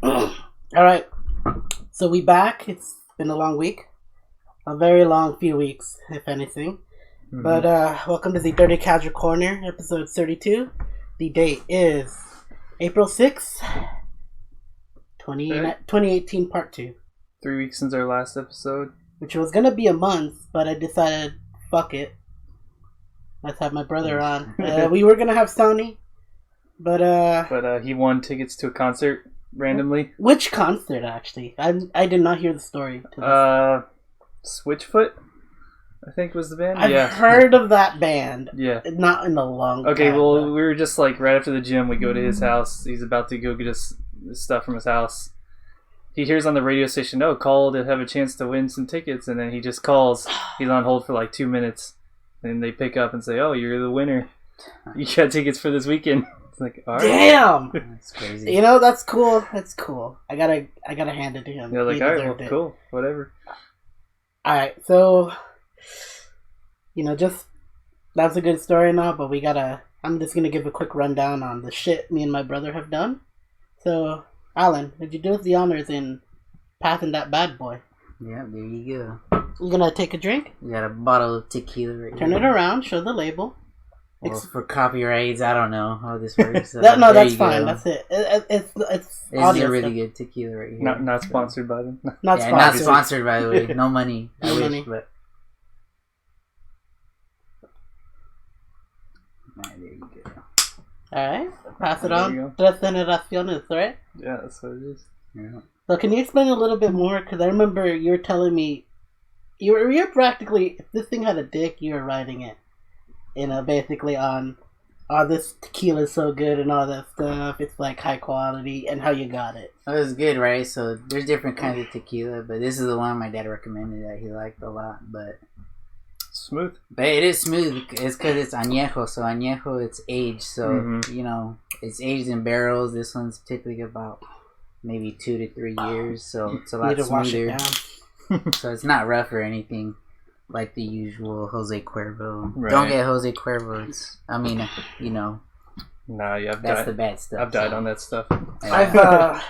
All right. So we back. It's been a long week. A very long few weeks, if anything. Mm-hmm. But welcome to the Dirty Casual Corner, episode 32. The date is April 6th, 2018, part 2. 3 weeks since our last episode. Which was going to be a month, but I decided, fuck it. Let's have my brother on. We were going to have Sony, but he won tickets to a concert randomly. Which concert, actually? I did not hear the story. Switchfoot, I think was the band. I've heard of that band. Yeah. Not in a long Okay, time. well, we were just like right after the gym, we go to his house. He's about to go get his stuff from his house. He hears on the radio station, call to have a chance to win some tickets. And then he just calls. He's on hold for like 2 minutes. And they pick up and say, you're the winner. You got tickets for this weekend. It's like, all right. Damn! That's crazy. You know, that's cool. That's cool. I gotta hand it to him. They're like, all right, well, cool. Whatever. Alright, so, just, that's a good story now, but I'm just gonna give a quick rundown on the shit me and my brother have done. So, Alan, would you do us the honors in passing that bad boy? Yeah, there you go. You gonna take a drink? You got a bottle of tequila right here. Turn it around, show the label. Well, for copyrights, I don't know how this works. So no, that's fine. Go. That's it. It's This is a really good tequila right here. Not sponsored by them. Not sponsored, by the way. No money. No money. But... Alright, there you go. Alright, pass it on. Tres generaciones, right? Yeah, that's what it is. Yeah. So can you explain a little bit more? Because I remember you were telling me, you're practically, if this thing had a dick, you were writing it. Basically on, this tequila is so good and all that stuff. It's like high quality and how you got it. It was good, right? So there's different kinds of tequila, but this is the one my dad recommended that he liked a lot. But smooth. But it is smooth. It's because it's añejo. So añejo, it's aged. So it's aged in barrels. This one's typically about maybe 2 to 3 years. So it's a lot smoother. Wash it down. So it's not rough or anything. Like the usual Jose Cuervo. Right. Don't get Jose Cuervo. Nah, yeah, that's the bad stuff. I've died on that stuff. Yeah.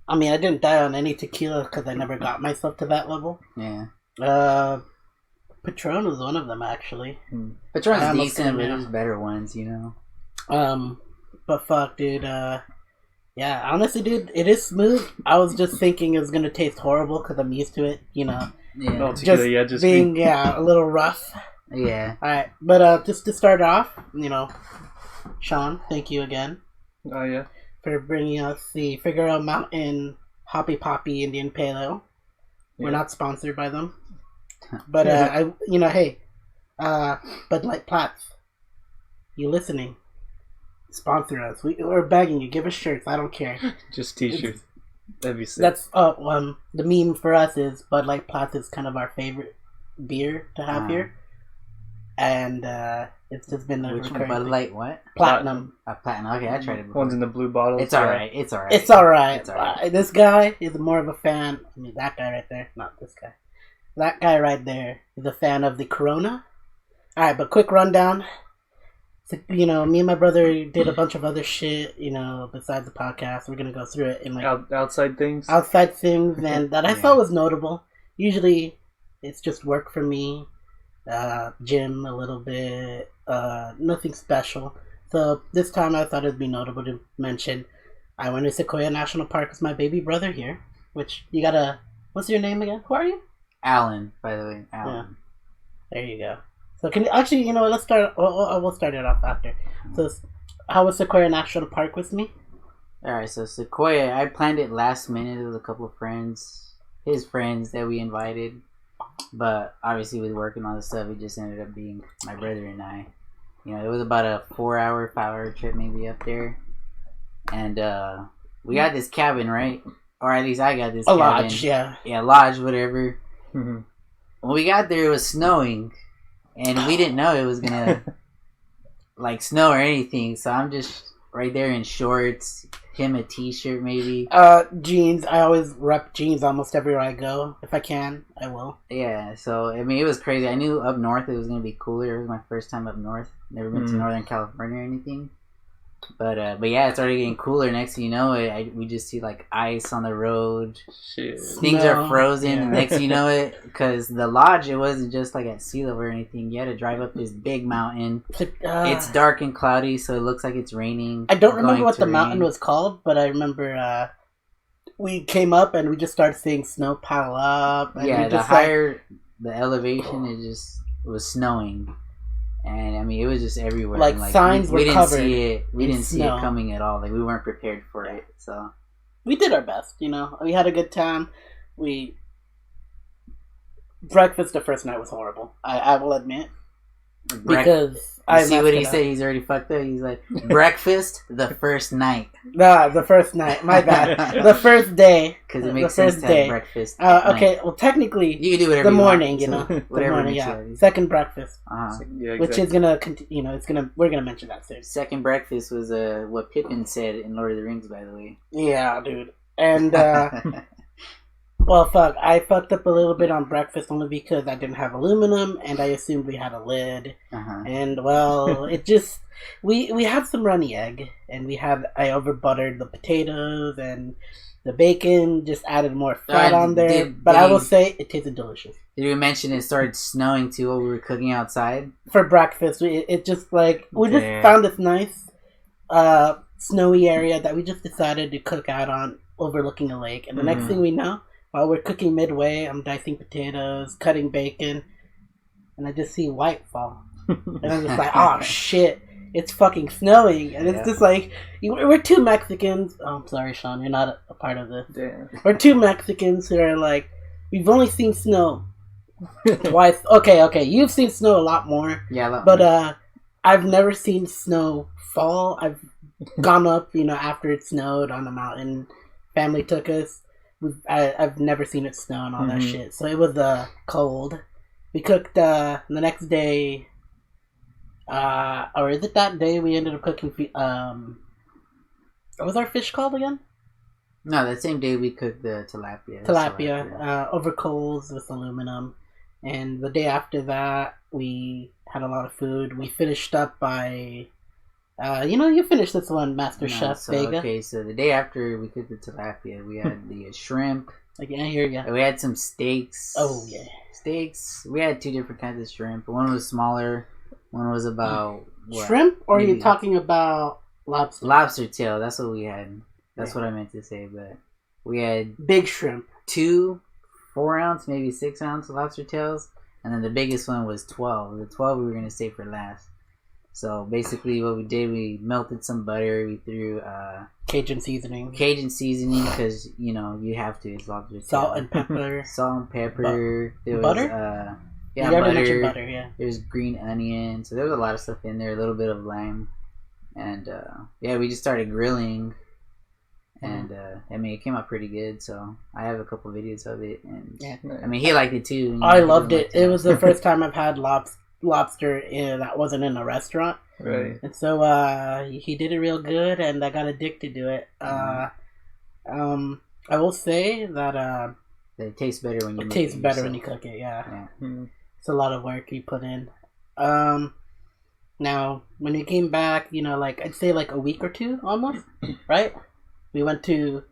I didn't die on any tequila because I never got myself to that level. Yeah. Patron was one of them, actually. Patron's decent, but there's better ones, But fuck, dude. Yeah, honestly, dude, it is smooth. I was just thinking it was gonna taste horrible because I'm used to it, Yeah. Just being a little rough. Yeah. Alright, but just to start off, Sean, thank you again. Oh, yeah. For bringing us the Figueroa Mountain Hoppy Poppy Indian Pale Ale. Yeah. We're not sponsored by them. But, hey, Bud Light Platts, you listening? Sponsor us. We're begging you. Give us shirts. I don't care. Just t-shirts. That'd be sick. That's the meme for us is Bud Light Platts is kind of our favorite beer to have here, and it's just been a recurring. Bud Light what? Platinum. Platinum. Okay, I tried it before. One's in the blue bottle. It's alright. It's alright. This guy is more of a fan. That guy right there, not this guy. That guy right there is a fan of the Corona. All right, but quick rundown. So, me and my brother did a bunch of other shit, besides the podcast. We're going to go through it in outside things? Outside things, and that I thought was notable. Usually, it's just work for me, gym a little bit, nothing special. So, this time I thought it'd be notable to mention I went to Sequoia National Park with my baby brother here, which you gotta... What's your name again? Who are you? Alan, by the way. Alan. Yeah. There you go. So can you actually, let's start. We'll start it off after. So, how was Sequoia National Park with me? All right, so Sequoia, I planned it last minute with a couple of friends, his friends that we invited, but obviously with work and all this stuff, it just ended up being my brother and I. It was about a 5-hour trip maybe up there, and we got this cabin, right? Or at least I got this cabin. Lodge, yeah. Yeah, lodge, whatever. When we got there, it was snowing. And we didn't know it was gonna snow or anything, so I'm just right there in shorts, him a t-shirt maybe. Jeans. I always rep jeans almost everywhere I go. If I can, I will. Yeah, so it was crazy. I knew up north it was gonna be cooler. It was my first time up north. Never been to Northern California or anything. But yeah, it started getting cooler. Next thing you know, we just see like ice on the road. Shit. Things are frozen. Yeah. And next thing you know it, because the lodge, it wasn't just like at sea level or anything. You had to drive up this big mountain. It's dark and cloudy, so it looks like it's raining. I don't remember what the mountain was called, but I remember we came up and we just started seeing snow pile up. And yeah, we the just, higher the elevation, it was snowing. And I mean, it was just everywhere. Like, signs we were didn't covered see it. We didn't see snow. it coming at all. Like, we weren't prepared for it. So we did our best, you know. We had a good time. Breakfast the first night was horrible. I will admit. Because you see what he said? He's already fucked up. He's like, breakfast the first night. Nah, the first night. My bad. The first day. Because it makes sense to have breakfast. Okay, well, technically, you can do whatever the you morning, want. you know. So, the morning, yeah. Second breakfast. Uh-huh. Yeah, exactly. Which is gonna continue. You know, we're gonna mention that soon. Second breakfast was what Pippin said in Lord of the Rings, by the way. Yeah, dude. And well, fuck, I fucked up a little bit on breakfast only because I didn't have aluminum, and I assumed we had a lid. Uh-huh. And well, it just we had some runny egg, and I over buttered the potatoes and the bacon. Just added more fat on there, but I will say it tasted delicious. Did you mention it started snowing too while we were cooking outside? For breakfast, it just like we just found this nice snowy area that we just decided to cook out on, overlooking a lake. And the next thing we know, while we're cooking midway, I'm dicing potatoes, cutting bacon, and I just see white fall. And I'm just like, oh shit, it's fucking snowing. And it's just like, we're two Mexicans. Oh, I'm sorry, Sean, you're not a part of this. Damn. We're two Mexicans who are like, we've only seen snow twice. Okay, you've seen snow a lot more. Yeah, a lot but more. I've never seen snow fall. I've gone up, you know, after it snowed on the mountain. Family took us. I've never seen it snow and all that shit. So it was cold. We cooked the next day, or is it that day we ended up cooking? What was our fish called again? No, that same day we cooked the tilapia. Over coals with aluminum. And the day after that, we had a lot of food. We finished up by... you finished this one, Master Chef Vega. Okay, so the day after we cooked the tilapia, we had the shrimp. Again, I hear ya. We had some steaks. Oh, yeah. Steaks. We had two different kinds of shrimp. One was smaller. One was about... What? Shrimp? Or are you talking about lobster? Lobster tail. That's what we had. That's what I meant to say, but we had... Big shrimp. 2 4-ounce, maybe 6-ounce lobster tails. And then the biggest one was 12. The 12 we were going to save for last. So basically what we did, we melted some butter, we threw Cajun seasoning because you have to. It's lobster tail. Salt and pepper. There was butter? yeah, you butter. Mentioned butter, yeah. There's green onion, so there was a lot of stuff in there, a little bit of lime. And we just started grilling. And it came out pretty good, so I have a couple videos of it, and he liked it too. I loved it. It was the first time I've had lobster that wasn't in a restaurant, right? And so he did it real good, and I got addicted to it. I will say that it tastes better when you cook it. Yeah. It's a lot of work you put in. Now when we came back, I'd say like a week or two almost, right? We went to...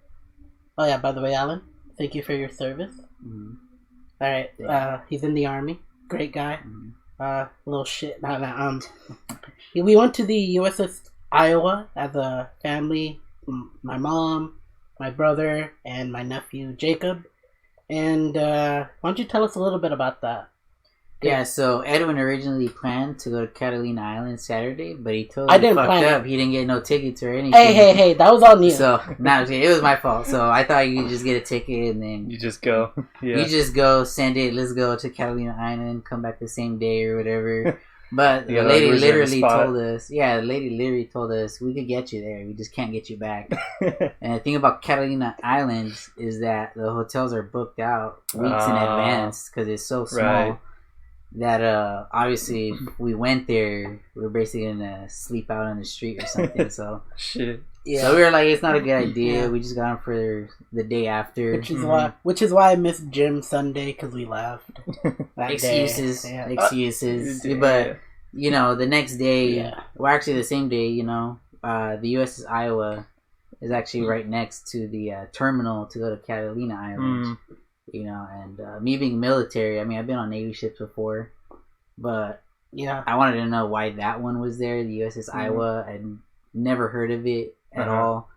Oh, yeah, by the way, Alan, thank you for your service. Mm-hmm. All right, he's in the Army. Great guy. Little shit. We went to the USS Iowa as a family. My mom, my brother, and my nephew, Jacob. And why don't you tell us a little bit about that? Yeah, so Edwin originally planned to go to Catalina Island Saturday, but he totally fucked up. He didn't get no tickets or anything. Hey, that was on you. So, it was my fault. So I thought you could just get a ticket and then... You just go. Yeah. You just go, send it, let's go to Catalina Island, come back the same day or whatever. But the lady literally told us... Yeah, the lady literally told us, we could get you there, we just can't get you back. And the thing about Catalina Island is that the hotels are booked out weeks in advance because it's so small. Right. That obviously if we went there, we were basically gonna sleep out on the street or something. So shit. Yeah. So we were like, it's not a good idea. We just got on for the day after, which is why I missed gym Sunday because we left. Excuses. But the next day, well, actually the same day, the USS Iowa is actually right next to the terminal to go to Catalina Island. You know, and me being military, I mean, I've been on Navy ships before, but Yeah. I wanted to know why that one was there, the USS Iowa. I'd never heard of it at all.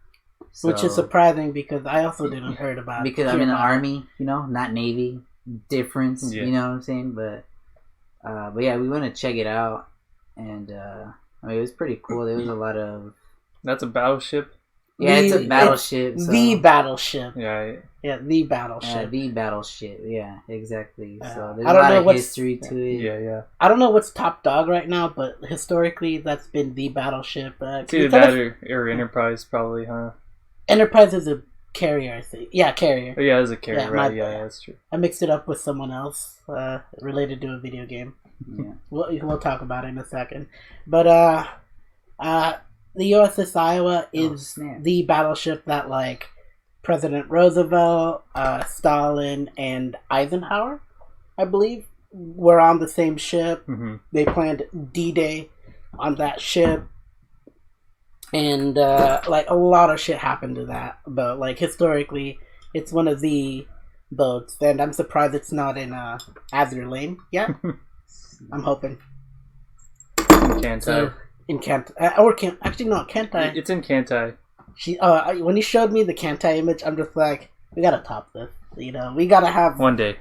So, Which is surprising because I also didn't heard about it. because I'm in the Army, you know, not Navy. Difference, you know what I'm saying? But yeah, we went to check it out, and I mean, it was pretty cool. There was a lot of... That's a battleship? Yeah, it's a battleship. The battleship. Yeah. Yeah, the battleship. The battleship. Yeah, exactly. So there's I a don't lot know of what's- history to it. Yeah. I don't know what's top dog right now, but historically that's been the battleship. It's either that or Enterprise, probably, huh? Enterprise is a carrier, I think. Yeah, carrier. Oh, yeah, it's a carrier, Yeah, right? my Yeah, bad. that's true. I mixed it up with someone else related to a video game. Yeah. We'll talk about it in a second. But the USS Iowa is snap. the battleship that like President Roosevelt, Stalin, and Eisenhower, I believe, were on the same ship. Mm-hmm. They planned D-Day on that ship. And like a lot of shit happened to that. But like historically, it's one of the boats. And I'm surprised it's not in Azure Lane yet. I'm hoping. Kantai. So, in Kantai. Actually, no, Kantai. It's in Kantai. When he showed me the Kantai image, I'm just like, we gotta top this. You know, we gotta have One day.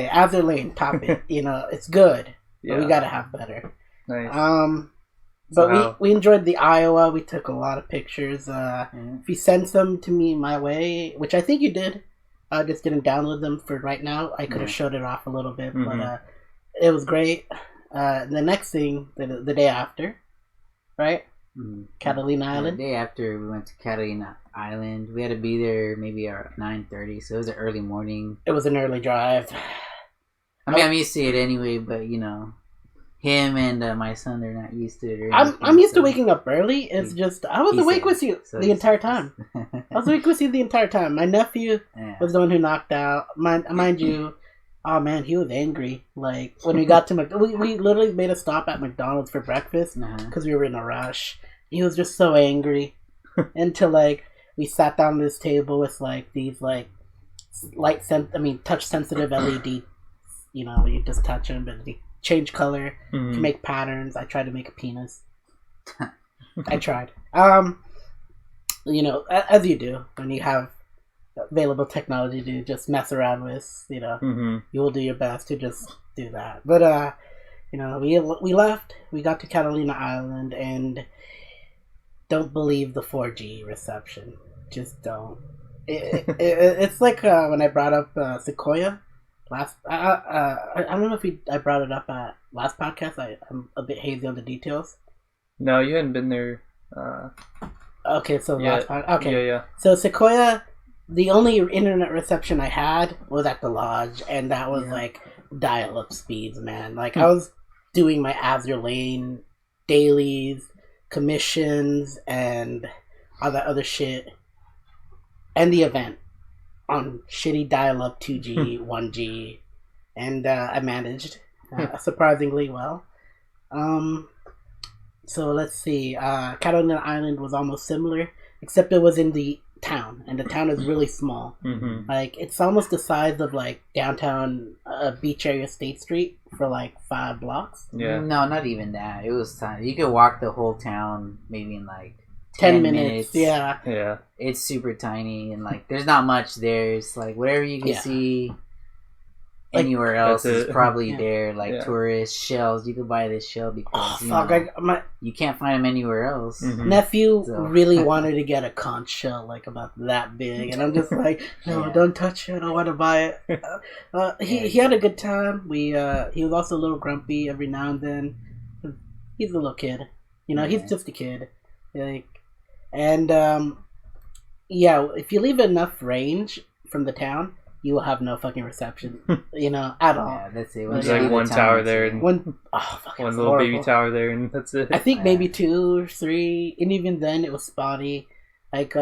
Azure Lane top it. You know, it's good, Yeah. but we gotta have better. Nice. But we enjoyed the Iowa. We took a lot of pictures. If you send some to me my way, which I think you did, I just didn't download them for right now. I could have showed it off a little bit, but it was great. The next thing, the day after, right? Catalina Island. The day after we went to Catalina Island, we had to be there maybe at 9:30, so it was an early morning. It was an early drive. I mean, I'm used to it anyway, but you know, him and my son, they're not used to it. Or I'm used to waking up early. It's just I was awake with you so the entire time. I was awake with you the entire time. My nephew was the one who knocked out. Mind you, oh man, he was angry. Like when we got to we literally made a stop at McDonald's for breakfast because we were in a rush. He was just so angry until like we sat down at this table with like these like touch sensitive LED. You know, you just touch them, but they change color to make patterns. I tried to make a penis. I tried. You know, as you do when you have available technology to just mess around with, you know, you will do your best to just do that. But you know, we left. We got to Catalina Island and don't believe the 4G reception. Just don't. It's like when I brought up Sequoia. I don't know if I brought it up at last podcast. I'm a bit hazy on the details. No, you hadn't been there. Okay, so Yeah. okay. Yeah. So Sequoia, the only internet reception I had was at the lodge, and that was like dial-up speeds, man. Like I was doing my Azure Lane dailies, commissions, and all that other shit, and the event on shitty dial-up 2G, 1G, and I managed surprisingly well. So let's see. Catalina Island was almost similar, except it was in the town, and the town is really small. Like it's almost the size of like downtown beach area State Street for like 5 blocks. Yeah. No, not even that. It was tiny. You could walk the whole town maybe in like 10 minutes. Yeah. Yeah. It's super tiny and like there's not much there. It's like whatever you can see Like, anywhere else that's is it. probably there. Like tourists, shells. You could buy this shell because My you can't find them anywhere else. nephew So- really wanted to get a conch shell like about that big, and I'm just like, no, don't touch it. I want to buy it. He had a good time. He was also a little grumpy every now and then. He's a little kid, you know. He's just a kid, like, and if you leave enough range from the town, you will have no fucking reception, you know, at all. Yeah, that's it. There's like one tower there and One little baby tower there, and that's it. I think maybe 2 or 3, and even then it was spotty. Like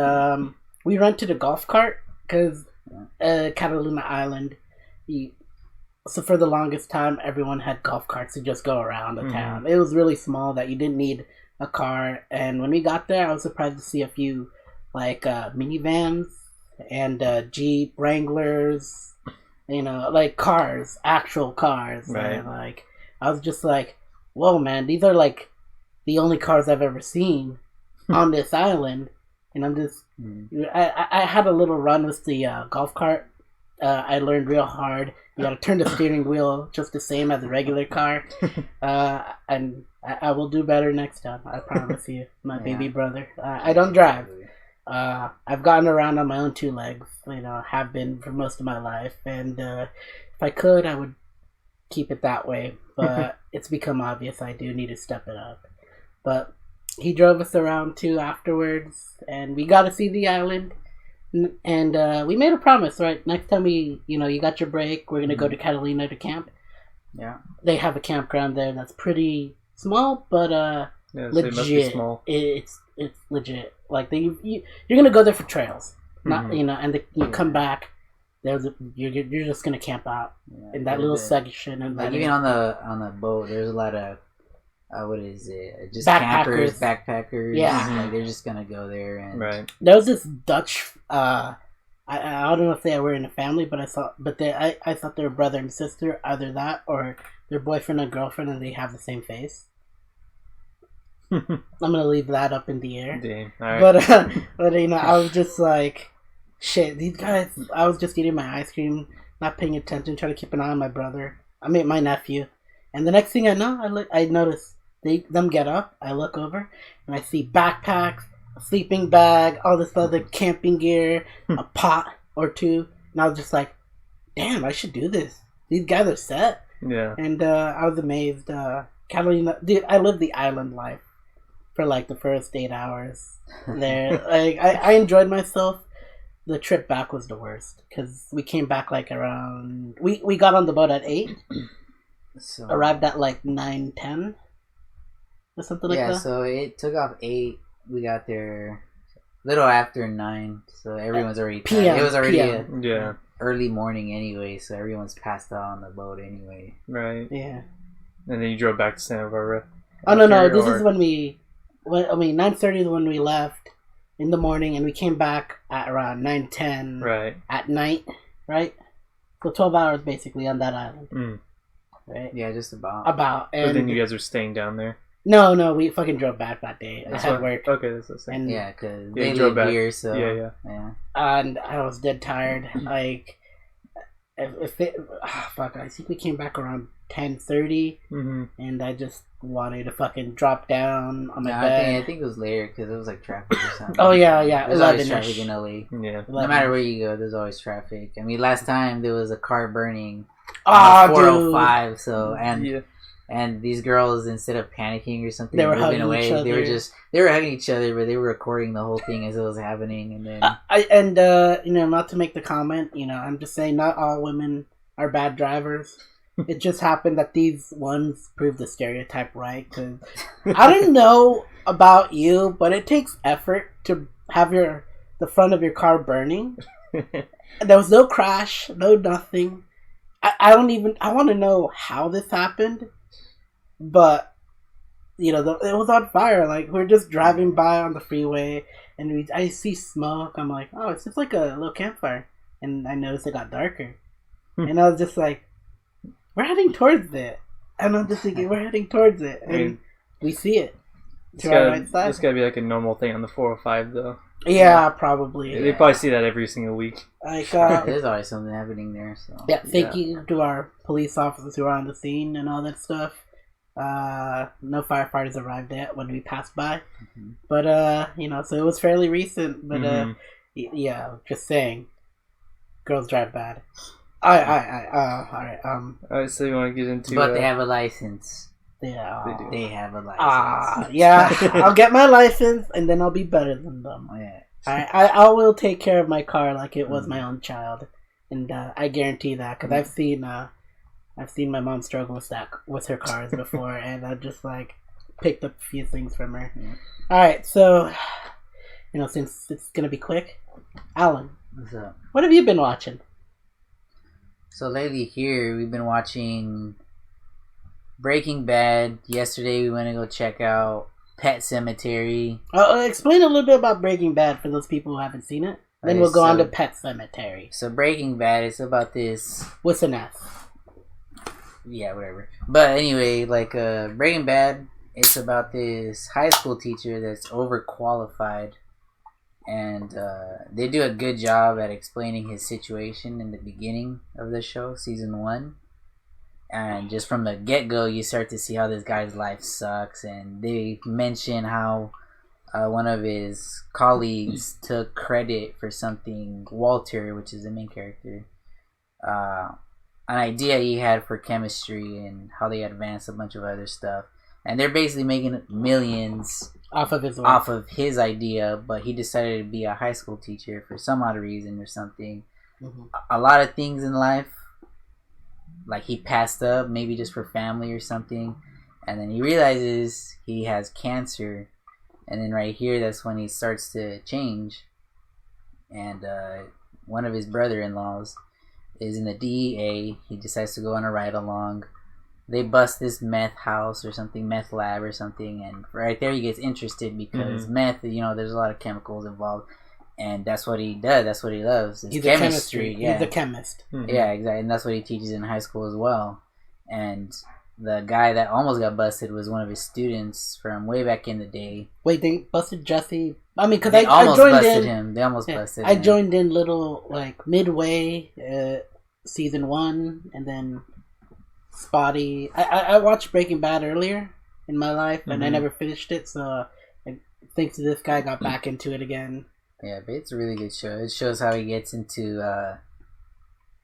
we rented a golf cart because Catalina Island. So for the longest time, everyone had golf carts to just go around the town. It was really small that you didn't need a car. And when we got there, I was surprised to see a few like minivans and Jeep Wranglers, like cars, actual cars. Right. And like I was just like, whoa, man, these are like the only cars I've ever seen on this island. And I'm just, I had a little run with the golf cart. I learned real hard. You gotta turn the steering wheel just the same as a regular car. And I will do better next time. I promise you, my baby brother. I don't drive. I've gotten around on my own two legs. Have been for most of my life. And if I could, I would keep it that way. But it's become obvious I do need to step it up. But he drove us around too afterwards, and we got to see the island. And we made a promise, right? Next time you got your break, we're gonna go to Catalina to camp. Yeah, they have a campground there that's pretty small, but Yeah, so legit. it must be small. It's legit. Like you're gonna go there for trails, not and you come back. You're just gonna camp out in that little section, and like even on the boat, there's a lot of what is it? Just backpackers. Yeah, like they're just gonna go there and Right. There was this Dutch. I don't know if they were in a family, but I thought they were brother and sister. Either that or their boyfriend and girlfriend, and they have the same face. I'm gonna leave that up in the air. Damn. All right. But I was just like, shit. These guys. I was just eating my ice cream, not paying attention, trying to keep an eye on my brother. My nephew, and the next thing I know, I notice them get up. I look over and I see backpacks, a sleeping bag, all this other camping gear, a pot or two, and I was just like, damn, I should do this. These guys are set. Yeah. And I was amazed. Catalina, dude, I lived the island life for like the first 8 hours there. Like I enjoyed myself. The trip back was the worst because we came back like around. We got on the boat at 8. So, arrived at like 9:10 or something like that. Yeah, so it took off 8. We got there a little after 9, so everyone's already PM. It was already Yeah. early morning anyway, so everyone's passed out on the boat anyway. Right. Yeah. And then you drove back to Santa Barbara. Oh no! This Or- is when 9:30 is when we left in the morning, and we came back at around 9:10 Right. at night. Right. So 12 hours basically on that island. Mm. Right. Yeah, just about. About. And But then you guys are staying down there. No, we fucking drove back that day. I That's had what- work. Okay, that's the same. And Yeah, because Yeah, they you drove live back. here, so Yeah. and I was dead tired. Like, fuck, I think we came back around 10:30, Mm-hmm. and I just wanted to fucking drop down on my No, bed. I think it was later because it was like traffic or something. Oh yeah, There's always 11-ish. traffic in LA. Yeah. No matter where you go, there's always traffic. I mean, last time there was a car burning Ah, on 405, so Yeah. and these girls, instead of panicking or something, They were moving hugging away, each they were other. they were hugging each other, but they were recording the whole thing as it was happening, and then Not to make the comment, I'm just saying not all women are bad drivers. It just happened that these ones proved the stereotype right. Cause I don't know about you, but it takes effort to have the front of your car burning. There was no crash, no nothing. I want to know how this happened, but it was on fire. Like we're just driving by on the freeway, and I see smoke. I'm like, oh, it's just like a little campfire, and I noticed it got darker, and I was just like, we're heading towards it, and I'm just thinking we're heading towards it, and I mean, we see it It's to our right side. gotta be like a normal thing on the 405 though. Yeah, probably. They probably see that every single week. Like, there's always something happening there. So yeah, thank you to our police officers who are on the scene and all that stuff. No firefighters arrived yet when we passed by, but so it was fairly recent. But yeah, just saying, girls drive bad. All right. All right, so you want to get into? But they have a license. Yeah, They do. They have a license. Yeah. I'll get my license and then I'll be better than them. Yeah. I will take care of my car like it was my own child, and I guarantee that because I've seen my mom struggle with her cars before, and I just like picked up a few things from her. Yeah. All right, so since it's gonna be quick, Alan, What's up? what have you been watching? So lately here we've been watching Breaking Bad. Yesterday we went to go check out Pet Cemetery. Explain a little bit about Breaking Bad for those people who haven't seen it. Then Okay, we'll go on to Pet Cemetery. So Breaking Bad is about this. What's an F? Yeah, whatever. But anyway, like Breaking Bad, it's about this high school teacher that's overqualified, and they do a good job at explaining his situation in the beginning of the show, season 1. And just from the get-go, you start to see how this guy's life sucks, and they mention how one of his colleagues took credit for something, Walter, which is the main character, an idea he had for chemistry and how they advanced a bunch of other stuff. And they're basically making millions off of his idea, but he decided to be a high school teacher for some odd reason or something. Mm-hmm. A lot of things in life, like he passed up, maybe just for family or something, and then he realizes he has cancer, and then right here, that's when he starts to change. And one of his brother-in-laws is in the DEA. He decides to go on a ride-along. They bust this meth house or something, meth lab or something, and right there he gets interested because meth, there's a lot of chemicals involved, and that's what he does. That's what he loves. He's chemistry. He's a chemist. Mm-hmm. Yeah, exactly, and that's what he teaches in high school as well. And the guy that almost got busted was one of his students from way back in the day. Wait, they busted Jesse? I mean, because I joined busted in, him. They almost busted him. I joined in little, like, midway, season 1, and then spotty. I watched Breaking Bad earlier in my life, and I never finished it, so thanks to this guy, I got back into it again. Yeah, but it's a really good show. It shows how he gets into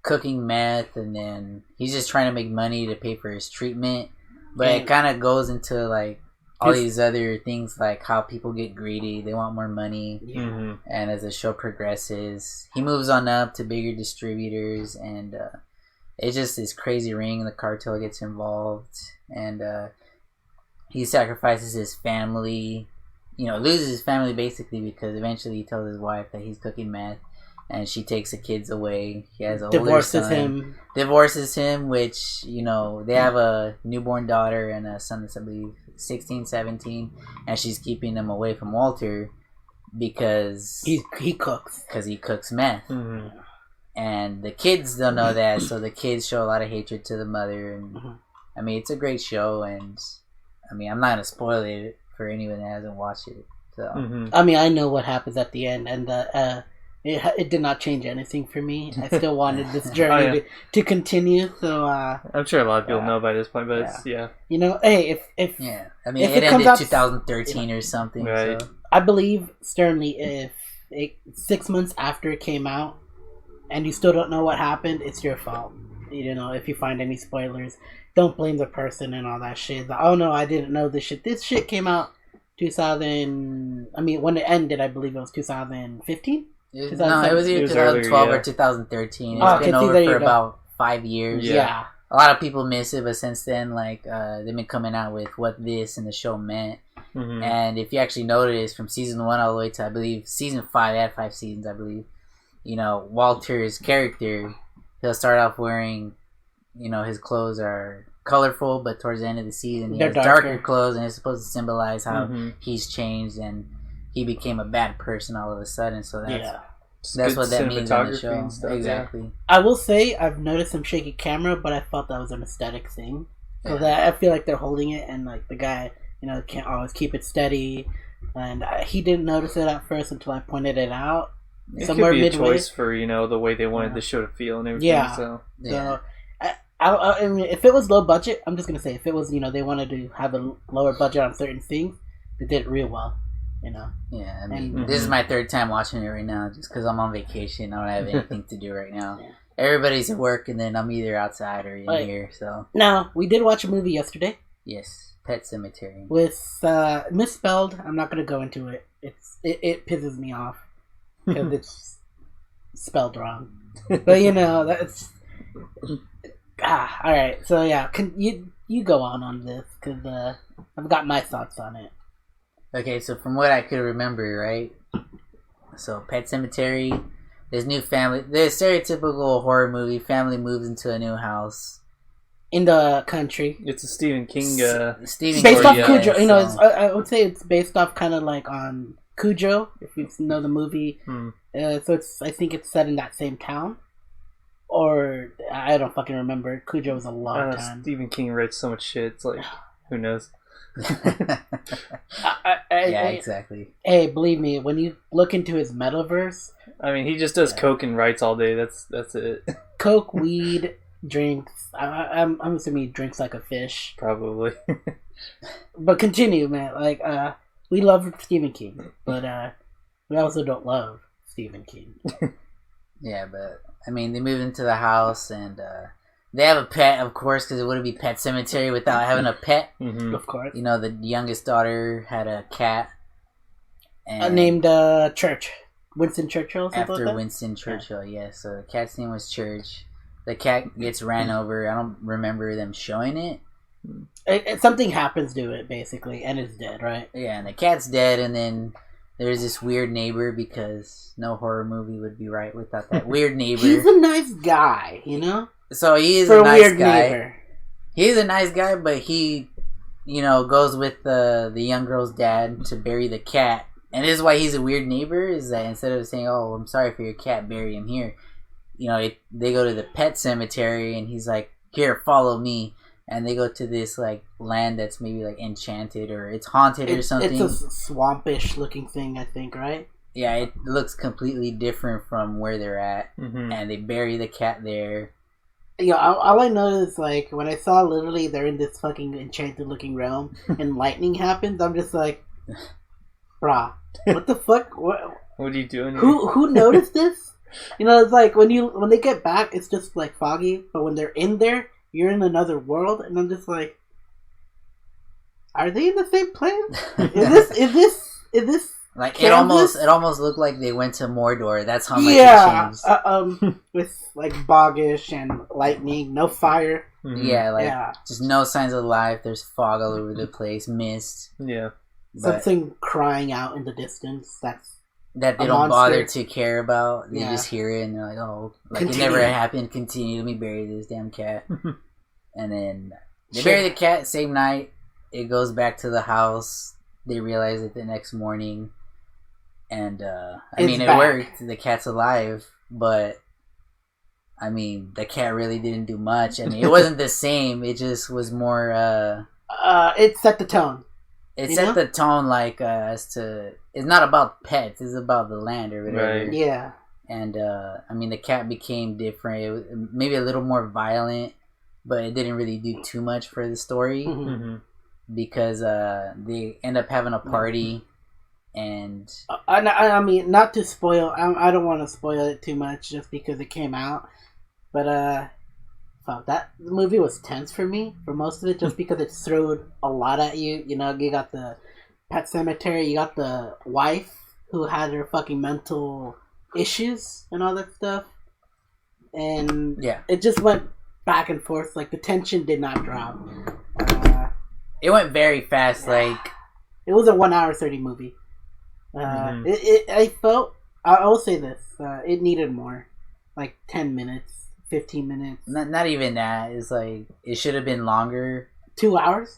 cooking meth, and then he's just trying to make money to pay for his treatment. But it kind of goes into like all these other things, like how people get greedy, they want more money. And as the show progresses, he moves on up to bigger distributors, and it's just this crazy ring, and the cartel gets involved, and he sacrifices his family. Loses his family basically because eventually he tells his wife that he's cooking meth, and she takes the kids away. He has a divorces him, which they have a newborn daughter and a son that's, I believe, 16, 17, and she's keeping him away from Walter because he cooks meth. And the kids don't know that, so the kids show a lot of hatred to the mother. And I mean, it's a great show, and I mean, I'm not gonna spoil it for anyone that hasn't watched it. So I mean, I know what happens at the end, and it did not change anything for me. I still wanted this journey to continue. So I'm sure a lot of people know by this point, but it's hey, if I mean, it ended 2013 or something. Right. So. I believe sternly, if 6 months after it came out, and you still don't know what happened, it's your fault. If you find any spoilers, don't blame the person and all that shit. Like, oh no, I didn't know this shit. This shit came out 2000. I mean, when it ended, I believe it was 2015. No, it was either 2012 or 2013. It's been over for about 5 years. Yeah. A lot of people miss it, but since then, like, they've been coming out with what this and the show meant. And if you actually notice, from season 1 all the way to, I believe, season 5, they had 5 seasons, I believe. Walter's character, he'll start off wearing, his clothes are colorful, but towards the end of the season, he has darker clothes, and it's supposed to symbolize how he's changed and he became a bad person all of a sudden. So that's what that means on the show. Stuff, exactly. I will say I've noticed some shaky camera, but I thought that was an aesthetic thing. Because I feel like they're holding it, and like the guy, can't always keep it steady, and he didn't notice it at first until I pointed it out. It could be a choice for the way they wanted the show to feel and everything. So I mean, if it was low budget, I'm just gonna say if it was they wanted to have a lower budget on certain things, they did it real well. Yeah, I mean, this is my 3rd time watching it right now, just because I'm on vacation. I don't have anything to do right now. Everybody's at work, and then I'm either outside or in here. So now we did watch a movie yesterday. Yes, Pet Cemetery with misspelled. I'm not gonna go into it. It pisses me off because it's spelled wrong. But that's all right. So yeah, you go on this because I've got my thoughts on it. Okay, so from what I could remember, right? So Pet Cemetery, this new family, the stereotypical horror movie, family moves into a new house, in the country. It's a Stephen King. Stephen Based King, off Cujo, you know, so- I would say it's based off kind of like on Cujo, if you know the movie. So I think it's set in that same town, or I don't fucking remember. Cujo was a long time. Stephen King writes so much shit. It's like, who knows? Exactly. Hey, believe me, when you look into his metaverse, I mean, he just does coke and writes all day. That's it. coke, weed, drinks. I'm assuming he drinks like a fish. Probably. But continue, man. Like, we love Stephen King, but we also don't love Stephen King. Yeah, but I mean, they move into the house and they have a pet, of course, because it wouldn't be Pet Cemetery without having a pet. Of course. You know, the youngest daughter had a cat. And Named Church. Winston Churchill? after like that? Winston Churchill, yeah. So the cat's name was Church. The cat gets ran over. I don't remember them showing it. Something happens to it, basically, and it's dead, right? Yeah, and the cat's dead, and then there's this weird neighbor, because no horror movie would be right without that weird neighbor. He's a nice guy, you know? So he is For a a nice weird guy. neighbor. He's a nice guy, but he, goes with the young girl's dad to bury the cat. And this is why he's a weird neighbor, is that instead of saying, "Oh, I'm sorry for your cat, bury him here," they go to the pet cemetery, and he's like, "Here, follow me." And they go to this, like, land that's maybe, like, enchanted, or it's haunted or something. It's a swampish looking thing, I think, right? Yeah, it looks completely different from where they're at. Mm-hmm. And they bury the cat there. Yeah, all I know is, like, when I saw literally they're in this fucking enchanted looking realm and lightning happens, I'm just like, brah, what the fuck? What are you doing here? Who noticed this? It's like when they get back, it's just like foggy, but when they're in there, you're in another world, and I'm just like, are they in the same place? Is this Like, Kansas? it almost looked like they went to Mordor. That's how much it changed. With like boggish and lightning, no fire. Mm-hmm. Yeah, just no signs of life. There's fog all over the place, mist. Yeah. Something crying out in the distance. That they don't bother to care about. They just hear it and they're like, "Oh, like Continue. It never happened. Continue. Let me bury this damn cat." And then they bury the cat. Same night, it goes back to the house. They realize it the next morning, and it worked. The cat's alive, but I mean, the cat really didn't do much. I mean, it wasn't the same. It just was more. It set the tone. It set the tone, like, as to... It's not about pets. It's about the land or whatever. Right. Yeah. And, I mean, the cat became different. It was maybe a little more violent, but it didn't really do too much for the story. Mm-hmm. Because they end up having a party, and... I mean, not to spoil... I don't want to spoil it too much just because it came out. But, fuck, that movie was tense for me for most of it, just because it threw a lot at you. You got the pet cemetery, you got the wife who had her fucking mental issues and all that stuff, and it just went back and forth. Like, the tension did not drop. It went very fast. Like, it was a 1 hour 30 movie. I felt, I will say this, it needed more, like 10 minutes. 15 minutes. Not even that. It's like, it should have been longer. 2 hours?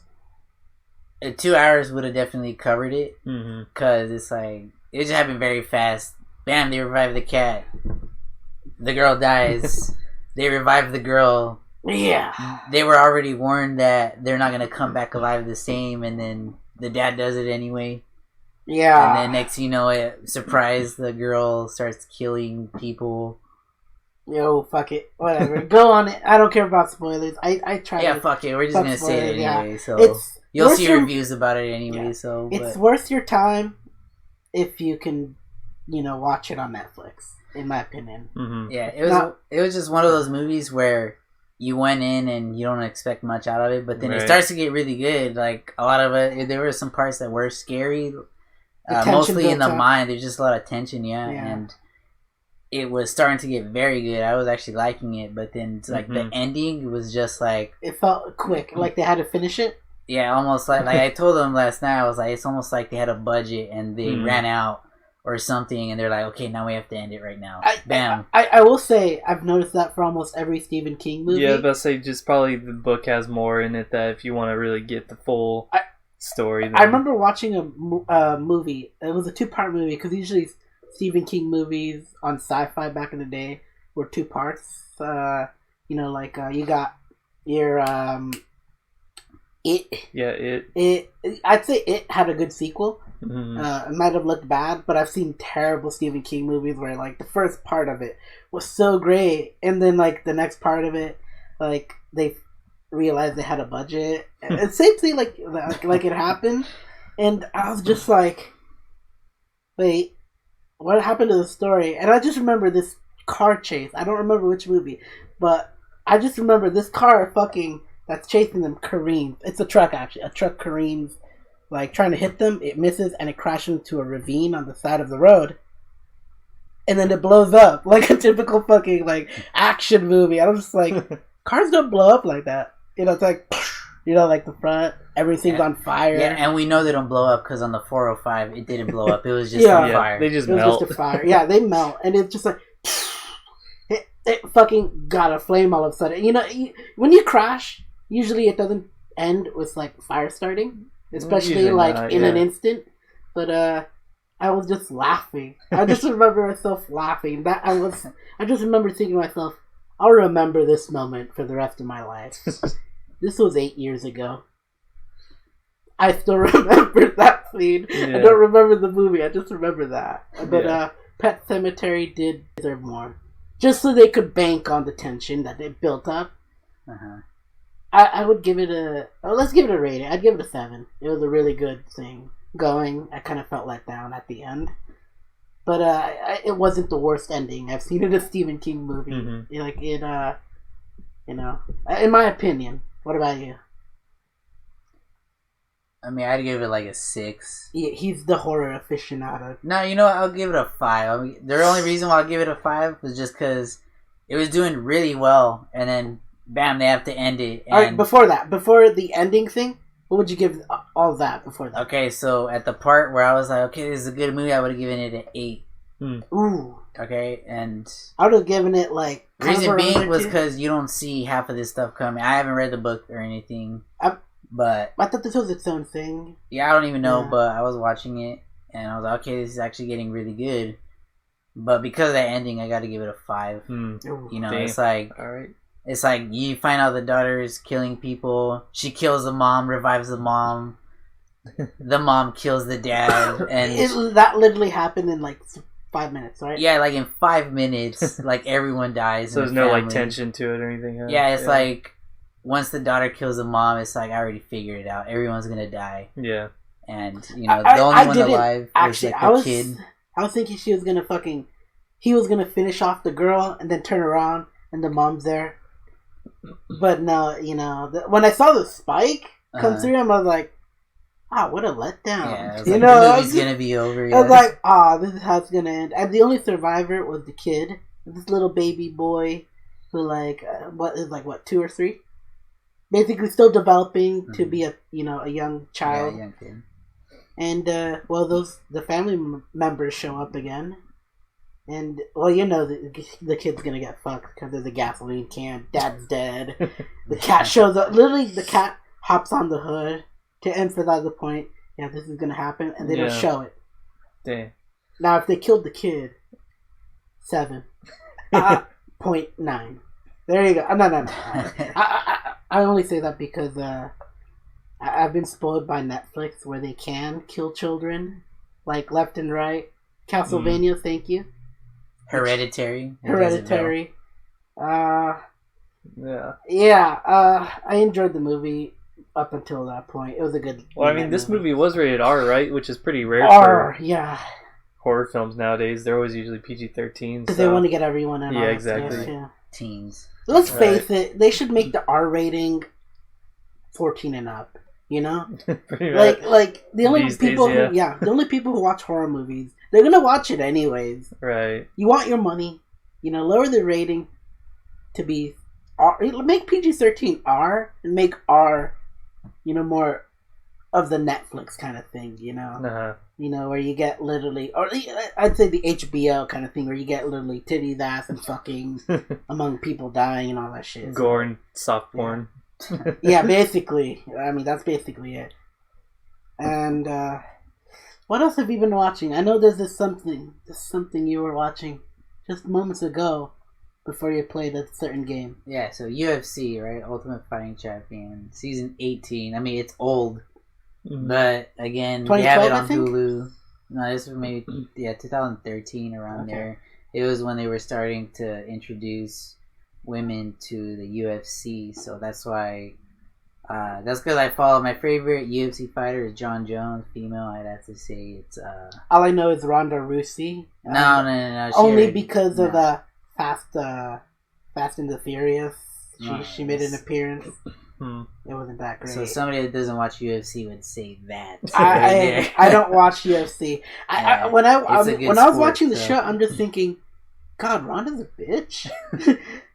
2 hours would have definitely covered it. Mm-hmm. Because it's like, it just happened very fast. Bam, they revive the cat. The girl dies. They revive the girl. Yeah. They were already warned that they're not going to come back alive the same. And then the dad does it anyway. Yeah. And then next thing you know, surprise, the girl starts killing people. Yo, fuck it. Whatever. Go on it. I don't care about spoilers. I try Yeah, to... fuck it. We're just going to say it anyway. Yeah. So you'll see reviews about it anyway. Yeah. So it's worth your time if you can, watch it on Netflix, in my opinion. Mm-hmm. Yeah, it was just one of those movies where you went in and you don't expect much out of it, but then it starts to get really good. Like, a lot of it, there were some parts that were scary, mostly in the mind. There's just a lot of tension, and it was starting to get very good. I was actually liking it, but then the ending was just like, it felt quick, like they had to finish it. Yeah, almost like I told them last night. I was like, it's almost like they had a budget and they ran out. or something, and they're like, okay, now we have to end it right now. Bam. I will say I've noticed that for almost every Stephen King movie. Yeah, I was about to say just probably the book has more in it that if you want to really get the full story. Then... I remember watching a movie. It was a 2-part movie because usually Stephen King movies on Sci-Fi back in the day were 2 parts. You got your It. Yeah, It. I'd say It had a good sequel. Mm-hmm. It might have looked bad, but I've seen terrible Stephen King movies where like the first part of it was so great, and then like the next part of it, like they realized they had a budget. And same thing, like it happened, and I was just like, wait, what happened to the story? And I just remember this car chase. I don't remember which movie, but I just remember this car fucking that's chasing them careens. It's a truck, actually. A truck careens, like trying to hit them. It misses and it crashes into a ravine on the side of the road. And then it blows up like a typical fucking like action movie. I was just like, cars don't blow up like that. It's like, like the front, everything's on fire. Yeah, and we know they don't blow up because on the 405 it didn't blow up. It was just on fire. They just melt. Just a fire. Yeah, they melt, and it's just like it fucking got a flame all of a sudden. When you crash, usually it doesn't end with like fire starting, especially like in an instant. But I was just laughing. I just remember myself laughing. I just remember thinking to myself, I'll remember this moment for the rest of my life. This was 8 years ago. I still remember that scene. Yeah. I don't remember the movie. I just remember that. But Pet Sematary did deserve more. Just so they could bank on the tension that they built up. Uh-huh. I would give it let's give it a rating. I'd give it a 7. It was a really good thing going. I kind of felt let down at the end. But it wasn't the worst ending I've seen in a Stephen King movie. Mm-hmm. In my opinion. What about you? I mean, I'd give it like a 6. Yeah, he's the horror aficionado. No, I'll give it a 5. I mean, the only reason why I'll give it a 5 was just because it was doing really well, and then bam, they have to end it. And... All right, before the ending thing, what would you give all that before that? Okay, so at the part where I was like, okay, this is a good movie, I would have given it an 8. Ooh. Okay, and I would have given it like... Reason being was because you don't see half of this stuff coming. I haven't read the book or anything, but... I thought this was its own thing. Yeah, I don't even know, but I was watching it, and I was like, okay, this is actually getting really good. But because of that ending, I got to give it a 5. It's like... All right. It's like you find out the daughter is killing people. She kills the mom, revives the mom. The mom kills the dad, and that literally happened in like 5 minutes, right? Yeah, like in 5 minutes, like everyone dies. So there's no like tension to it or anything. Huh? Yeah, it's like once the daughter kills the mom, it's like I already figured it out. Everyone's gonna die. Yeah, and the only one alive was like the kid. I was thinking he was gonna finish off the girl and then turn around and the mom's there. But no, when I saw the spike come through him, I was like, what a letdown. Yeah, the movie's gonna be over. I was like, this is how it's gonna end. And the only survivor was the kid, this little baby boy who what 2 or 3, basically still developing to be a young child. Yeah, young kid. And the family members show up again. And, the kid's gonna get fucked because there's a gasoline can. Dad's dead. The cat shows up. Literally, the cat hops on the hood to emphasize the point. Yeah, this is gonna happen. And they don't show it. Damn. Now, if they killed the kid, 7. 0.9. There you go. No. I only say that because I've been spoiled by Netflix where they can kill children, like left and right. Castlevania, thank you. Hereditary. I enjoyed the movie up until that point. It was a good. Well, I mean, this movie was rated R, right? Which is pretty rare for horror films nowadays. They're always usually PG-13 because they want to get everyone in. Yeah, exactly. Teens. Let's face it; they should make the R rating 14 and up. Like the only people the only people who watch horror movies, they're gonna watch it anyways. Right. You want your money, lower the rating to be R. Make PG-13 R and make R, more of the Netflix kind of thing, you know? Uh-huh. You know, where you get literally, or I'd say the HBO kind of thing, where you get literally titties, ass, and fucking among people dying and all that shit. Gore and soft porn. Yeah, basically. I mean, that's basically it. And what else have you been watching? I know there's this something you were watching just moments ago before you played a certain game. Yeah, so UFC, right? Ultimate Fighting Champion, season 18. I mean, it's old, but again, they have it on Hulu. No, this was maybe 2013 around there. It was when they were starting to introduce women to the UFC, so that's why. That's because I follow my favorite UFC fighter is John Jones, female. I'd have to say it's. All I know is Ronda Rousey. No. Only because of Fast and the Furious. She made an appearance. It wasn't that great. So somebody that doesn't watch UFC would say that. I don't watch UFC. When I was watching the show, I'm just thinking, God, Ronda's a bitch.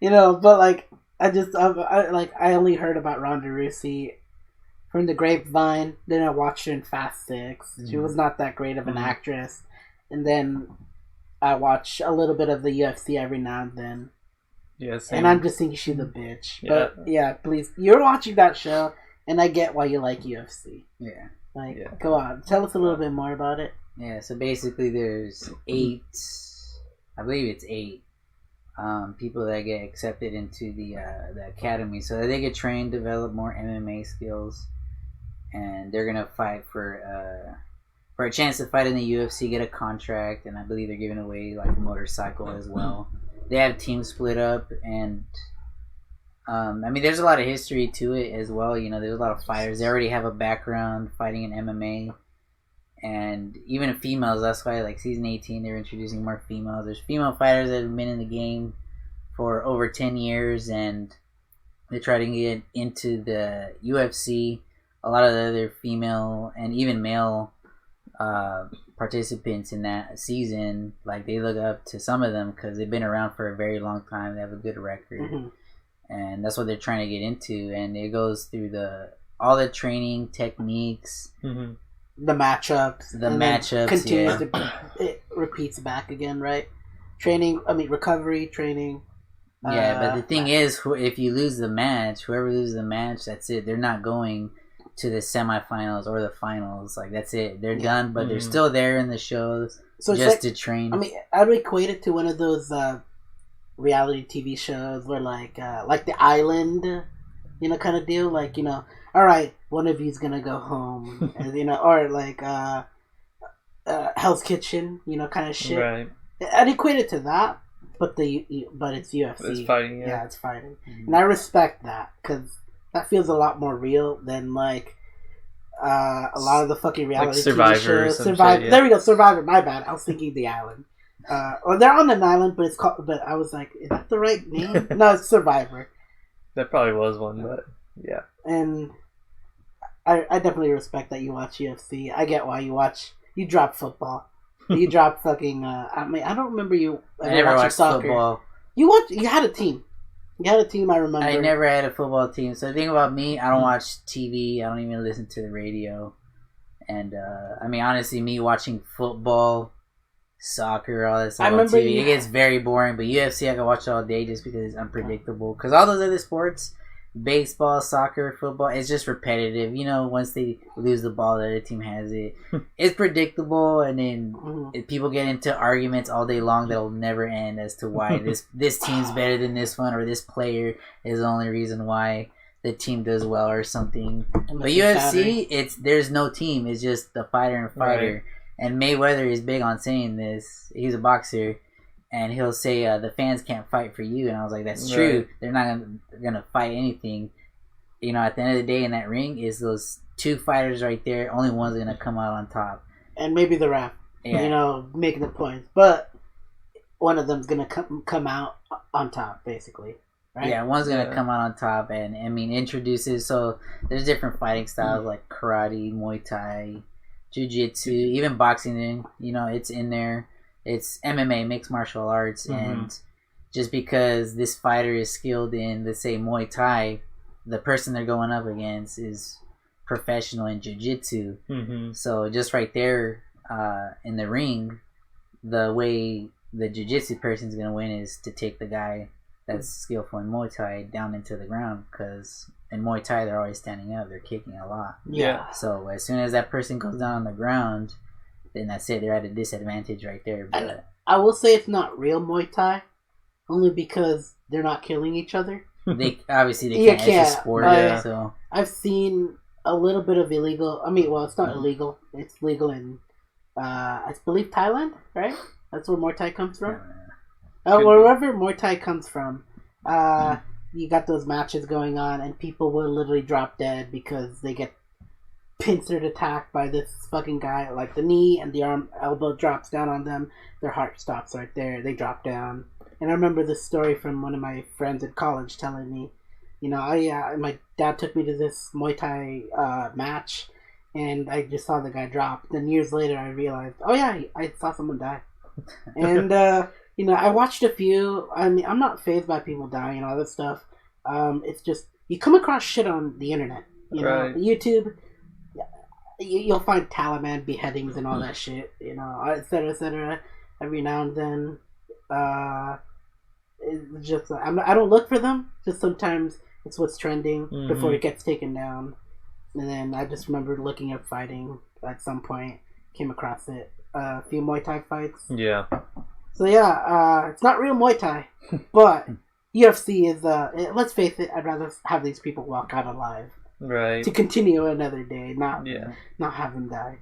You know, but like I only heard about Ronda Rousey from the grapevine. Then I watched her in Fast 6. She was not that great of an actress. And then I watch a little bit of the UFC every now and then. Yeah, same. And I'm just thinking she's a bitch. But yeah, please. You're watching that show, and I get why you like UFC. Yeah. Go on. Tell us a little bit more about it. Yeah, so basically there's 8, I believe it's 8, people that get accepted into the academy. So that they get trained, develop more MMA skills, and they're going to fight for a chance to fight in the UFC, get a contract, and I believe they're giving away like a motorcycle as well. They have teams split up, and I mean, there's a lot of history to it as well. You know, there's a lot of fighters. They already have a background fighting in MMA, and even females. That's why, like season 18, they're introducing more females. There's female fighters that have been in the game for over 10 years, and they try to get into the UFC. A lot of the other female and even male participants in that season, like they look up to some of them because they've been around for a very long time. They have a good record, and that's what they're trying to get into. And it goes through all the training techniques, the matchups, continues to it repeats back again, right? Recovery training. Yeah, but the thing is, if you lose the match, whoever loses the match, that's it. They're not going to the semifinals or the finals. Like, that's it. They're done, but they're still there in the shows just to train. I mean, I'd equate it to one of those reality TV shows where like The Island, you know, kind of deal. Like, you know, all right, one of you's gonna go home, and, you know, or like Hell's Kitchen, you know, kind of shit. Right. I'd equate it to that, but it's UFC. It's fighting. Yeah, it's fighting, and I respect that because that feels a lot more real than like a lot of the fucking reality like Survivor TV shows. Survivor. There we go, Survivor. My bad. I was thinking The Island. Or they're on an island, but it's called. But I was like, is that the right name? No, it's Survivor. That probably was one, but yeah. And I definitely respect that you watch UFC. I get why you watch. You drop football. You drop fucking. I mean, I don't remember you. I never watched soccer. football. You had a team. You had a team, I remember. I never had a football team. So the thing about me, I don't watch TV. I don't even listen to the radio. And, I mean, honestly, me watching football, soccer, all that stuff on TV, it gets very boring. But UFC, I can watch it all day just because it's unpredictable. Because all those other sports, baseball, soccer, football, it's just repetitive. You know, once they lose the ball, the other team has it. It's predictable, and then people get into arguments all day long that'll never end as to why this team's better than this one, or this player is the only reason why the team does well or something. But UFC, there's no team. It's just the fighter and fighter. Right. And Mayweather is big on saying this. He's a boxer. And he'll say, the fans can't fight for you. And I was like, that's true. Right. They're not gonna fight anything. You know, at the end of the day, in that ring, is those two fighters right there. Only one's going to come out on top. And maybe the ref, you know, making the points. But one of them's going to come out on top, basically. Right? Yeah, one's going to come out on top. And, I mean, introduces. So, there's different fighting styles like karate, Muay Thai, Jiu-Jitsu, even boxing. You know, it's in there. It's MMA, mixed martial arts, and just because this fighter is skilled in, let's say, Muay Thai, the person they're going up against is professional in jiu-jitsu. Mm-hmm. So just right there in the ring, the way the jiu-jitsu person's going to win is to take the guy that's skillful in Muay Thai down into the ground, because in Muay Thai they're always standing up, they're kicking a lot. Yeah. So as soon as that person goes down on the ground, then that's it, they're at a disadvantage right there. But I will say it's not real Muay Thai, only because they're not killing each other. they obviously they You can't. It's a can't. sport, so I've seen a little bit of illegal. I mean, well, it's not illegal. It's legal in, I believe, Thailand, right? That's where Muay Thai comes from. Wherever Muay Thai comes from, you got those matches going on, and people will literally drop dead because they get pincered attacked by this fucking guy. Like the knee and the arm, elbow drops down on them. Their heart stops right there. They drop down. And I remember this story from one of my friends at college telling me, you know, my dad took me to this Muay Thai match, and I just saw the guy drop. Then years later, I realized, oh yeah, I saw someone die. And you know, I watched a few. I mean, I'm not fazed by people dying and all this stuff. It's just you come across shit on the internet, you know, YouTube. You'll find Taliban beheadings and all that shit, you know, etc. Every now and then, it's just I don't look for them. Just sometimes it's what's trending before it gets taken down. And then I just remember looking at fighting at some point, came across it, a few Muay Thai fights. Yeah. So yeah, it's not real Muay Thai, but UFC is. Let's face it, I'd rather have these people walk out alive, right, to continue another day, not have them die.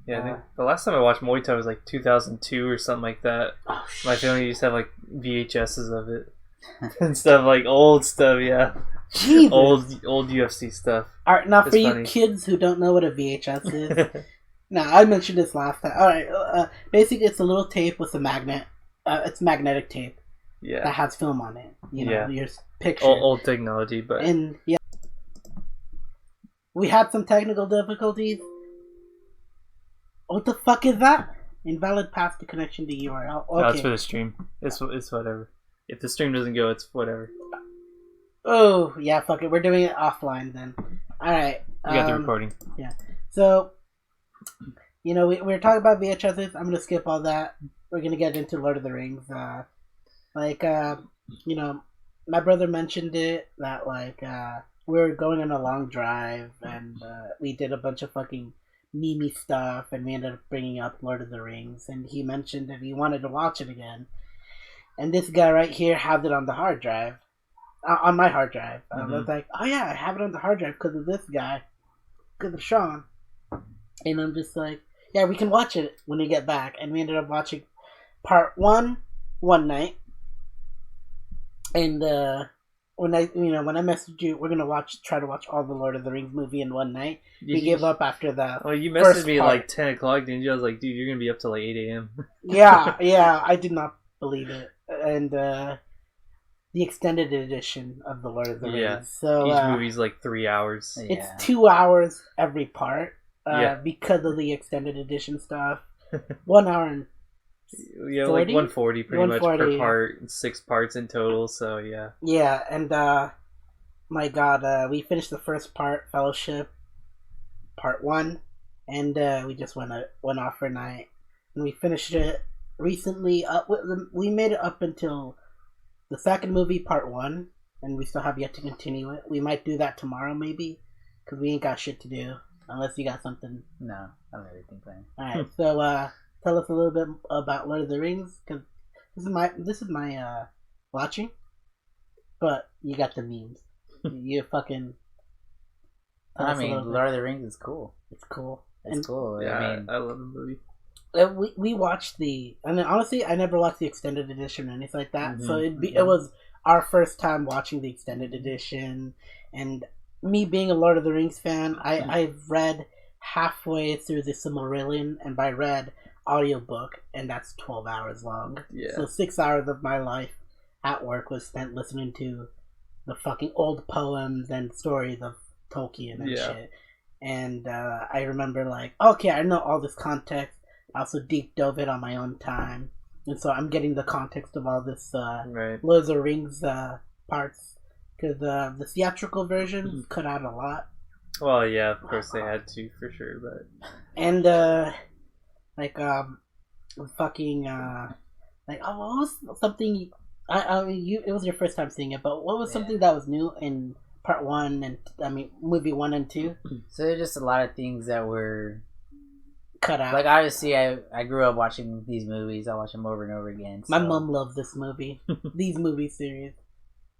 Yeah, I think the last time I watched Muay Thai was like 2002 or something like that. Oh, my family used to have like VHSs of it and stuff, like old stuff. Yeah, Jesus. old UFC stuff. All right, now for funny. you kids who don't know what a VHS is. Now, I mentioned this last time. All right, basically, it's a little tape with a magnet. It's magnetic tape. Yeah. That has film on it. You know, your picture. Old technology, but and yeah, we had some technical difficulties. What the fuck is that? Invalid path to connection to URL. Okay. No, it's for the stream. It's whatever. If the stream doesn't go, it's whatever. Oh yeah, fuck it. We're doing it offline then. All right. You got the recording. Yeah. So. You know, we're talking about VHSs. I'm gonna skip all that. We're gonna get into Lord of the Rings. You know, my brother mentioned it that we were going on a long drive and we did a bunch of fucking meme stuff, and we ended up bringing up Lord of the Rings, and he mentioned that he wanted to watch it again. And this guy right here had it on the hard drive, on my hard drive. I was like, oh yeah, I have it on the hard drive because of this guy, because of Sean. And I'm just like, yeah, we can watch it when we get back. And we ended up watching part one night. And when I messaged you, we're gonna try to watch all the Lord of the Rings movie in one night. We gave up after the. Oh, you messaged me at like 10 o'clock, didn't you? I was like, dude, you're gonna be up till like 8 a.m. Yeah, I did not believe it. And the extended edition of the Lord of the Rings. Yeah. So each movie's like 3 hours. It's 2 hours every part. Because of the extended edition stuff. 1 hour and 40? Like 140 pretty much per part, 6 parts in total, so yeah. Yeah, and my god, we finished the first part, Fellowship, part 1, and we just went off for a night. And we finished it recently. We made it up until the second movie, part 1, and we still have yet to continue it. We might do that tomorrow, maybe, because we ain't got shit to do. Unless you got something. No, I have everything planned. Alright, so tell us a little bit about Lord of the Rings, because this is my watching, but you got the memes. You fucking. I mean, Lord of the Rings is cool. It's cool. It's cool. Yeah, I mean, I love the movie. We watched and honestly, I never watched the extended edition or anything like that. So it was our first time watching the extended edition, and. Me being a Lord of the Rings fan, I've read halfway through the Silmarillion, and by read, audiobook, and that's 12 hours long. Yeah. So 6 hours of my life at work was spent listening to the fucking old poems and stories of Tolkien and shit. And I remember like, okay, I know all this context. I also deep dove it on my own time. And so I'm getting the context of all this Lord of the Rings parts. Because the theatrical version cut out a lot. Well, yeah, of course they had to for sure, but And like fucking like what was something? I mean, it was your first time seeing it, but what was something that was new in part one and movie 1 and 2? So there's just a lot of things that were Cut out. like obviously I grew up watching these movies. I watch them over and over again. So. My mom loved this movie, these movie series.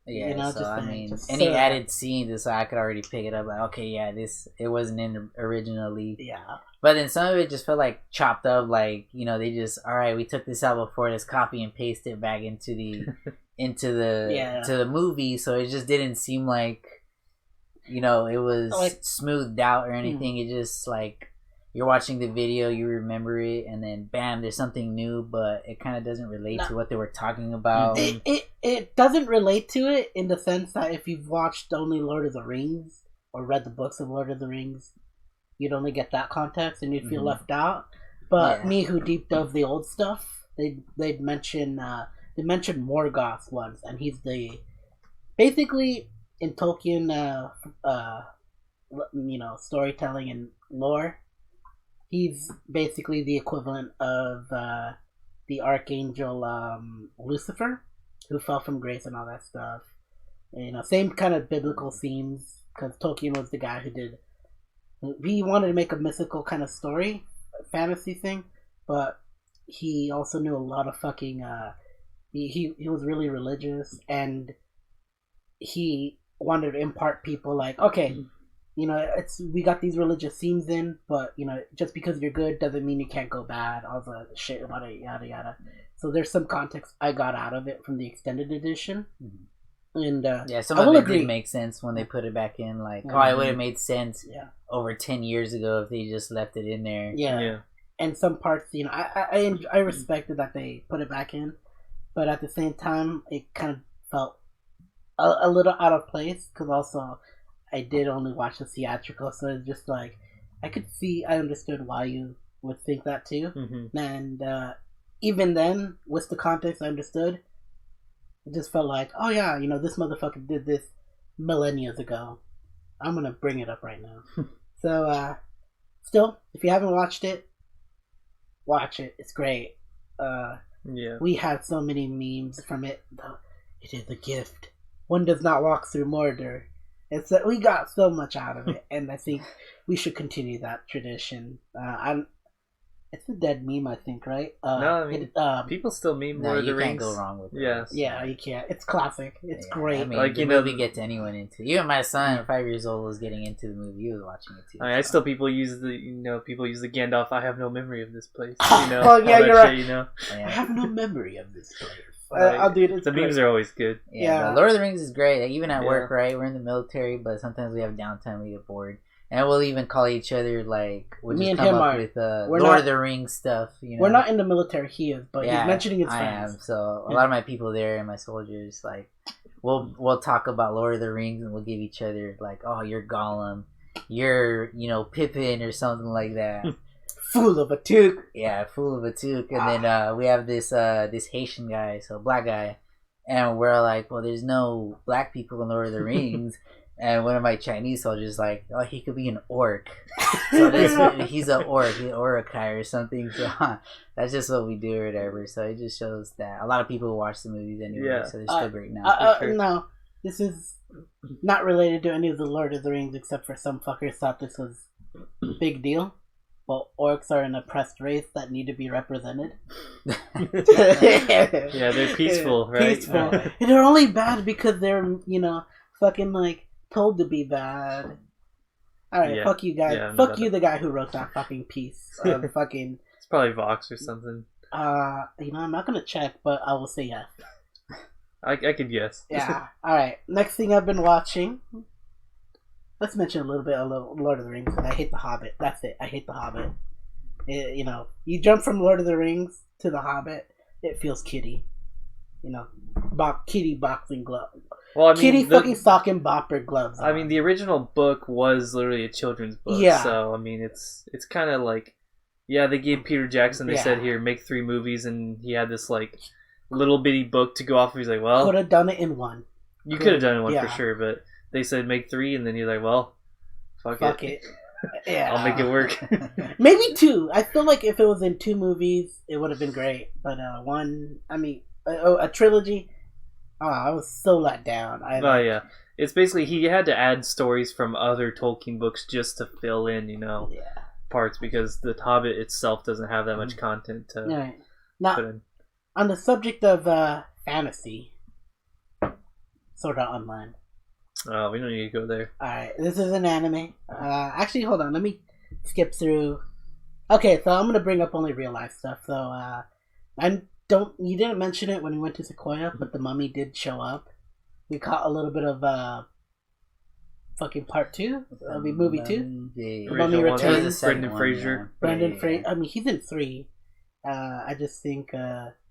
Yeah, you know, so just I like, mean, just any so- added scenes, so I could already pick it up. Like, okay, yeah, it wasn't in originally. Yeah. But then some of it just felt like chopped up. Like, you know, they just all right, we took this out before, let's copy and paste it back into the to the movie. So it just didn't seem like, you know, it was Like- smoothed out or anything. It just like you're watching the video, you remember it, and then bam, there's something new, but it kind of doesn't relate to what they were talking about. It doesn't relate to it in the sense that if you've watched only Lord of the Rings or read the books of Lord of the Rings, you'd only get that context and you'd feel left out. But me, who deep dove the old stuff, they'd mention they mentioned Morgoth once, and he's basically in Tolkien storytelling and lore. He's basically the equivalent of the archangel Lucifer, who fell from grace and all that stuff. You know, same kind of biblical themes, because Tolkien was the guy who did. He wanted to make a mystical kind of story, fantasy thing, but he also knew a lot of fucking. He was really religious, and he wanted to impart people like, okay. You know, we got these religious themes in, but you know, just because you're good doesn't mean you can't go bad. All the shit about it, yada yada. So there's some context I got out of it from the extended edition, and some of it did make sense when they put it back in. Like, it would have made sense over 10 years ago if they just left it in there. Yeah. And some parts, you know, I respected that they put it back in, but at the same time, it kind of felt a little out of place because also. I did only watch the theatrical, so it's just like I understood why you would think that too. And even then, with the context, I understood. It just felt like, oh yeah, you know, this motherfucker did this millennia ago. I'm gonna bring it up right now. So, still, if you haven't watched it, watch it. It's great. We had so many memes from it. It is a gift. One does not walk through Mordor. It's that we got so much out of it, and I think we should continue that tradition. It's a dead meme, I think, right? No, I mean, people still meme Lord of the Rings. You can't go wrong with it. Yes. Yeah, you can't. It's classic. It's great. I mean, like, the movie gets anyone into. Even my son, 5 years old, was getting into the movie. He was watching it too. I mean, so. people use the Gandalf. I have no memory of this place. You know, oh yeah, you're right. Shit, you know? I have no memory of this place. The memes are always good. Yeah. Lord of the Rings is great. Like, even at work, right? We're in the military, but sometimes we have downtime. We get bored. And we'll even call each other, like, we'll just come up with Lord of the Rings stuff. You know? We're not in the military, he is, but he's mentioning his friends. I am. So, a lot of my people there and my soldiers, like, we'll talk about Lord of the Rings and we'll give each other, like, oh, you're Gollum. You're, you know, Pippin or something like that. Fool of a toque. Yeah, fool of a toque. And then we have this Haitian guy, so black guy. And we're like, well, there's no black people in Lord of the Rings. And one of my Chinese soldiers like, oh, he could be an orc. So he's an orc, an Orokai or something. So that's just what we do or whatever. So it just shows that a lot of people watch the movies anyway. So they're still great now. No, this is not related to any of the Lord of the Rings, except for some fuckers thought this was a big deal. Well, orcs are an oppressed race that need to be represented. Yeah, they're peaceful, right? Peaceful. And they're only bad because they're, you know, fucking like told to be bad. Alright, fuck you guys. Fuck you, the guy who wrote that fucking piece. Fucking. It's probably Vox or something. You know, I'm not gonna check, but I will say yes. I could guess. Yeah. Alright, next thing I've been watching. Let's mention a little bit of Lord of the Rings. I hate The Hobbit. That's it. I hate The Hobbit. You know, you jump from Lord of the Rings to The Hobbit, it feels kiddie. You know, kitty boxing glove. Well, I mean, kitty fucking sock and bopper gloves. I mean, the original book was literally a children's book. Yeah. So, I mean, it's kind of like, they gave Peter Jackson, they said, here, make 3 movies, and he had this, like, little bitty book to go off of. He's like, well... Could have done it in one. You could have done it in one for sure, but... They said make 3, and then you're like, well, Fuck it. Yeah. I'll make it work. Maybe 2. I feel like if it was in 2 movies, it would have been great. But a trilogy. Oh, I was so let down. Yeah. It's basically he had to add stories from other Tolkien books just to fill in, parts because the Hobbit itself doesn't have that much content to now, put in. On the subject of fantasy, Sword Art Online. Oh, we don't need to go there. Alright, this is an anime. Actually, hold on. Let me skip through. Okay, so I'm going to bring up only real life stuff. So, you didn't mention it when we went to Sequoia, but the mummy did show up. We caught a little bit of fucking part 2. Movie 2. Yeah. Mummy Returns. Brendan Fraser. Brendan Fraser. I mean, he's in 3. I just think,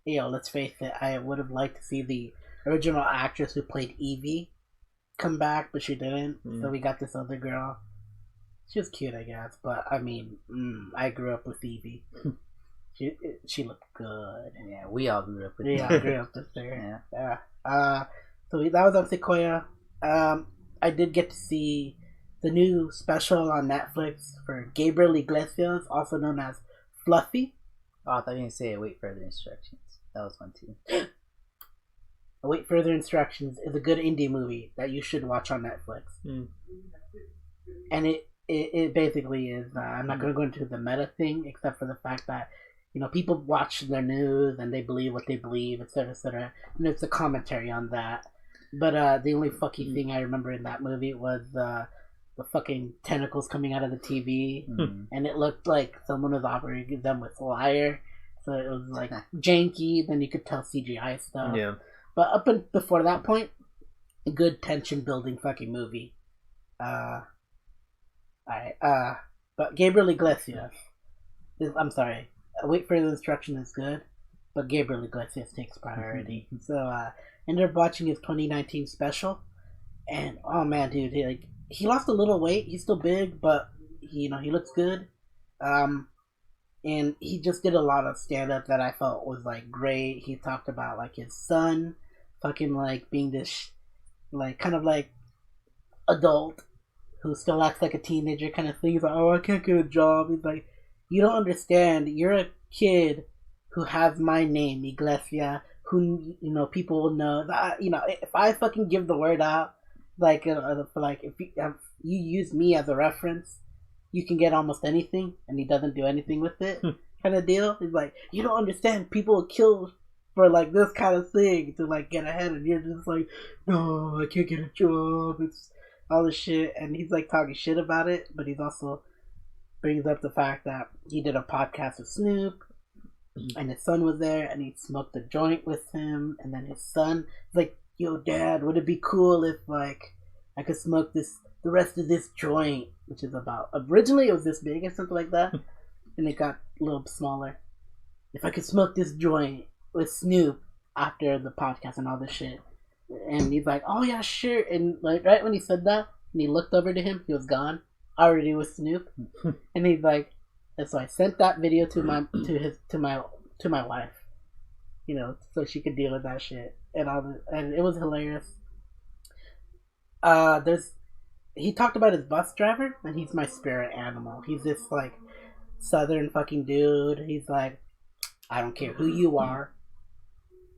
let's face it, I would have liked to see the original actress who played Evie come back, but she didn't. So we got this other girl. She was cute, I guess, but I mean, I grew up with Evie. She looked good. Yeah, we all grew up with her. Yeah, I grew up with her. Yeah. So that was on Sequoia. I did get to see the new special on Netflix for Gabriel Iglesias, also known as Fluffy. Oh, I thought you were going to say Await Further Instructions. That was one too. Await Further Instructions is a good indie movie that you should watch on Netflix. And it basically is, I'm not going to go into the meta thing, except for the fact that, people watch their news and they believe what they believe, etc., etc. And it's a commentary on that. But the only fucking thing I remember in that movie was the fucking tentacles coming out of the TV. And it looked like someone was operating them with wire. So it was like janky, then you could tell CGI stuff. Yeah. But up before that point, a good tension building fucking movie. But Gabriel Iglesias, I'm sorry, Wait for the Instruction is good, but Gabriel Iglesias takes priority. So ended up watching his 2019 special, and oh man, dude, he lost a little weight. He's still big, but he looks good. And he just did a lot of stand up that I felt was like great. He talked about like his son, fucking like being this kind of like adult who still acts like a teenager kind of thing. He's like, oh, I can't get a job. He's like, you don't understand. You're a kid who has my name, Iglesia, who, people will know. That, if I fucking give the word out, if you use me as a reference, you can get almost anything, and he doesn't do anything with it, kind of deal. He's like, you don't understand. People will kill for like this kind of thing to like get ahead, and you're just like, no, I can't get a job. It's all this shit, and he's like talking shit about it, but he's also brings up the fact that he did a podcast with Snoop, and his son was there, and he smoked a joint with him, and then his son was like, yo, Dad, would it be cool if like I could smoke the rest of this joint, which is about, originally it was this big or something like that, and it got a little smaller. If I could smoke this joint with Snoop after the podcast and all this shit. And he's like, oh yeah, sure. And like right when he said that, and he looked over to him, he was gone, already with Snoop. And he's like, and so I sent that video to my wife, so she could deal with that shit and it was hilarious. He talked about his bus driver, and he's my spirit animal. He's this like southern fucking dude. He's like, I don't care who you are.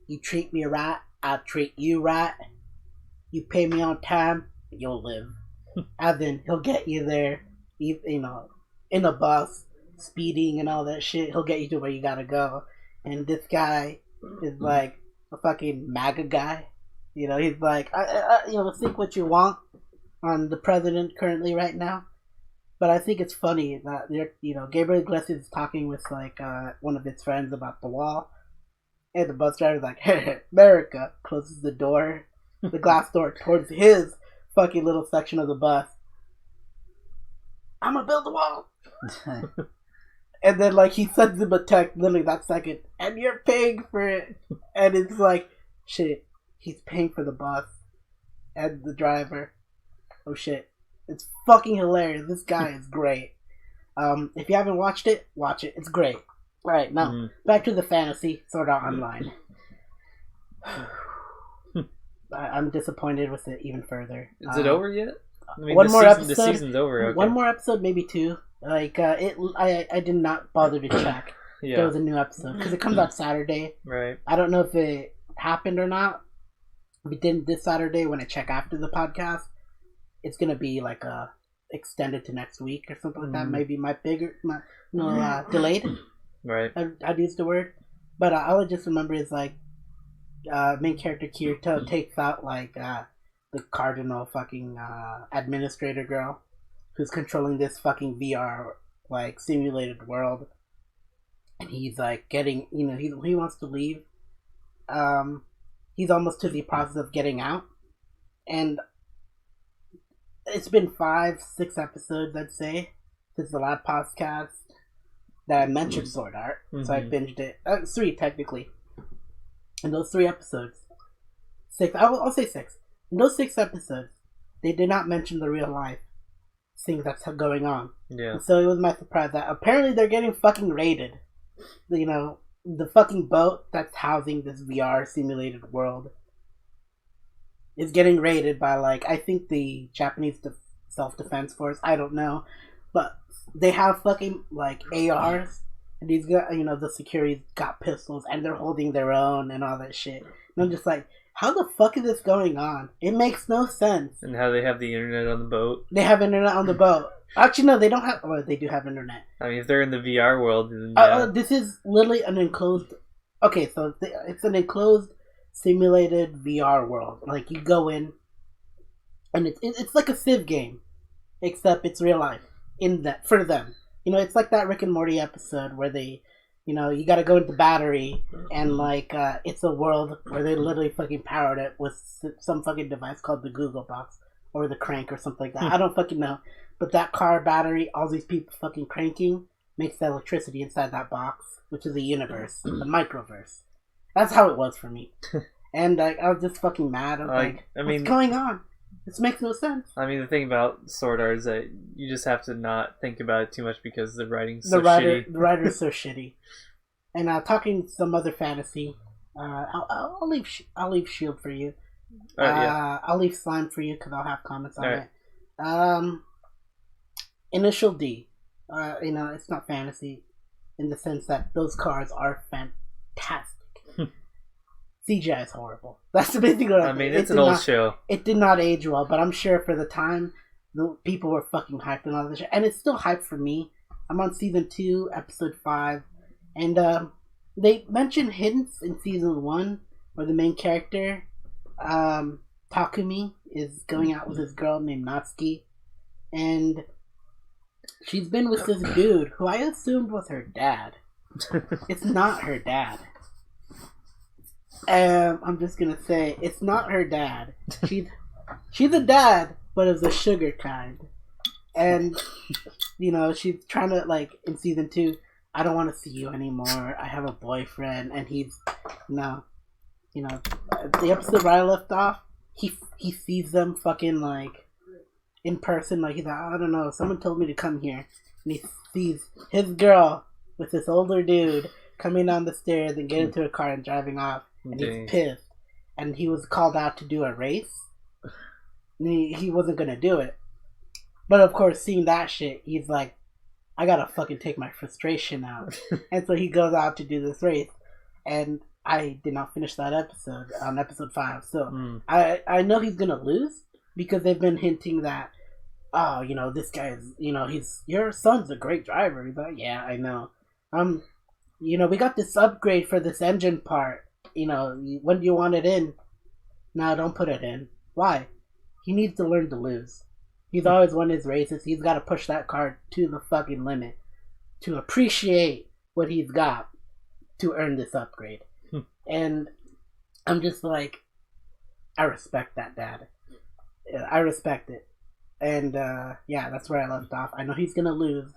You treat me right, I'll treat you right. You pay me on time, you'll live. And then he'll get you there, in a bus, speeding and all that shit. He'll get you to where you gotta go. And this guy is like a fucking MAGA guy. He's like, think what you want on the president currently right now. But I think it's funny that Gabriel Iglesias is talking with like one of his friends about the wall. And the bus driver's like, hey, America, closes the door, the glass door towards his fucking little section of the bus. I'm gonna build the wall. And then like he sends him a text literally that second, and you're paying for it. And it's like, shit, he's paying for the bus and the driver. Oh shit. It's fucking hilarious. This guy is great. If you haven't watched it, watch it. It's great. Alright, now, back to the fantasy, Sword Art Online. I'm disappointed with it even further. Is it over yet? I mean, one the more season, episode. The season's over. Okay. One more episode, maybe two. Like I did not bother to check. Yeah. There was a new episode because it comes out Saturday. Right. I don't know if it happened or not. If it didn't this Saturday, when I check after the podcast, it's gonna be like extended to next week or something like that. Maybe delayed. Right. I'd use the word, but all I just remember is like main character Kirito takes out like the cardinal fucking administrator girl who's controlling this fucking VR like simulated world, and he's like getting, you know, he wants to leave. He's almost to the process of getting out, and it's been 5-6 episodes, I'd say, since the last podcast that I mentioned Sword Art. So I binged it. 3 technically. In those 3 episodes, 6. I'll say 6. In those 6 episodes, they did not mention the real life things that's going on. Yeah. And so it was my surprise that apparently they're getting fucking raided. You know, the fucking boat that's housing this VR simulated world is getting raided by, like, I think the Japanese self-defense force. I don't know. But they have fucking, like, ARs. And these guys, you know, the security's got pistols. And they're holding their own and all that shit. And I'm just like, how the fuck is this going on? It makes no sense. And how they have the internet on the boat. They have internet on the boat. Actually, no, they don't have... Oh, they do have internet. I mean, if they're in the VR world, then yeah. This is literally an enclosed... Okay, so it's an enclosed, simulated VR world. Like, you go in, and it's like a Civ game, except it's real life for them. You know, it's like that Rick and Morty episode where they... You know, you gotta go into battery, and, like, it's a world where they literally fucking powered it with some fucking device called the Google Box, or the Crank, or something like that. I don't fucking know. But that car battery, all these people fucking cranking, makes the electricity inside that box, which is a universe, a microverse. That's how it was for me. And I was just fucking mad. I was like, what's going on? This makes no sense. I mean, the thing about Sword Art is that you just have to not think about it too much because the writing's so shitty. The writer's so shitty. And talking some other fantasy, I'll leave Shield for you. Yeah. I'll leave Slime for you because I'll have comments on right. it. Initial D. You know, it's not fantasy in the sense that those cards are fantastic. CGI is horrible. That's the big thing. I mean, it's an old show. It did not age well, but I'm sure for the time, the people were fucking hyped on all this shit. And it's still hyped for me. I'm on season 2, episode 5. And they mentioned hints in season 1 where the main character, Takumi, is going out with this girl named Natsuki. And she's been with this dude who I assumed was her dad. It's not her dad. I'm just gonna say it's not her dad. She's a dad, but of the sugar kind. And you know, she's trying to, like, in season 2, I don't want to see you anymore. I have a boyfriend, and he's the episode where I left off, he sees them fucking, like, in person. Like, he's like, I don't know, someone told me to come here, and he sees his girl with this older dude coming down the stairs and get into a car and driving off. And he's pissed. And he was called out to do a race. And he wasn't going to do it. But of course, seeing that shit, he's like, I gotta fucking take my frustration out. And so he goes out to do this race. And I did not finish that episode on episode 5. So I know he's going to lose because they've been hinting that, oh, you know, this guy is, you know, your son's a great driver. He's like, yeah, I know. You know, we got this upgrade for this engine part. You know, when do you want it in? No, don't put it in. Why? He needs to learn to lose. He's always won his races. He's got to push that car to the fucking limit to appreciate what he's got to earn this upgrade. And I'm just like, I respect that, Dad. I respect it. And, yeah, that's where I left off. I know he's going to lose,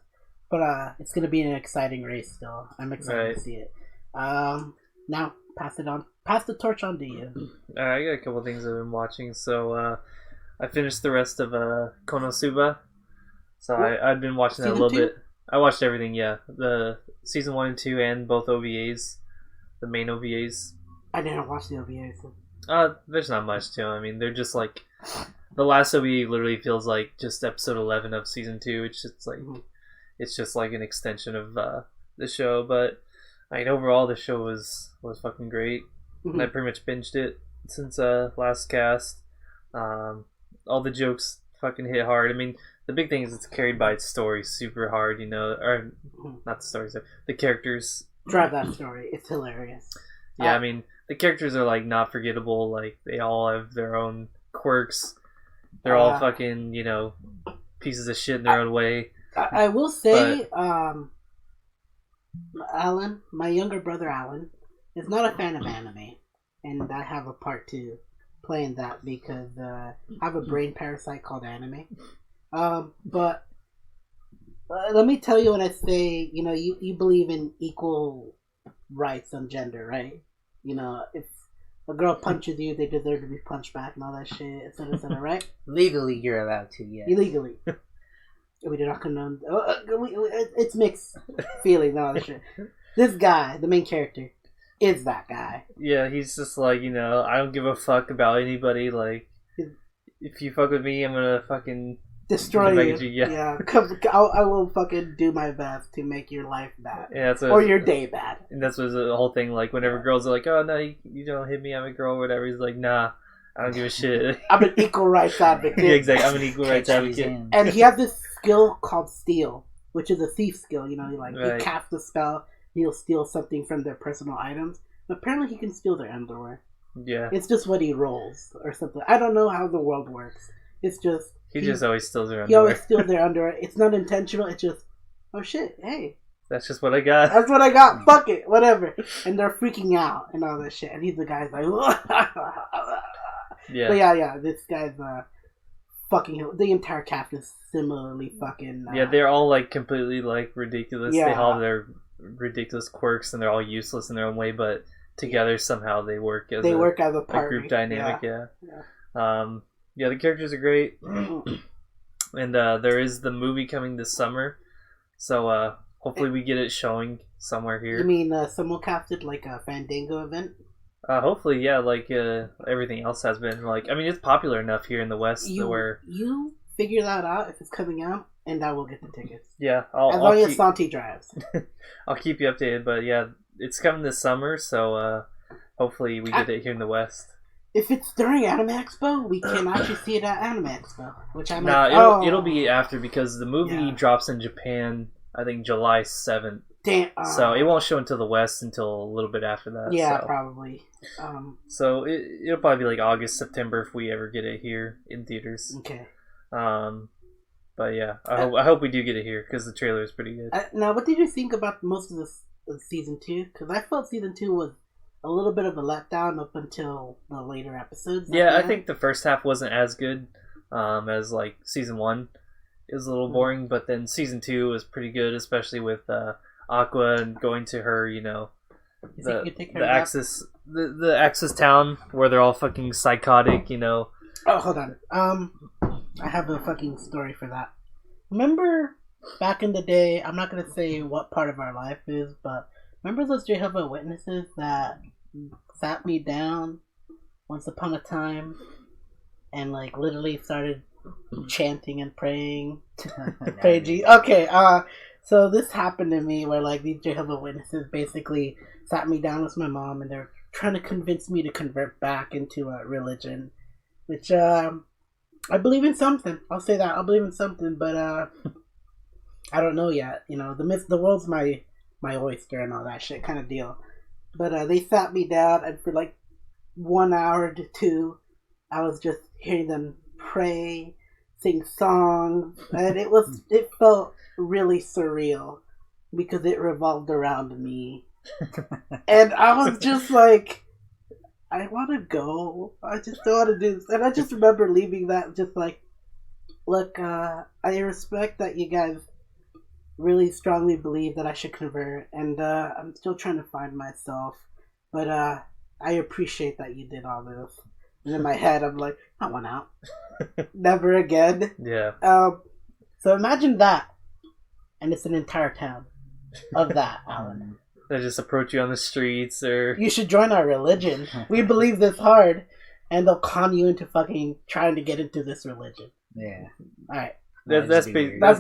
but it's going to be an exciting race still. I'm excited to see it. Now, pass the torch on to you. I got a couple things I've been watching. So I finished the rest of Konosuba. So I've been watching that a little bit. I watched everything, yeah. The season 1 and 2 and both OVAs. The main OVAs. I didn't watch the OVAs. There's not much to them. I mean, they're just like The last OVA literally feels like just episode 11 of season 2. It's just like it's just like an extension of the show. But I mean, overall, the show was fucking great. And I pretty much binged it since last cast. All the jokes fucking hit hard. I mean, the big thing is it's carried by its story super hard. Or not the stories, the characters drive that story. It's hilarious. Yeah, I mean, the characters are like not forgettable. Like they all have their own quirks. They're all fucking, pieces of shit in their own way. I will say, Alan, my younger brother Alan, is not a fan of anime, and I have a part to play in that because I have a brain parasite called anime. But let me tell you when I say, you believe in equal rights on gender, right? If a girl punches you, they deserve to be punched back and all that shit, etc., right? Legally, you're allowed to, yeah. Illegally. We do not condone. It's mixed feelings and all that shit. This guy, the main character, is that guy. Yeah, he's just like, I don't give a fuck about anybody. Like, if you fuck with me, I'm gonna fucking destroy you. Yeah. I will fucking do my best to make your life bad. Yeah, or your day bad. And that's what the whole thing, like, whenever girls are like, oh, no, you don't hit me, I'm a girl, or whatever, he's like, nah, I don't give a shit. I'm an equal rights advocate. Yeah, exactly, I'm an equal rights advocate. And he has this skill called steal, which is a thief skill, he casts a spell, he'll steal something from their personal items. Apparently he can steal their underwear. Yeah. It's just what he rolls, or something. I don't know how the world works. It's just... He just always steals their underwear. He always steals their underwear. It's not intentional. It's just, oh shit, hey. That's just what I got. That's what I got. Fuck it. Whatever. And they're freaking out and all that shit. And he's the guy's like, yeah. But yeah, this guy's fucking... The entire cast is similarly fucking... yeah, they're all like completely like ridiculous. Yeah. They all have their ridiculous quirks and they're all useless in their own way, but together somehow they work as a group dynamic. Yeah. Yeah, the characters are great. And there is the movie coming this summer. So hopefully we get it showing somewhere here. You mean simulcasted like a Fandango event? Hopefully, yeah, like everything else has been. Like, I mean, it's popular enough here in the West where... You figure that out if it's coming out, and I will get the tickets. Yeah. As long as Santi drives. I'll keep you updated, but yeah, it's coming this summer, so hopefully we get it here in the West. If it's during Anime Expo, we can actually see it at Anime Expo, which I'm it'll be after because the movie drops in Japan, I think July 7th. Damn. So it won't show into the West until a little bit after that. Yeah, so. Probably. So it'll probably be like August, September if we ever get it here in theaters. Okay. But yeah, I hope we do get it here because the trailer is pretty good. Now, what did you think about most of this season 2? Because I felt season 2 was a little bit of a letdown up until the later episodes. Yeah, I think the first half wasn't as good as like season 1. It was a little boring, but then season 2 was pretty good, especially with Aqua and going to her, the Axis town where they're all fucking psychotic, Oh, hold on. I have a fucking story for that. Remember back in the day, I'm not going to say what part of our life is, but remember those Jehovah's Witnesses that sat me down once upon a time and like literally started chanting and praying? Okay, so this happened to me where like these Jehovah's Witnesses basically sat me down with my mom and they're trying to convince me to convert back into a religion, which I believe in something. I'll say that. I believe in something, but I don't know yet. The world's my oyster and all that shit kind of deal. But they sat me down and for like 1 hour to 2, I was just hearing them pray, sing songs, and it felt really surreal because it revolved around me. And I was just like, I want to go. I just don't want to do this. And I just remember leaving that just like, look, I respect that you guys really strongly believe that I should convert, and I'm still trying to find myself, but I appreciate that you did all this. And in my head, I'm like, I want out. Never again. Yeah. So imagine that, and it's an entire town of that, Alan. They just approach you on the streets, or... You should join our religion. We believe this hard. and they'll con you into fucking trying to get into this religion. Yeah. All right. That's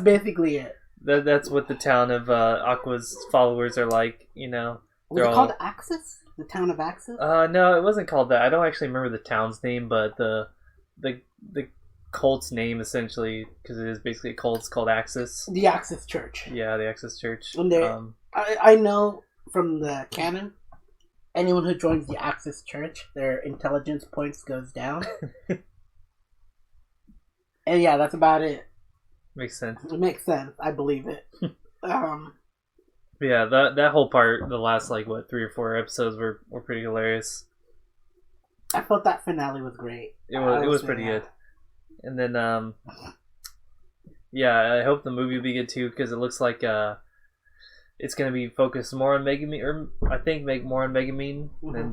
basically it. That's what the town of Aqua's followers are like. You know, Was it called Axis? The town of Axis? No, it wasn't called that. I don't actually remember the town's name, but the cult's name essentially, because it is basically a cult, it's called Axis. The Axis Church. Yeah, the Axis Church. And I know from the canon, anyone who joins the Axis Church, their intelligence points goes down. And yeah, that's about it. Makes sense. It makes sense. I believe it. Yeah, that whole part, the last 3 or 4 episodes were pretty hilarious. I thought that finale was great. It was pretty good. And then yeah, I hope the movie will be good too, because it looks like it's gonna be focused more on Megumin, or I think more on Megumin, and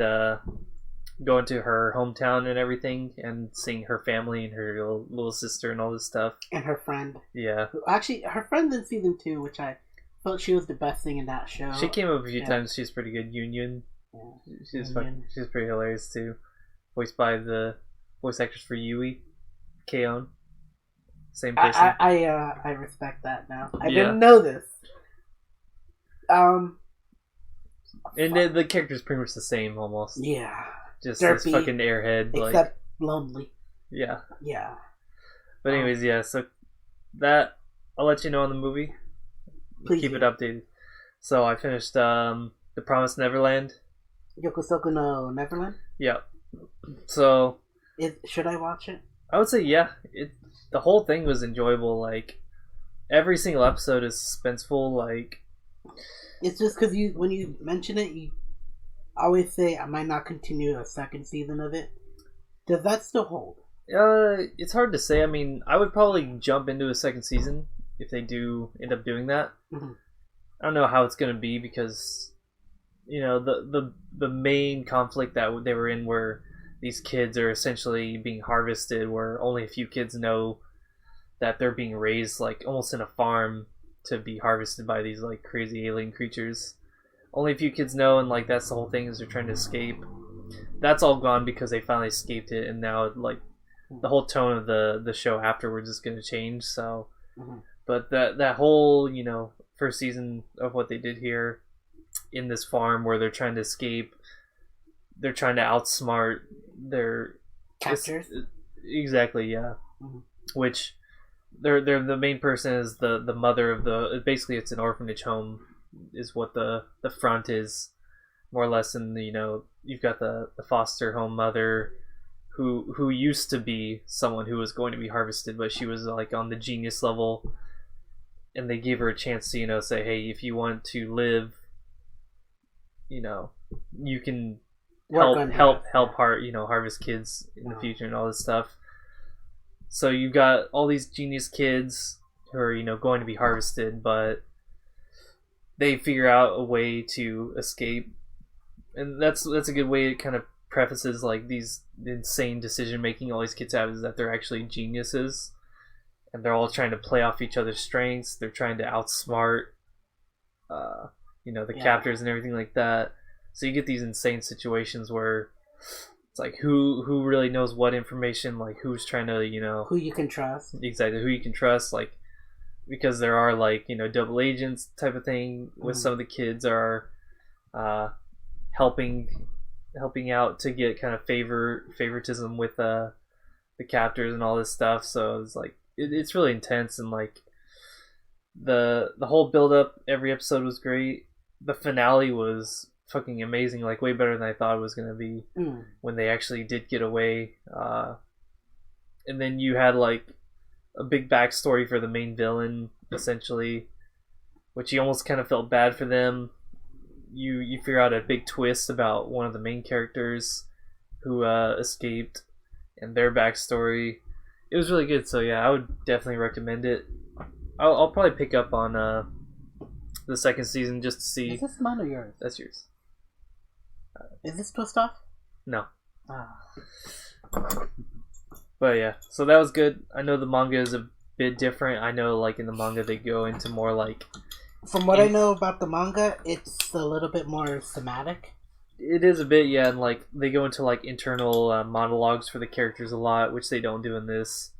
going to her hometown and everything, and seeing her family and her little sister and all this stuff, and her friend. Yeah, actually, her friend in season 2, which I felt she was the best thing in that show. She came up a few times. She's pretty good. Union. Yeah. She's pretty hilarious too. Voiced by the voice actress for Yui, Keon. Same person. I respect that now. I didn't know this. And the character's pretty much the same almost. Yeah. Just derpy, this fucking airhead. Except lonely. Yeah. Yeah. But anyways, yeah, so that I'll let you know on the movie. Please keep it updated. So I finished The Promised Neverland. Yokosoku no Neverland? Yeah. So should I watch it? I would say yeah. The whole thing was enjoyable. Like every single episode is suspenseful. Like it's just because when you mention it, you always say I might not continue a second season of it. Does that still hold? It's hard to say. I mean, I would probably jump into a second season if they do end up doing that. Mm-hmm. I don't know how it's gonna be because the main conflict that they were in where these kids are essentially being harvested, where only a few kids know that they're being raised like almost in a farm to be harvested by these like crazy alien creatures. Only a few kids know, and like that's the whole thing is they're trying to escape. That's all gone because they finally escaped it, and now like the whole tone of the show afterwards is going to change. So, but that whole first season of what they did here in this farm where they're trying to escape, they're trying to outsmart their captors. Exactly, yeah. Which they're the main person is the mother of basically it's an orphanage home is what the front is more or less, and you've got the foster home mother who used to be someone who was going to be harvested, but she was like on the genius level, and they gave her a chance to say, hey, if you want to live, you can help harvest kids in the future and all this stuff. So you've got all these genius kids who are going to be harvested, but they figure out a way to escape, and that's a good way. It kind of prefaces like these insane decision making all these kids have is that they're actually geniuses, and they're all trying to play off each other's strengths. They're trying to outsmart the captors and everything like that. So you get these insane situations where it's like who really knows what information, like who's trying to who you can trust. Exactly, who you can trust, like because there are like double agents type of thing with some of the kids are helping out to get kind of favoritism with the captors and all this stuff. So it's like it's really intense, and like the whole build up every episode was great. The finale was fucking amazing, like way better than I thought it was going to be when they actually did get away. And then you had like a big backstory for the main villain essentially, which you almost kind of felt bad for them. You figure out a big twist about one of the main characters who escaped and their backstory. It was really good, so yeah, I would definitely recommend it. I'll probably pick up on the second season just to see. Is this mine or yours? That's yours. Is this twist off? No. But yeah, so that was good. I know the manga is a bit different. I know like in the manga they go into more like... From what I know about the manga, it's a little bit more thematic. It is a bit, yeah, and like they go into like internal monologues for the characters a lot, which they don't do in this.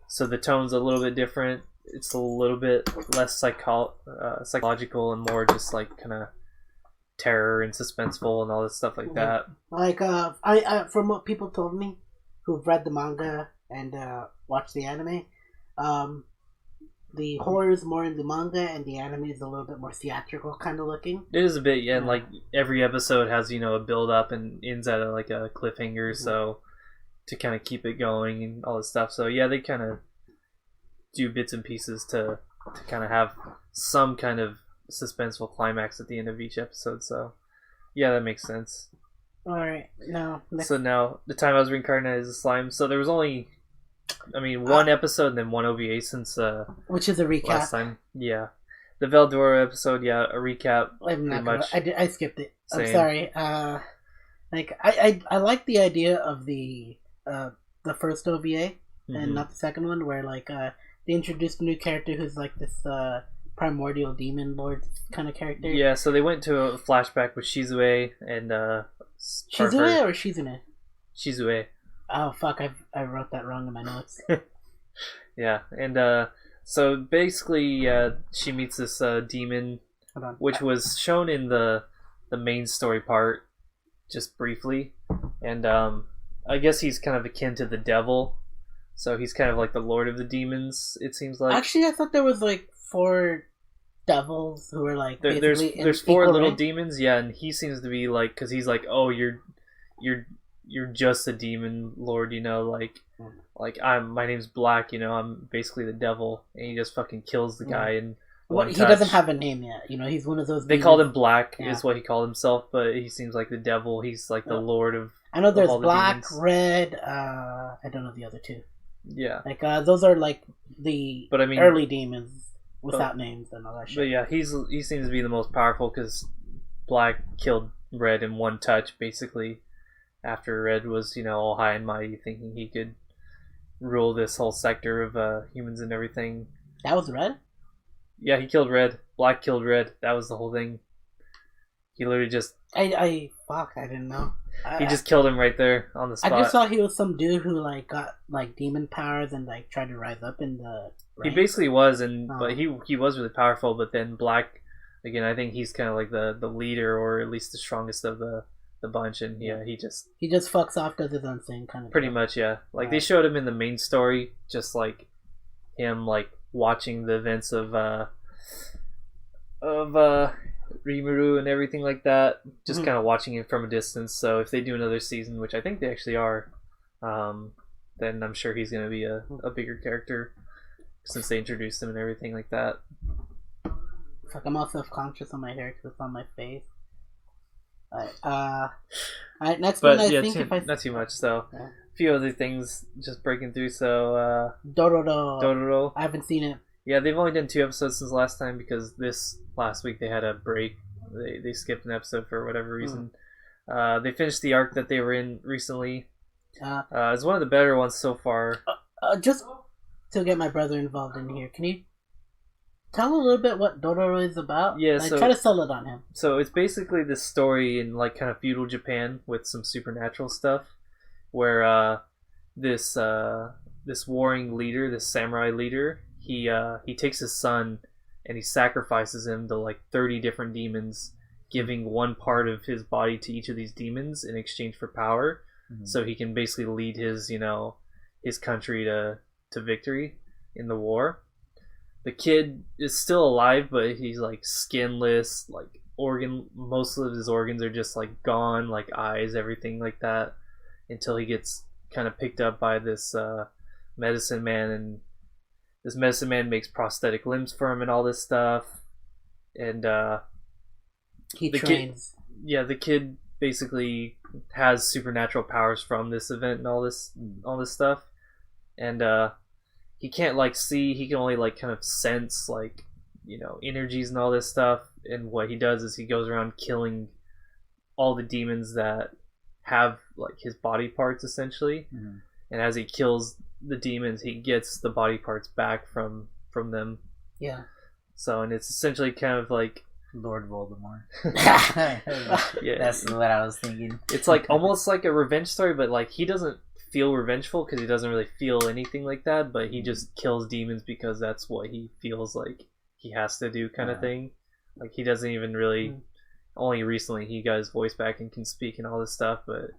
So the tone's a little bit different. It's a little bit less psychological and more just like kind of terror and suspenseful and all this stuff like that. Like I from what people told me who've read the manga and watched the anime, the horror is more in the manga and the anime is a little bit more theatrical kind of looking. It is a bit, yeah, and like every episode has, you know, a build up and ends at like a cliffhanger, so to kind of keep it going and all this stuff. So yeah, they kind of do bits and pieces to kind of have some kind of suspenseful climax at the end of each episode. So yeah, that makes sense. All right, now so now the time I was reincarnated as a slime. So there was only, I mean, one episode and then one OVA since which is a recap. Last time, yeah, the Veldora episode, yeah, a recap. I'm not gonna, I skipped it. Same. I'm sorry. Like I like the idea of the first OVA and not the second one, where like they introduced a new character who's like this primordial demon lord kind of character. Yeah, so they went to a flashback with Shizue and Shizue or Shizune? Shizue. Oh fuck! I wrote that wrong in my notes. Yeah, and so basically, she meets this demon, which was shown in the main story part, just briefly, and I guess he's kind of akin to the devil, so he's kind of like the lord of the demons. It seems like. Actually, I thought there was like 4 devils who were like there's 4 little demons, yeah, and he seems to be like, because he's like, oh, you're just a demon lord, you know, like my name's Black, you know, I'm basically the devil, and he just fucking kills the guy in one touch. He doesn't have a name yet, you know, he's one of those. They called him Black, is what he called himself, but he seems like the devil. He's like the lord of. I know there's Black, Red. I don't know the other 2. Yeah, like those are like the early demons without names and all that shit. But yeah, he seems to be the most powerful because Black killed Red in one touch, basically. After Red was, you know, all high and mighty, thinking he could rule this whole sector of humans and everything. That was Red? Yeah, he killed Red. Black killed Red. That was the whole thing. He literally just... I didn't know. He just killed him right there on the spot. I just thought he was some dude who like got like demon powers and like tried to rise up in the ranks. He basically was, but he was really powerful, but then Black, again, I think he's kind of like the leader, or at least the strongest of the bunch, and yeah, he just fucks off, does his own thing, kind of. Pretty much, yeah. Like they showed him in the main story, just like him like watching the events of Rimuru and everything like that, just kind of watching him from a distance. So if they do another season, which I think they actually are, then I'm sure he's gonna be a bigger character since they introduced him and everything like that. Fuck, I'm all self-conscious on my hair because it's on my face. Alright, next one. I think not too much. So, a few other things just breaking through. So, Dororo. I haven't seen it. Yeah, they've only done 2 episodes since last time because this last week they had a break. They skipped an episode for whatever reason. They finished the arc that they were in recently. It's one of the better ones so far. Just to get my brother involved in here, can you tell a little bit what Dororo is about? Yeah, so try to sell it on him. So it's basically this story in like kind of feudal Japan with some supernatural stuff, where this warring leader, this samurai leader, he takes his son and he sacrifices him to like 30 different demons, giving one part of his body to each of these demons in exchange for power, so he can basically lead his country to victory in the war. The kid is still alive, but he's like skinless, like most of his organs are just like gone, like eyes, everything like that, until he gets kind of picked up by this medicine man, and this medicine man makes prosthetic limbs for him and all this stuff, and he trains. The kid basically has supernatural powers from this event and all this stuff, and he can't like see, he can only like kind of sense like, you know, energies and all this stuff, and what he does is he goes around killing all the demons that have like his body parts essentially, and as he kills the demons he gets the body parts back from them. Yeah. So, and it's essentially kind of like Lord Voldemort. Yeah, That's what I was thinking. it's like almost like a revenge story, but like he doesn't feel revengeful because he doesn't really feel anything like that, but he just kills demons because that's what he feels like he has to do, kind of thing. Like he doesn't even really. Only recently he got his voice back and can speak and all this stuff, but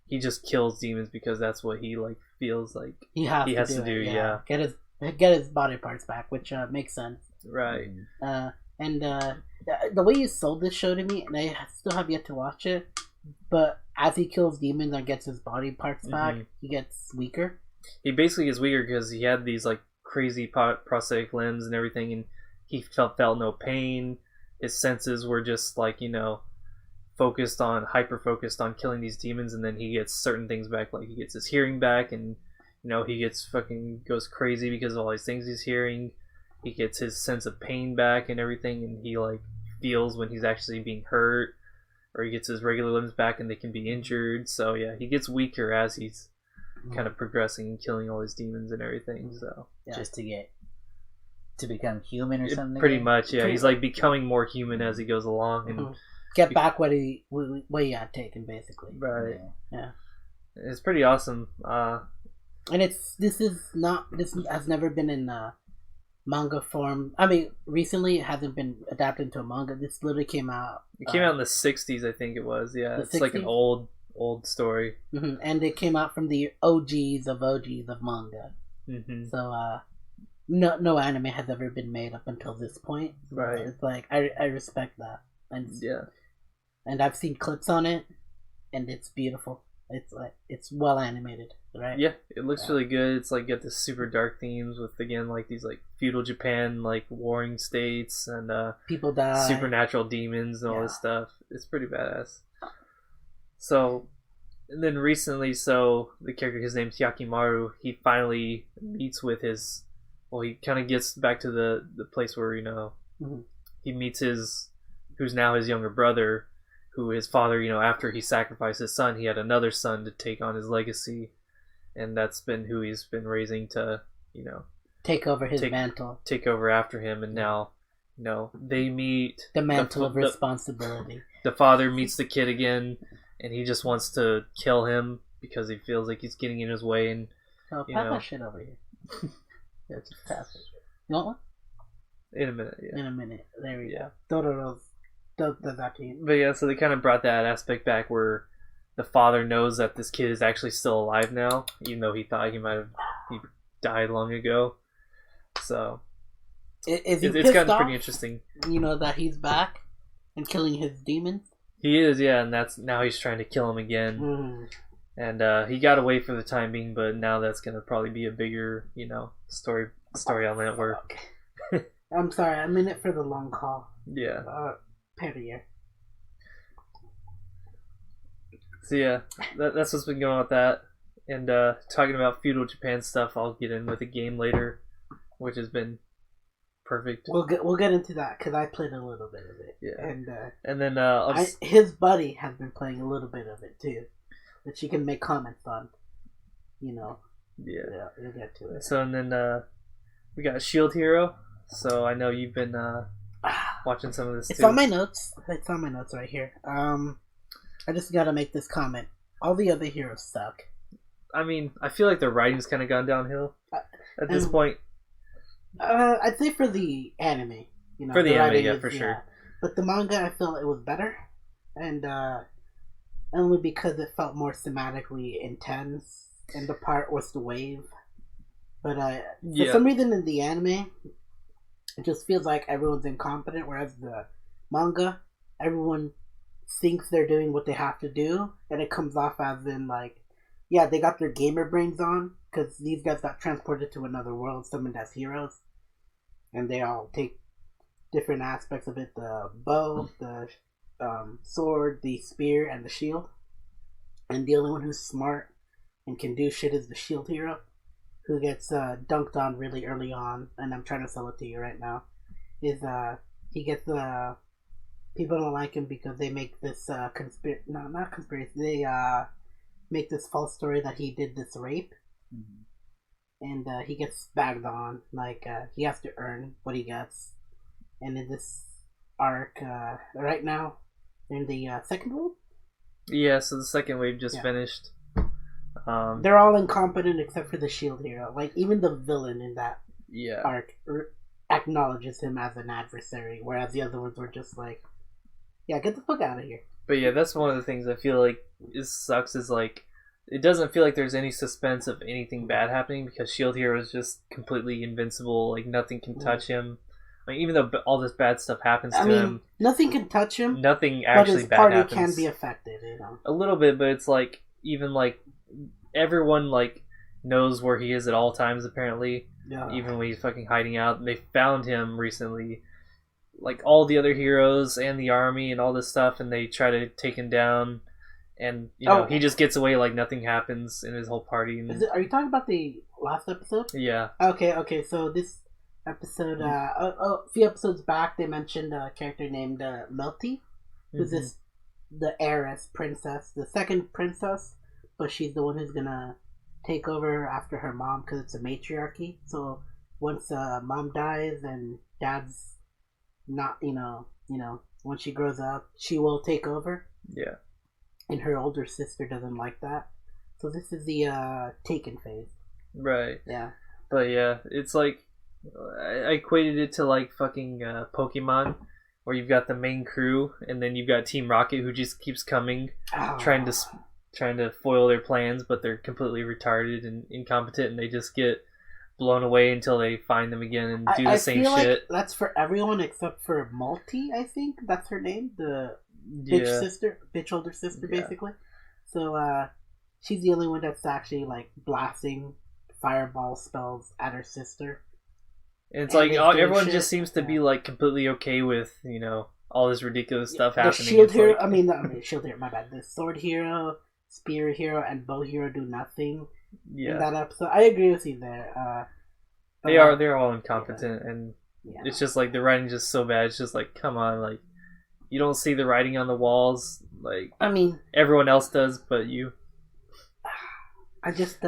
he just kills demons because that's what he like feels like he has to do. Yeah. Get his body parts back, which makes sense. Right. And the way you sold this show to me, and I still have yet to watch it, but as he kills demons and gets his body parts back, he gets weaker. He basically gets weaker because he had these like crazy prosthetic limbs and everything, and he felt no pain. His senses were just like, hyper focused on killing these demons, and then he gets certain things back, like he gets his hearing back, and he gets goes crazy because of all these things he's hearing. He gets his sense of pain back and everything, and he like feels when he's actually being hurt, or he gets his regular limbs back and they can be injured. So yeah, he gets weaker as he's kind of progressing and killing all these demons and everything. So just to become human or something. Pretty much, yeah. He's like becoming more human as he goes along and get back what he had taken, basically. Right. Yeah. It's pretty awesome. And this has never been in manga form. I mean, recently it hasn't been adapted into a manga. This literally came out. It came out in the 60s, I think it was. Yeah, it's 60s? Like an old story. And it came out from the OGs of manga. So no anime has ever been made up until this point. Right. It's like I respect that. And yeah. And I've seen clips on it, and it's beautiful. It's like it's well animated, right? Yeah, it looks really good. It's like got this super dark themes with again like these like feudal Japan like warring states and people die, supernatural demons and all this stuff. It's pretty badass. So, and then recently, the character, his name's Yakimaru, he finally meets with his. Well, he kind of gets back to the place where he meets who's now his younger brother. Who his father, after he sacrificed his son, he had another son to take on his legacy, and that's been who he's been raising to, take over his mantle, take over after him, and now, they meet the mantle of responsibility. The father meets the kid again, and he just wants to kill him because he feels like he's getting in his way, and pass that shit over here. Yeah, just pass it. You want one? In a minute. Yeah. In a minute. There we go. Dororo's. But yeah, so they kind of brought that aspect back where the father knows that this kid is actually still alive now, even though he thought he died long ago. So it's gotten pretty interesting. That he's back and killing his demons. He is, yeah, and now he's trying to kill him again. And he got away for the time being, but now that's gonna probably be a bigger, story on that work. I'm sorry, I'm in it for the long haul. Yeah. Period. So yeah, that's what's been going on with that. And talking about feudal Japan stuff, I'll get in with a game later, which has been perfect. We'll get into that because I played a little bit of it. Yeah. And then his buddy has been playing a little bit of it too, that she can make comments on. Yeah, we'll get to it. So and then we got Shield Hero. So I know you've been watching some of this. It's on my notes. It's on my notes right here. I just gotta make this comment. All the other heroes suck. I mean, I feel like the writing's kind of gone downhill at this point. I'd say for the anime, for the anime, yeah, for sure. But the manga, I feel it was better, and only because it felt more thematically intense, and the part was the wave. But for some reason in the anime, it just feels like everyone's incompetent, whereas the manga, everyone thinks they're doing what they have to do, and it comes off as in like, yeah, they got their gamer brains on, because these guys got transported to another world, summoned as heroes, and they all take different aspects of it, the bow, the sword, the spear, and the shield. And the only one who's smart and can do shit is the shield hero, who gets dunked on really early on, and I'm trying to sell it to you right now, is he gets people don't like him because they make this not conspiracy, they make this false story that he did this rape, and he gets bagged on, like he has to earn what he gets, and in this arc. Right now, they're in the second wave. Yeah, so the second wave just finished. They're all incompetent except for the shield hero. Like, even the villain in that arc acknowledges him as an adversary, whereas the other ones were just like, yeah, get the fuck out of here. But yeah, that's one of the things I feel like sucks is like, it doesn't feel like there's any suspense of anything bad happening because Shield Hero is just completely invincible. Like, nothing can touch him. Like, even though all this bad stuff happens to him, nothing can touch him. Nothing actually bad happens. But his party can be affected, you know. A little bit, but it's like, even like, everyone like knows where he is at all times apparently. Yeah. Even when he's fucking hiding out. They found him recently. Like, all the other heroes and the army and all this stuff, and they try to take him down. And, you know, he just gets away like nothing happens in his whole party. And... Are you talking about the last episode? Yeah. Okay, so this episode, a few episodes back, they mentioned a character named Melty, who's the heiress princess, the second princess, but she's the one who's gonna take over after her mom because it's a matriarchy. So once mom dies and dad's not, you know, when she grows up, she will take over. Yeah. And her older sister doesn't like that. So this is the taken phase. Right. Yeah. But yeah, it's like, I equated it to like fucking Pokemon, where you've got the main crew, and then you've got Team Rocket who just keeps coming, trying to foil their plans, but they're completely retarded and incompetent, and they just get blown away until they find them again and do the same shit. Like that's for everyone except for Multi, I think. That's her name. The bitch older sister, basically. So she's the only one that's actually like blasting fireball spells at her sister. And it's like everyone just seems to be like completely okay with, you know, all this ridiculous stuff happening. The shield hero, shield hero, my bad. The sword hero, spear hero, and bow hero do nothing in that episode. I agree with you there. They're all incompetent, and it's just like the writing's just so bad. It's just like, come on, like, you don't see the writing on the walls, like, everyone else does, but you. I just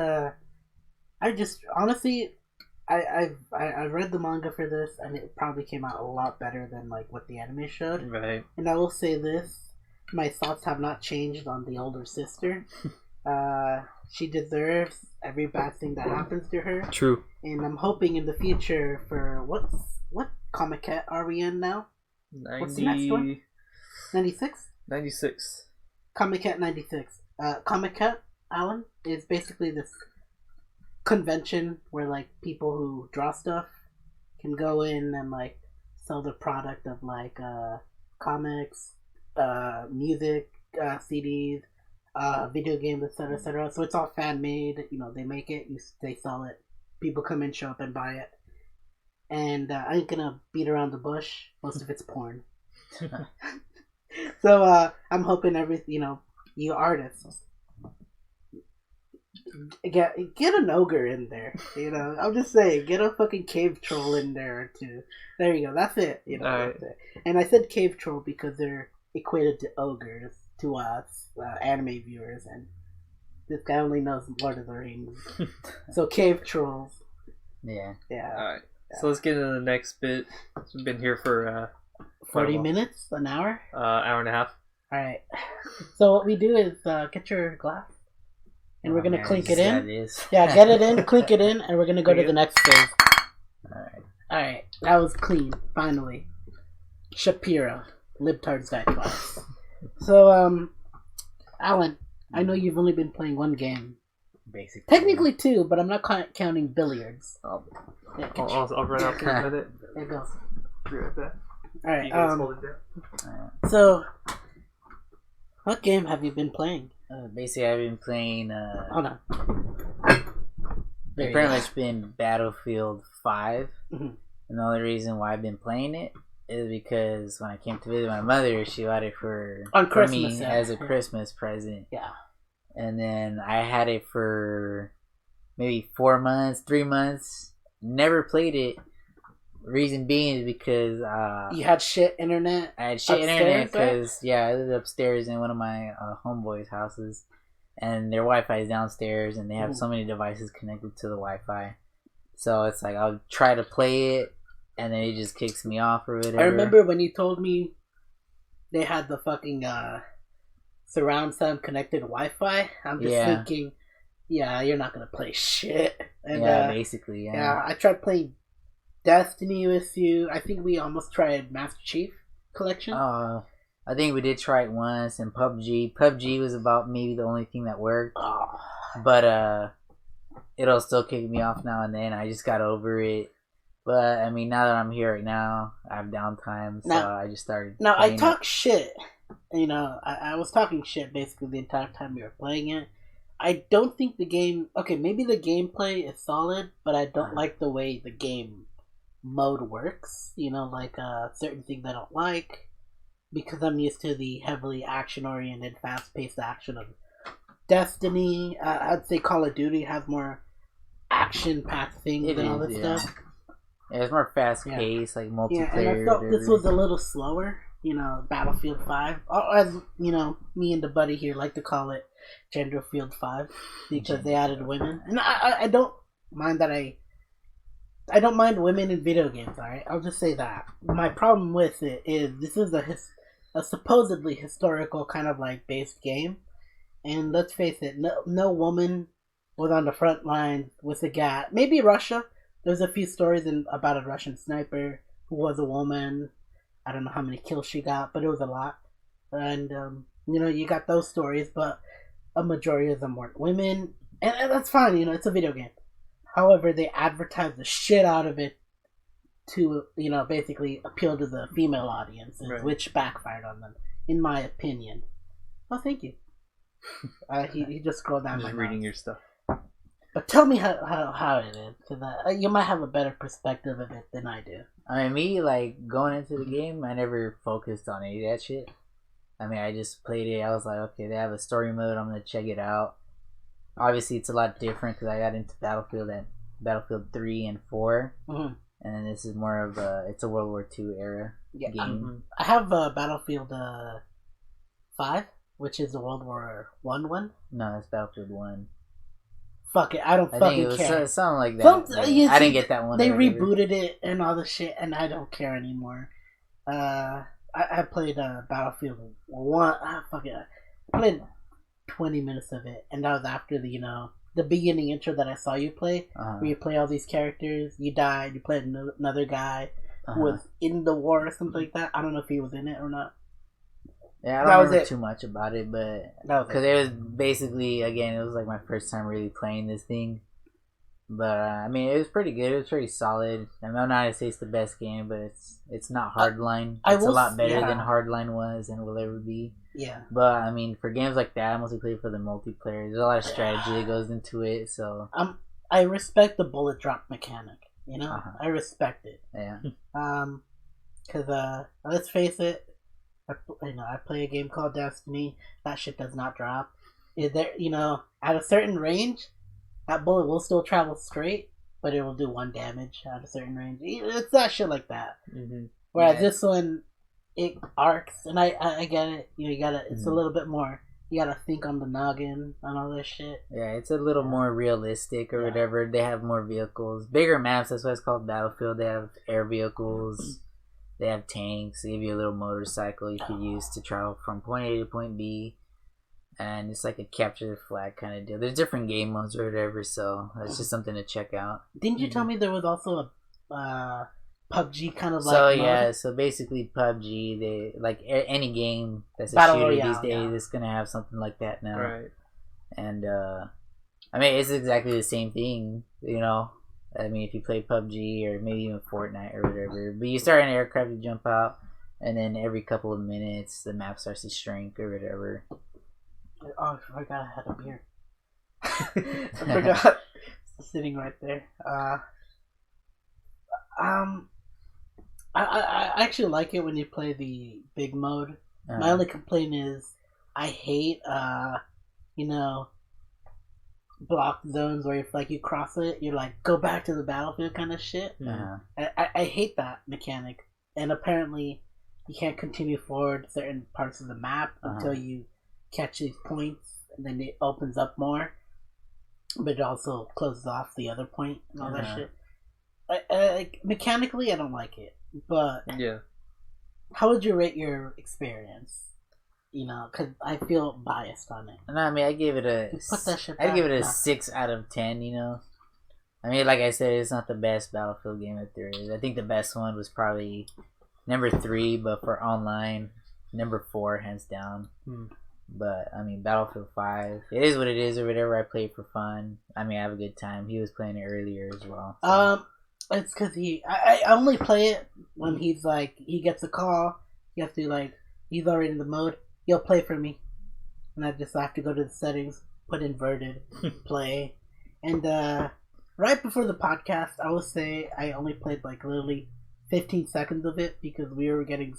honestly, I read the manga for this, and it probably came out a lot better than like what the anime showed. Right. And I will say this: my thoughts have not changed on the older sister. She deserves every bad thing that happens to her. True. And I'm hoping in the future for what Comic-Cat are we in now? What's the next one? 96? 96. Comic-Cat 96. Comic-Cat, Alan, is basically this convention where like people who draw stuff can go in and like sell the product of like comics, music, CDs, video games, etc., etc. So it's all fan made. You know, they make it, they sell it. People come in, show up, and buy it. And I ain't gonna beat around the bush. Most of it's porn. So I'm hoping you artists get an ogre in there. You know, I'm just saying, get a fucking cave troll in there or two. There you go. That's it. You know, that's it. And I said cave troll because they're equated to ogres to us anime viewers, and this guy only knows Lord of the Rings. So cave trolls. Yeah. All right. So let's get into the next bit. We've been here for 40 minutes, an hour, hour and a half. All right. So what we do is get your glass, and we're gonna clink it in. Yeah, get it in, clink it in, and we're gonna go to the next phase. All right. That was clean. Finally, Shapiro, libtards die twice. So, Alan, I know you've only been playing one game. Basically. Technically two, but I'm not counting billiards. I'll run out for a minute. There it goes. Be right back. Alright, so, what game have you been playing? Basically, I've been playing, hold on. It's pretty much been Battlefield 5. Mm-hmm. And the only reason why I've been playing it is because when I came to visit my mother, she got it for me as a Christmas present. Yeah. And then I had it for maybe 4 months, 3 months. Never played it. Reason being is because you had shit internet. I had shit internet because I lived upstairs in one of my homeboys' houses, and their Wi-Fi is downstairs, and they have so many devices connected to the Wi-Fi. So it's like I'll try to play it, and then it just kicks me off or whatever. I remember when you told me they had the fucking surround sound connected Wi-Fi. I'm just thinking, yeah, you're not gonna play shit. And, basically, yeah. I tried playing Destiny with you. I think we almost tried Master Chief Collection. I think we did try it once, and PUBG. PUBG was about maybe the only thing that worked. But it'll still kick me off now and then. I just got over it. But I mean, now that I'm here right now, I have downtime, so I just started. Now I talk shit. You know, I was talking shit basically the entire time we were playing it. I don't think the game. Okay, maybe the gameplay is solid, but I don't like the way the game mode works. You know, like certain things I don't like because I'm used to the heavily action-oriented, fast-paced action of Destiny. I'd say Call of Duty has more action-packed things and all this stuff. Yeah, it's more fast-paced, like multiplayer. Yeah, and I felt this was a little slower. You know, Battlefield 5. As, you know, me and the buddy here like to call it Genderfield 5 because they added women. And I don't mind that I don't mind women in video games, alright? I'll just say that. My problem with it is this is a supposedly historical kind of like based game. And let's face it, no woman was on the front line with a gat. Maybe Russia. There's a few stories about a Russian sniper who was a woman. I don't know how many kills she got, but it was a lot. And, you know, you got those stories, but a majority of them weren't women. And that's fine, you know, it's a video game. However, they advertised the shit out of it to, you know, basically appeal to the female audiences, which backfired on them, in my opinion. Oh, thank you. He just scrolled down. I'm just reading your stuff. But tell me how it is, because you might have a better perspective of it than I do. I mean, me, like, going into the game, I never focused on any of that shit. I mean, I just played it. I was like, okay, they have a story mode. I'm going to check it out. Obviously, it's a lot different because I got into Battlefield 3 and 4. Mm-hmm. And then this is more of it's a World War II era game. I have Battlefield 5, which is the World War I one. No, it's Battlefield 1. Fuck it, I don't fucking care. Something like that. I didn't get that one. They rebooted it and all the shit, and I don't care anymore. I played Battlefield 1. Fuck it. I played 20 minutes of it, and that was after the beginning intro that I saw you play, where you play all these characters. You died. You played another guy who was in the war or something like that. I don't know if he was in it or not. Yeah, I don't remember too much about it, but because it was basically, again, it was like my first time really playing this thing. But I mean, it was pretty good. It was pretty solid. I mean, I'm not gonna say it's the best game, but it's not Hardline. It's a lot better than Hardline was and will ever be. Yeah. But I mean, for games like that, I mostly play for the multiplayer. There's a lot of strategy that goes into it. So I respect the bullet drop mechanic. You know, I respect it. Yeah. Because let's face it. I play a game called Destiny. That shit does not drop. Is there, at a certain range, that bullet will still travel straight, but it will do 1 damage at a certain range. It's that shit like that. Mm-hmm. Whereas this one, it arcs, and I get it. You gotta. It's a little bit more. You gotta think on the noggin and all this shit. Yeah, it's a little more realistic or whatever. They have more vehicles, bigger maps. That's why it's called Battlefield. They have air vehicles. They have tanks. They give you a little motorcycle you could use to travel from point A to point B. And it's like a capture the flag kind of deal. There's different game modes or whatever, so it's just something to check out. Didn't you tell me there was also a PUBG kind of like mode? So basically PUBG, they like any game that's a Battle shooter Royale, these days, it's going to have something like that now. Right. And, I mean, it's exactly the same thing, I mean, if you play PUBG or maybe even Fortnite or whatever, but you start an aircraft, you jump out, and then every couple of minutes the map starts to shrink or whatever. Oh, I forgot I had a beer. I forgot. It's sitting right there. I actually like it when you play the big mode. My only complaint is I hate block zones where if you cross it, you're like, go back to the battlefield kind of shit. I hate that mechanic. And apparently you can't continue forward certain parts of the map until you catch these points, and then it opens up more, but it also closes off the other point and all that shit. like mechanically, I don't like it. But Yeah. how would you rate your experience? You know, because I feel biased on it. No, I mean, I give it Put that shit I'd back. give it a No. 6 out of 10. You know, I mean, like I said, it's not the best Battlefield game that there is. I think the best one was probably number 3, but for online, number 4, hands down. But I mean, Battlefield 5, it is what it is, or whatever. I play it for fun. I mean, I have a good time. He was playing it earlier as well. So. It's because I only play it when he's like, he gets a call. You have to, like, he's already in the mode. He'll play for me. And I just have to go to the settings, put inverted, play. And right before the podcast, I would say I only played like literally 15 seconds of it because we were getting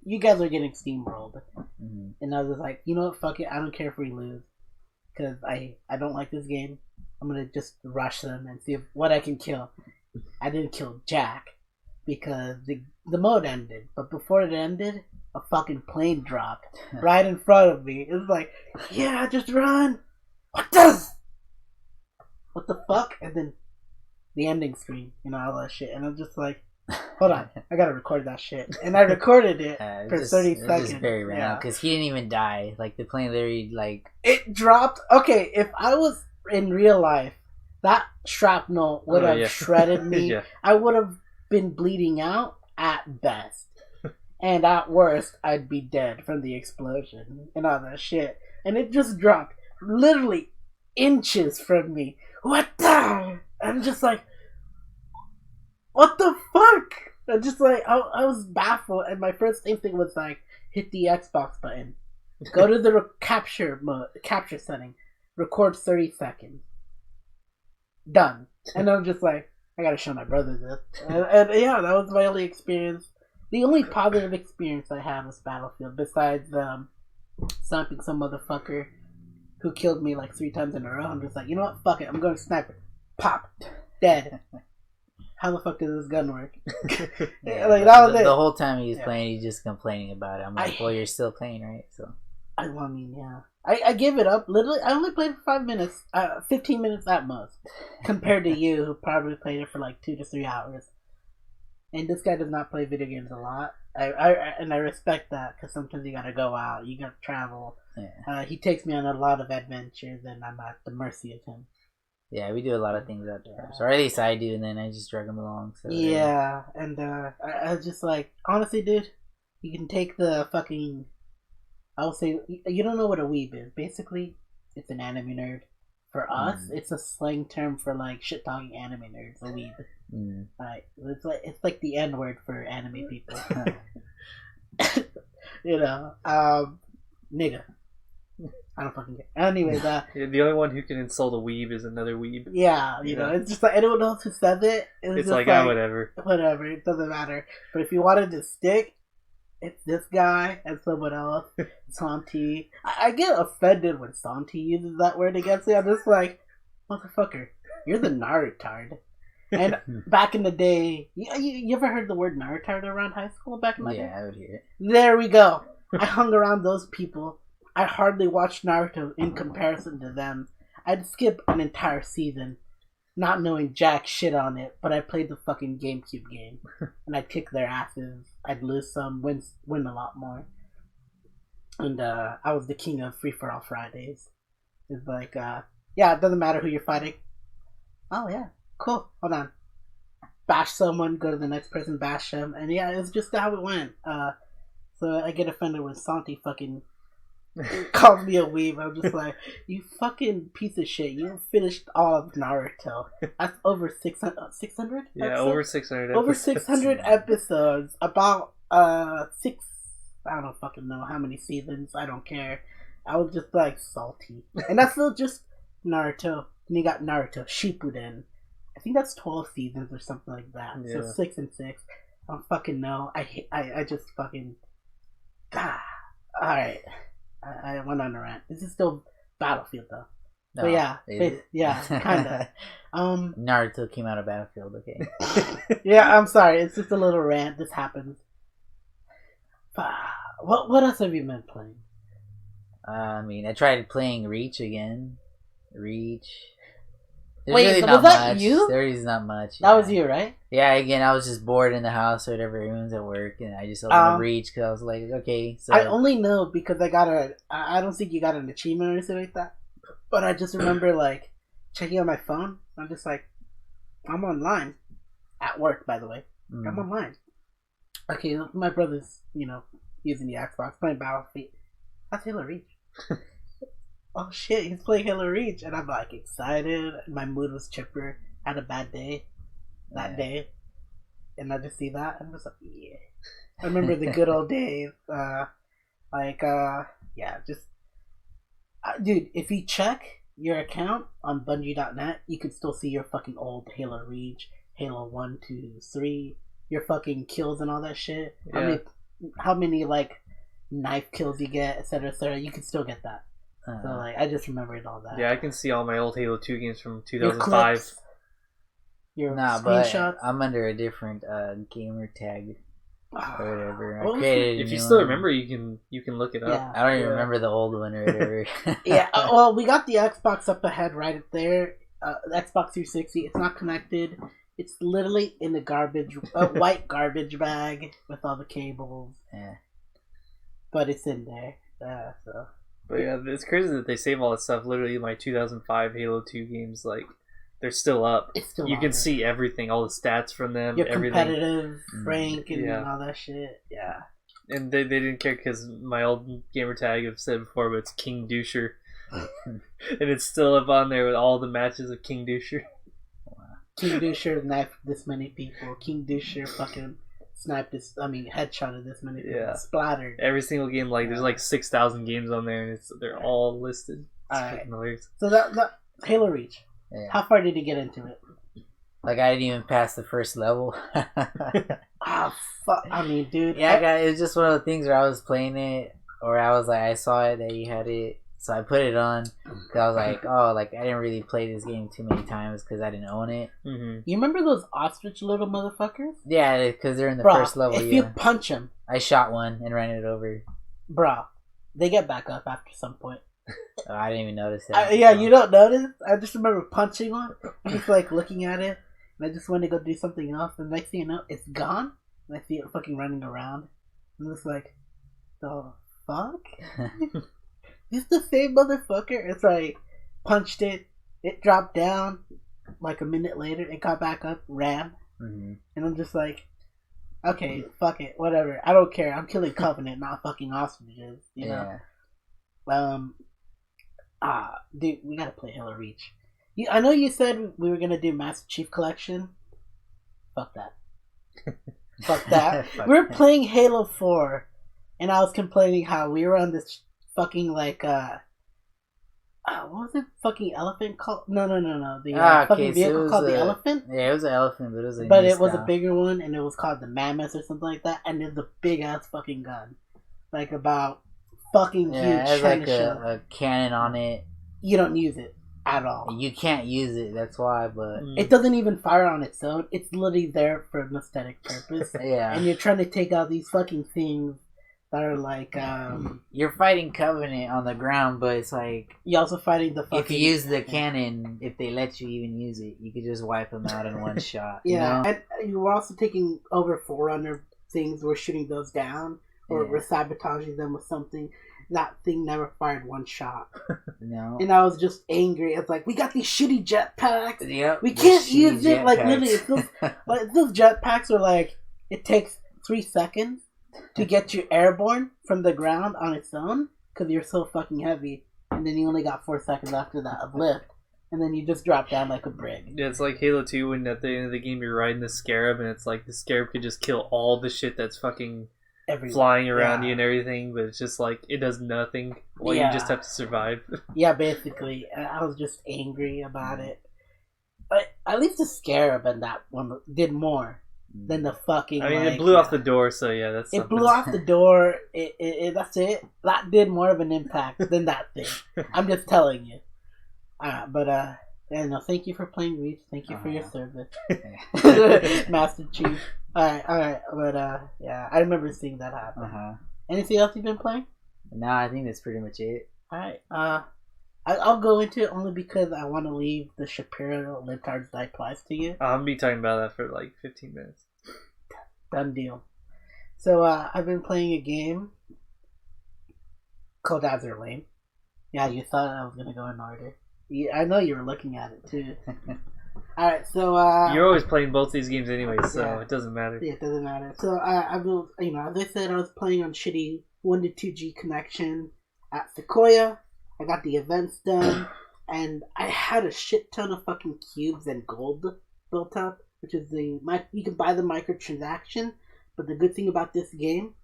you guys were getting steamrolled. And I was just like, you know what, fuck it, I don't care if we lose. Because I don't like this game. I'm going to just rush them and see what I can kill. I didn't kill Jack because the mode ended, but before it ended, a fucking plane dropped right in front of me. It was like, yeah, just run. What the fuck? And then the ending screen, you know, all that shit. And I'm just like, hold on, I gotta record that shit. And I recorded it for 30 seconds. It was just very random because he didn't even die. Like the plane literally, like it dropped. Okay, if I was in real life, that shrapnel would have shredded me. Yeah. I would have been bleeding out at best. And at worst, I'd be dead from the explosion and all that shit. And it just dropped literally inches from me. What the? I'm just like, what the fuck? I'm just like, I was baffled. And my first instinct was like, hit the Xbox button. Go to the capture setting. Record 30 seconds. Done. And I'm just like, I gotta show my brother this. And yeah, that was my only experience. The only positive experience I had was Battlefield, besides sniping some motherfucker who killed me like 3 times in a row. I'm just like, you know what? Fuck it. I'm going sniper. Pop. Dead. How the fuck does this gun work? Like that was it. The whole time he was playing, he's just complaining about it. I'm like, well, you're still playing, right? So. I mean, yeah. I gave it up. Literally, I only played for 5 minutes. 15 minutes at most. Compared to you, who probably played it for like 2 to 3 hours. And this guy does not play video games a lot. I respect that, because sometimes you gotta go out, you gotta travel. Yeah. He takes me on a lot of adventures, and I'm at the mercy of him. Yeah, we do a lot of things out there. So, or at least I do, and then I just drag him along. So, yeah, and I was just like, honestly, dude, you can take the fucking... I will say, you don't know what a weeb is. Basically, it's an anime nerd. For us, it's a slang term for like shit-talking anime nerds. A weeb. Right? It's like the N-word for anime people. You know, nigga. I don't fucking care. Anyways, the only one who can insult a weeb is another weeb. Yeah, you know, it's just like anyone else who says it. It's like, whatever. Whatever, it doesn't matter. But if you wanted to stick, it's this guy and someone else. Santi. I get offended when Santi uses that word against me. I'm just like, motherfucker, you're the Naruto. And back in the day, you ever heard the word Naruto around high school back in the day? Yeah, I would hear it. There we go. I hung around those people. I hardly watched Naruto in comparison to them. I'd skip an entire season, not knowing jack shit on it, but I played the fucking GameCube game. And I'd kick their asses. I'd lose some, win a lot more. And I was the king of free-for-all Fridays. It's like, yeah, it doesn't matter who you're fighting. Oh, yeah. Cool. Hold on. Bash someone, go to the next person, bash them. And yeah, it's just how it went. So I get offended when Santi fucking calls me a weeb. I'm just like, you fucking piece of shit. You finished all of Naruto. That's over 600? Yeah, episodes? over 600 episodes. Over 600 episodes. About, six... I don't fucking know how many seasons. I don't care. I was just like salty. And that's still just Naruto. And you got Naruto Shippuden. I think that's 12 seasons or something like that. Yeah. So 6 and 6. I don't fucking know. I just fucking... Alright. I went on a rant. This is still Battlefield though. No, but yeah, kinda. Naruto came out of Battlefield, okay. Yeah, I'm sorry. It's just a little rant. This happens. What else have you been playing? I mean, I tried playing Reach again. There's There's Wait, really was not that much. you? There is not much. That was you, right? Yeah, again, I was just bored in the house or whatever. Everyone's at work, and I just opened the Reach because I was like, okay. So I only know because I don't think you got an achievement or anything like that. But I just remember like checking on my phone. I'm just like, I'm online at work. By the way, I'm online. Okay, my brother's using the Xbox playing Battlefield. That's Halo Reach. Oh shit, he's playing Halo Reach, and I'm like excited. My mood was chipper. Had a bad day that day, and I just see that and I was like, yeah. I remember the good old days. Dude, if you check your account on Bungie.net, you can still see your fucking old Halo Reach, Halo 1, 2, 3, your fucking kills and all that shit. Yeah. How many like knife kills you get, etc., etc. You can still get that. So like, I just remembered all that. Yeah, I can see all my old Halo 2 games from Your 2005. clips, your but screenshots. I'm under a different gamer tag or whatever. What I was created If a you new still one. remember, you can look it up. Yeah. I don't even remember the old one or whatever. Yeah, well, we got the Xbox up ahead right there. The Xbox 360. It's not connected. It's literally in the garbage, white garbage bag with all the cables. Yeah. But it's in there. So. But yeah, it's crazy that they save all that stuff. Literally, my 2005 Halo 2 games, like, they're still up. It's still you on can there. see everything, all the stats from them, Your everything. competitive rank and Yeah. all that shit. Yeah. And they didn't care because my old gamer tag, I've said before, but it's King Doucher. And it's still up on there with all the matches of King Doucher. King Doucher knifed this many people. King Doucher fucking headshotted this many people. Yeah. Splattered. Every single game, like, there's like 6,000 games on there, and they're all listed. It's Alright. freaking hilarious. So that Halo Reach. Yeah. How far did you get into it? Like, I didn't even pass the first level. Ah, fuck. I mean, dude. Yeah, it was just one of the things where I was playing it, or I was like, I saw it that you had it, so I put it on. Cause I was like, oh, like, I didn't really play this game too many times because I didn't own it. Mm-hmm. You remember those ostrich little motherfuckers? Yeah, because they're in the Bro, first level. if Yeah, you punch them, I shot one and ran it over. bro, they get back up after some point. Oh, I didn't even notice that. Yeah, you don't notice? I just remember punching one. I'm just like looking at it, and I just went to go do something else. And next thing you know, it's gone. And I see it fucking running around. I'm just like, the fuck? It's the same motherfucker. It's like, punched it, it dropped down. Like a minute later, it got back up, ran. Mm-hmm. And I'm just like, okay, fuck it, whatever. I don't care. I'm killing Covenant, not fucking ostriches. You know? Dude, we gotta play Halo Reach. I know you said we were gonna do Master Chief Collection. Fuck that. Fuck that. We were playing Halo 4, and I was complaining how we were on this fucking like what was it? Fucking elephant called? No. The fucking vehicle called the Elephant. Yeah, it was an elephant, but it was a But new it was style. a bigger one, and it was called the Mammoth or something like that. And it was a big ass fucking gun, like about fucking huge. Yeah, it has like shell. a cannon on it. You don't use it at all. You can't use it, that's why, but... It doesn't even fire on its own. It's literally there for an aesthetic purpose. Yeah. And you're trying to take out these fucking things that are like, You're fighting Covenant on the ground, but it's like... You're also fighting the fucking... If you use the cannon, if they let you even use it, you could just wipe them out in one shot. Yeah, You know? and you were also taking over Forerunner things. We're shooting those down. Or we're sabotaging them with something. That thing never fired one shot. No. And I was just angry. It's like, we got these shitty jetpacks. Yep. We can't use it. Like, literally, it's those jetpacks are like, it takes 3 seconds to get you airborne from the ground on its own because you're so fucking heavy. And then you only got 4 seconds after that of lift. And then you just drop down like a brick. Yeah, it's like Halo 2 when at the end of the game you're riding the Scarab and it's like the Scarab could just kill all the shit that's fucking... flying around you and everything, but it's just like it does nothing. Well, you just have to survive. Yeah, basically. I was just angry about it. But at least the Scarab and that one did more than the fucking. I mean, it blew off the door, so yeah, that's. It blew off the door. That's it. That did more of an impact than that thing. I'm just telling you. Thank you for playing Reach. Thank you for your service, Master Chief. Alright, but yeah, I remember seeing that happen. Anything else you've been playing? No, I think that's pretty much it. Alright, I'll go into it only because I want to leave the Shapiro Libtards Die Twice to you. I'll be talking about that for like 15 minutes. Done deal. So I've been playing a game called Azure Lane. Yeah, you thought I was gonna go in order. I know you were looking at it too. Alright, so you're always playing both these games anyway, so yeah. it doesn't matter. Yeah, it doesn't matter. So I will, as I said, I was playing on shitty 1 to 2G connection at Sequoia. I got the events done, and I had a shit ton of fucking cubes and gold built up, which is you can buy the microtransaction, but the good thing about this game,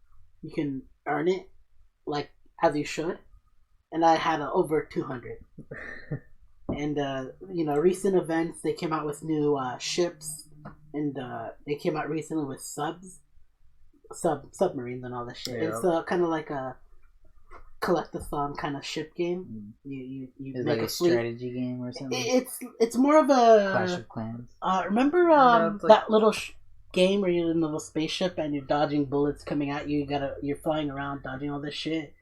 you can earn it like as you should, and I had over 200. And recent events, they came out with new ships, and they came out recently with submarines and all that shit. Yeah. It's kind of like a collectathon kind of ship game. You it's make like a strategy game or something. It's more of a Clash of Clans. Remember that little game where you're in a little spaceship and you're dodging bullets coming at you. You're flying around dodging all this shit.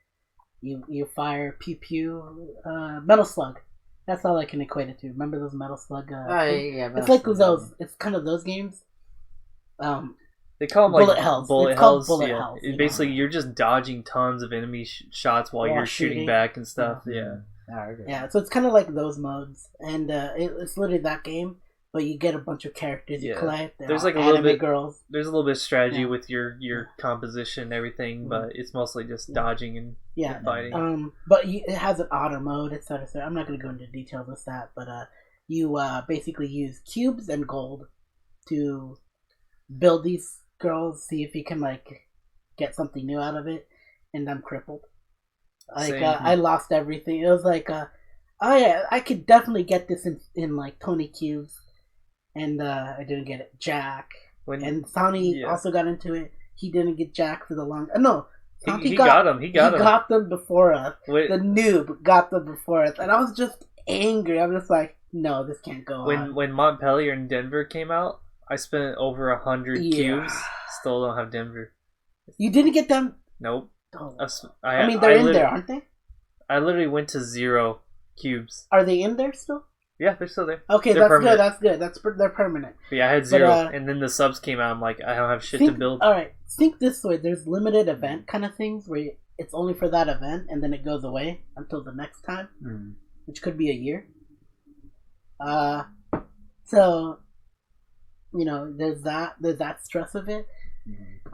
You fire pew pew Metal Slug. That's all I can equate it to. Remember those Metal Slug? Yeah. It's like those. It's kind of those games. They call them bullet like hells. Bullet hells. Bullet yeah. hells, Basically, you're just dodging tons of enemy shots while you're shooting back and stuff. Yeah. Yeah. So it's kind of like those modes, and it's literally that game. But you get a bunch of characters you collect. There's like a little bit girls. There's a little bit of strategy with your composition and everything, but it's mostly just dodging and fighting. But it has an auto mode, etc. So I'm not going to go into details with that, but you basically use cubes and gold to build these girls, see if you can like get something new out of it. And I'm crippled. Like I lost everything. It was like I could definitely get this in like 20 cubes. And I didn't get it. Jack. And Sonny also got into it. He didn't get Jack for the long... No. He got him. He got them before us. Wait. The noob got them before us. And I was just angry. I'm just like, no, this can't go on. When Montpelier and Denver came out, I spent over 100 cubes. Still don't have Denver. You didn't get them? Nope. Oh. I they're in there, aren't they? I literally went to 0 cubes. Are they in there still? Yeah, they're still there. Okay, they're permanent. Good. They're permanent. But yeah, I had 0, and then the subs came out. I'm like, I don't have shit to build. All right, think this way. There's limited event kind of things where it's only for that event, and then it goes away until the next time, which could be a year. So, there's that stress of it.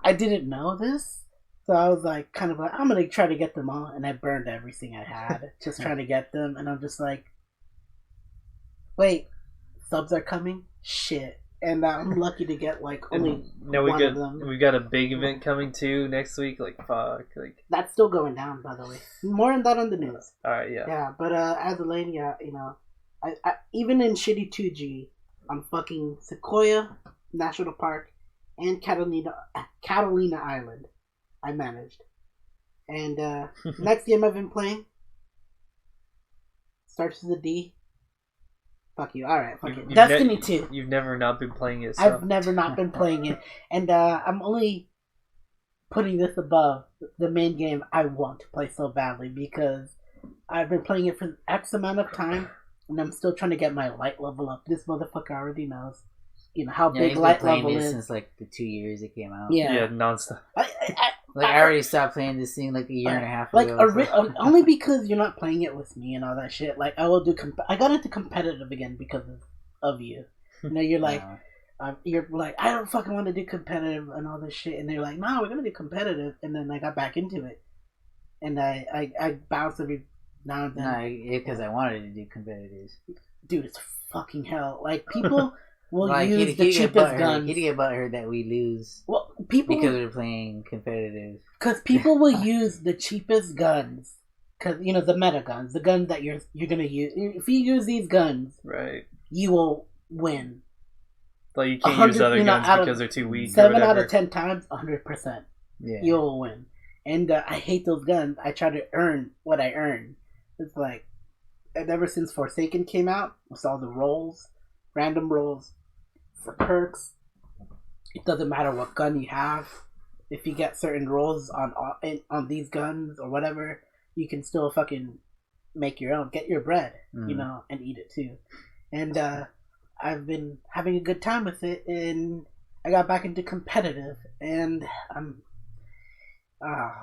I didn't know this, so I was like, kind of like, I'm gonna try to get them all, and I burned everything I had just trying to get them, and I'm just like. Wait, subs are coming? Shit. And I'm lucky to get like only one of them. We got a big event coming too next week. Like fuck, like that's still going down, by the way. More on that on the news. All right, yeah. Yeah, but as a lady, I even in shitty 2G on fucking Sequoia National Park and Catalina Island, I managed. And next game I've been playing starts with a D. Fuck you. Alright, fuck it. Destiny 2. You've never not been playing it, so. I've never not been playing it. And I'm only putting this above the main game I want to play so badly because I've been playing it for X amount of time and I'm still trying to get my light level up. This motherfucker already knows how big light level is. Since like the 2 years it came out. Yeah, nonstop. I already stopped playing this thing like a year and a half ago. Only because you're not playing it with me and all that shit. Like I will do. I got into competitive again because of you. You're like, you're like, I don't fucking want to do competitive and all this shit. And they're like, no, we're gonna do competitive. And then I got back into it, and I bounce every now and then. No, because I wanted to do competitive. Dude, it's fucking hell. Like people. We'll use the cheapest guns. He'd get butthurt that we lose. Well, people because we're playing competitive. Because people will use the cheapest guns. Because the meta guns, the guns that you're gonna use. If you use these guns, right, you will win. Like you can't use other guns because they're too weak. 7 out of 10 times, 100%. Yeah, you will win. And I hate those guns. I try to earn what I earn. It's like, and ever since Forsaken came out, with all the rolls, random rolls. For perks, it doesn't matter what gun you have. If you get certain rolls on these guns or whatever, you can still fucking make your own, get your bread, Mm. and eat it too. And I've been having a good time with it, and I got back into competitive, and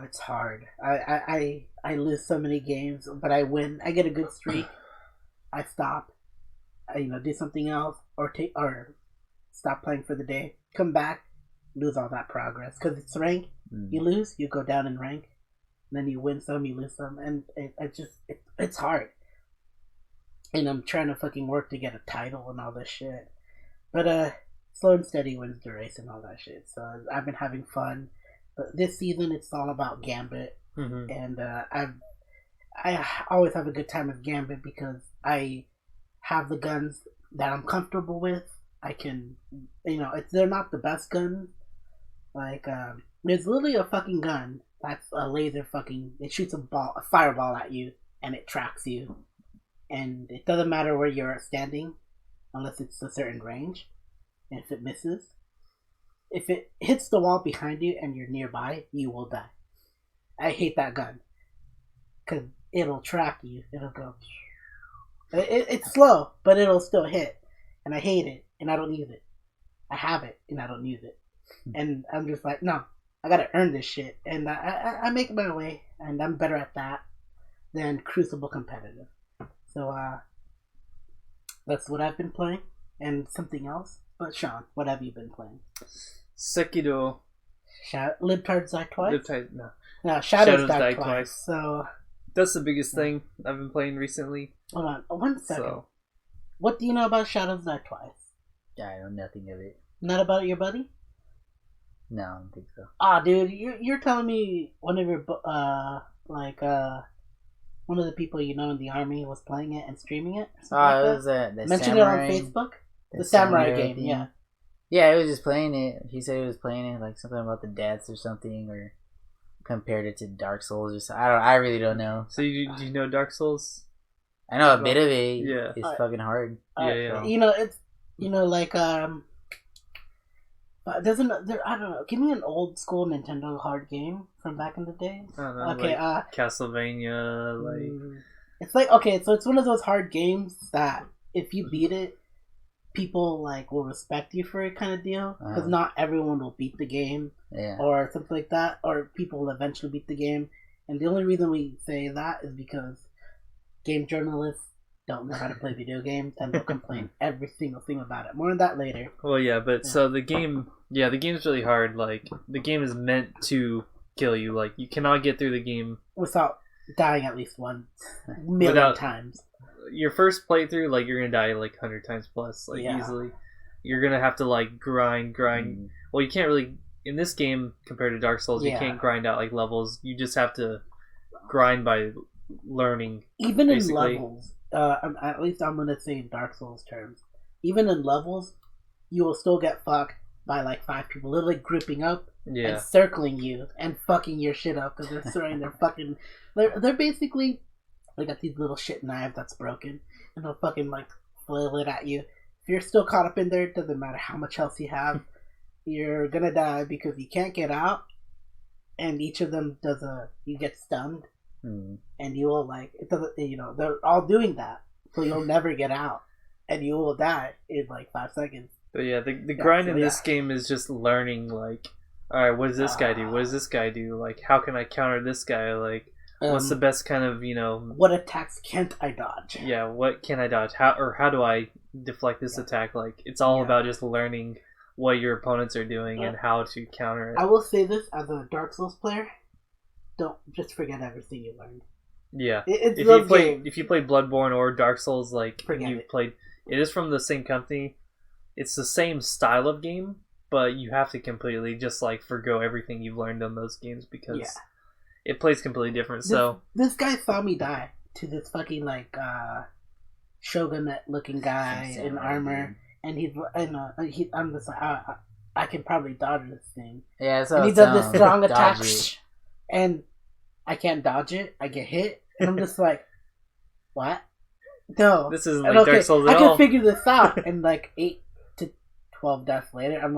it's hard. I lose so many games, but I win. I get a good streak. I stop. Do something else, or stop playing for the day. Come back, lose all that progress because it's rank. You lose, you go down in rank. And then you win some, you lose some, and it's hard. And I'm trying to fucking work to get a title and all this shit. But slow and steady wins the race and all that shit. So I've been having fun. But this season, it's all about Gambit, and I always have a good time with Gambit because I have the guns that I'm comfortable with. I can, they're not the best guns. Like, there's literally a fucking gun that's a laser it shoots a fireball at you, and it tracks you. And it doesn't matter where you're standing, unless it's a certain range. And if it misses, if it hits the wall behind you and you're nearby, you will die. I hate that gun. Because it'll track you. It'll go. It's slow, but it'll still hit. And I hate it, and I don't use it. I have it, and I don't use it. And I'm just like, no, I gotta earn this shit. And I make my way, and I'm better at that than Crucible competitive. So, that's what I've been playing. And something else. But Sean, what have you been playing? Sekiro. Libtards Die Twice? No, Shadows Die Twice. So that's the biggest thing I've been playing recently. Hold on, 1 second. So, what do you know about Shadows Die Twice? I know nothing of it. Not about your buddy? No, I don't think so. Dude, you're telling me one of your one of the people you know in the army was playing it and streaming it? It was the mentioned it on Facebook? The samurai game, thing. yeah. Yeah, he was just playing it. He said he was playing it, like something about the deaths or something, or compared it to Dark Souls or something. I really don't know. So do you know Dark Souls? I know a bit of it. Yeah. It's fucking hard. Yeah. It's doesn't there? I don't know. Give me an old school Nintendo hard game from back in the day. I don't know. Okay, like Castlevania, like it's like, okay, so it's one of those hard games that if you beat it, people will respect you for it, kind of deal. Because not everyone will beat the game, or something like that, or people will eventually beat the game. And the only reason we say that is because game journalists don't know how to play video games, and they'll complain every single thing about it. More on that later. Well, yeah, but so the game's really hard. Like, the game is meant to kill you. Like, you cannot get through the game without dying at least 1 million times. Your first playthrough, you're gonna die 100 times plus, easily. You're gonna have to grind. Well, you can't really in this game compared to Dark Souls. You can't grind out levels. You just have to grind by learning. Even basically. In levels. At least I'm gonna say in Dark Souls terms, even in levels, you will still get fucked by 5 people literally grouping up and circling you and fucking your shit up because they're throwing their fucking. They're basically they got these little shit knives that's broken and they'll fucking flail it at you. If you're still caught up in there, it doesn't matter how much health you have, you're gonna die because you can't get out. And each of them you get stunned. And you will it doesn't, they're all doing that, so you'll never get out, and you will die in 5 seconds. But yeah, the grind in this game is just learning. All right, what does this guy do? What does this guy do? How can I counter this guy? What's the best kind of what attacks can't I dodge? Yeah, what can I dodge? How do I deflect this attack? It's all about just learning what your opponents are doing and how to counter it. I will say this as a Dark Souls player. Don't just forget everything you learned. Yeah, if you played Bloodborne or Dark Souls, played, it is from the same company. It's the same style of game, but you have to completely just forgo everything you've learned on those games because it plays completely different. This guy saw me die to this fucking shogunate looking guy in armor, and I'm just I can probably dodge this thing. Yeah, so and he does this strong attack. And I can't dodge it. I get hit. And I'm just what? No. This isn't Dark Souls at all. I can figure this out. And 8 to 12 deaths later, I'm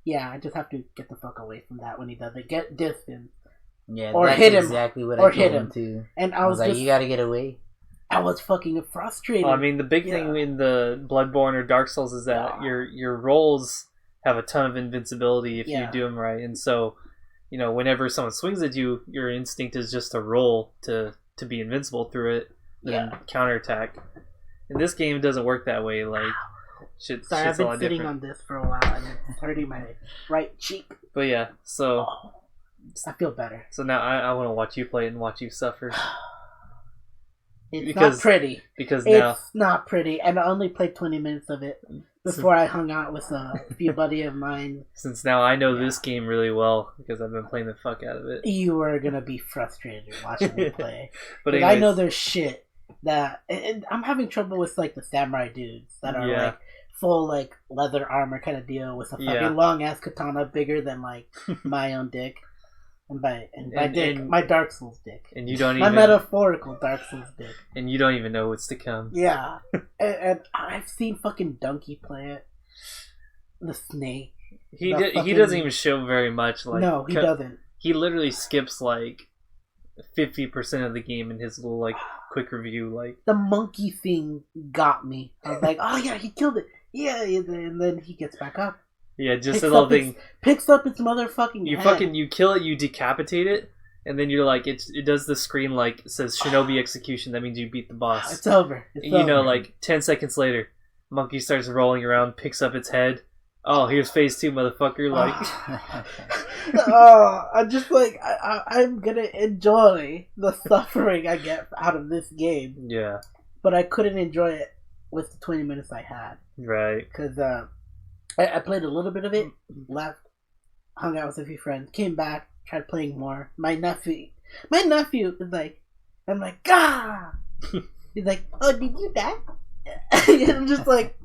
yeah, I just have to get the fuck away from that when he does it. Get distance. Yeah, or that's hit him, exactly what or I hit told him. too. And I was like, you gotta get away. I was fucking frustrated. Well, I mean, the big thing in the Bloodborne or Dark Souls is that your rolls have a ton of invincibility if you do them right, and so whenever someone swings at you, your instinct is just to roll to be invincible through it, then counterattack. In this game, it doesn't work that way. Like, Sorry, shit's I've a been lot sitting different. on this for a while and it's hurting my right cheek. But yeah, so I feel better. So now I want to watch you play it and watch you suffer. It's not pretty. Because now it's not pretty, and I only played 20 minutes of it before I hung out with a few buddy of mine. Since now I know this game really well because I've been playing the fuck out of it. You are gonna be frustrated watching me play, but I know there's shit that and I'm having trouble with like the samurai dudes that are like full like leather armor kind of deal with a fucking long ass katana bigger than like my own dick. And by dick, my Dark Souls dick. And you don't my even... metaphorical Dark Souls dick. And you don't even know what's to come. Yeah. and I've seen fucking Donkey play it. The snake. He doesn't even show very much. Like, no, he doesn't. He literally skips like 50% of the game in his little like quick review. Like, the monkey thing got me. I was like, oh yeah, he killed it. Yeah, and then he gets back up. Yeah, just a little thing. Picks up its motherfucking head. You kill it, you decapitate it, and then you're like, it does the screen like, it says Shinobi Execution, that means you beat the boss. It's over. Like 10 seconds later, monkey starts rolling around, picks up its head. Oh, here's phase 2, motherfucker. Like, I'm just like, I'm gonna enjoy the suffering I get out of this game. Yeah. But I couldn't enjoy it with the 20 minutes I had. Right. Because, I played a little bit of it, left, hung out with a few friends, came back, tried playing more. My nephew is like, I'm like, Gah! He's like, oh, did you die? And I'm just like,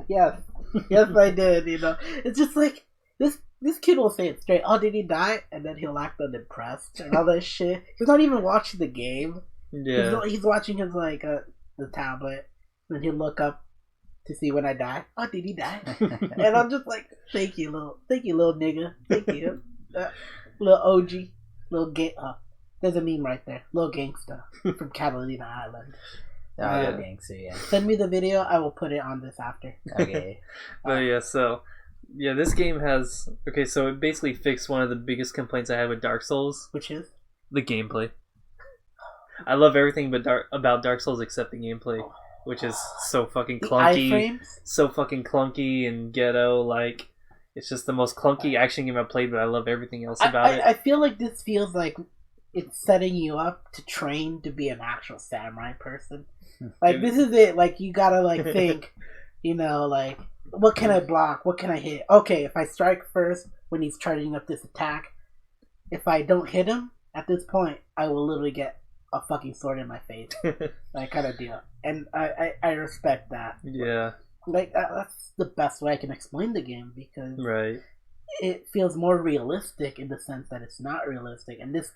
yes, I did, It's just like, this kid will say it straight, oh, did he die? And then he'll act unimpressed and all that shit. He's not even watching the game. Yeah. He's watching his, like, the tablet, and he'll look up to see when I die. Oh, did he die? And I'm just like, thank you, little nigga. Thank you. Little OG. Little there's a meme right there. Little gangsta from Catalina Island. Little gangster, yeah. Send me the video. I will put it on this after. Okay. But this game has... Okay, so it basically fixed one of the biggest complaints I had with Dark Souls. Which is? The gameplay. I love everything about Dark Souls except the gameplay. Which is so fucking clunky. Iframes? So fucking clunky and ghetto. Like, it's just the most clunky action game I've played, but I love everything else about it. I feel like this feels like it's setting you up to train to be an actual samurai person. Like, this is it. Like, you gotta, like, think, like, what can I block? What can I hit? Okay, if I strike first when he's charging up this attack, if I don't hit him, at this point, I will literally get a fucking sword in my face. That kind of deal. And I respect that. Yeah. Like, that's the best way I can explain the game, because right. It feels more realistic in the sense that it's not realistic. And this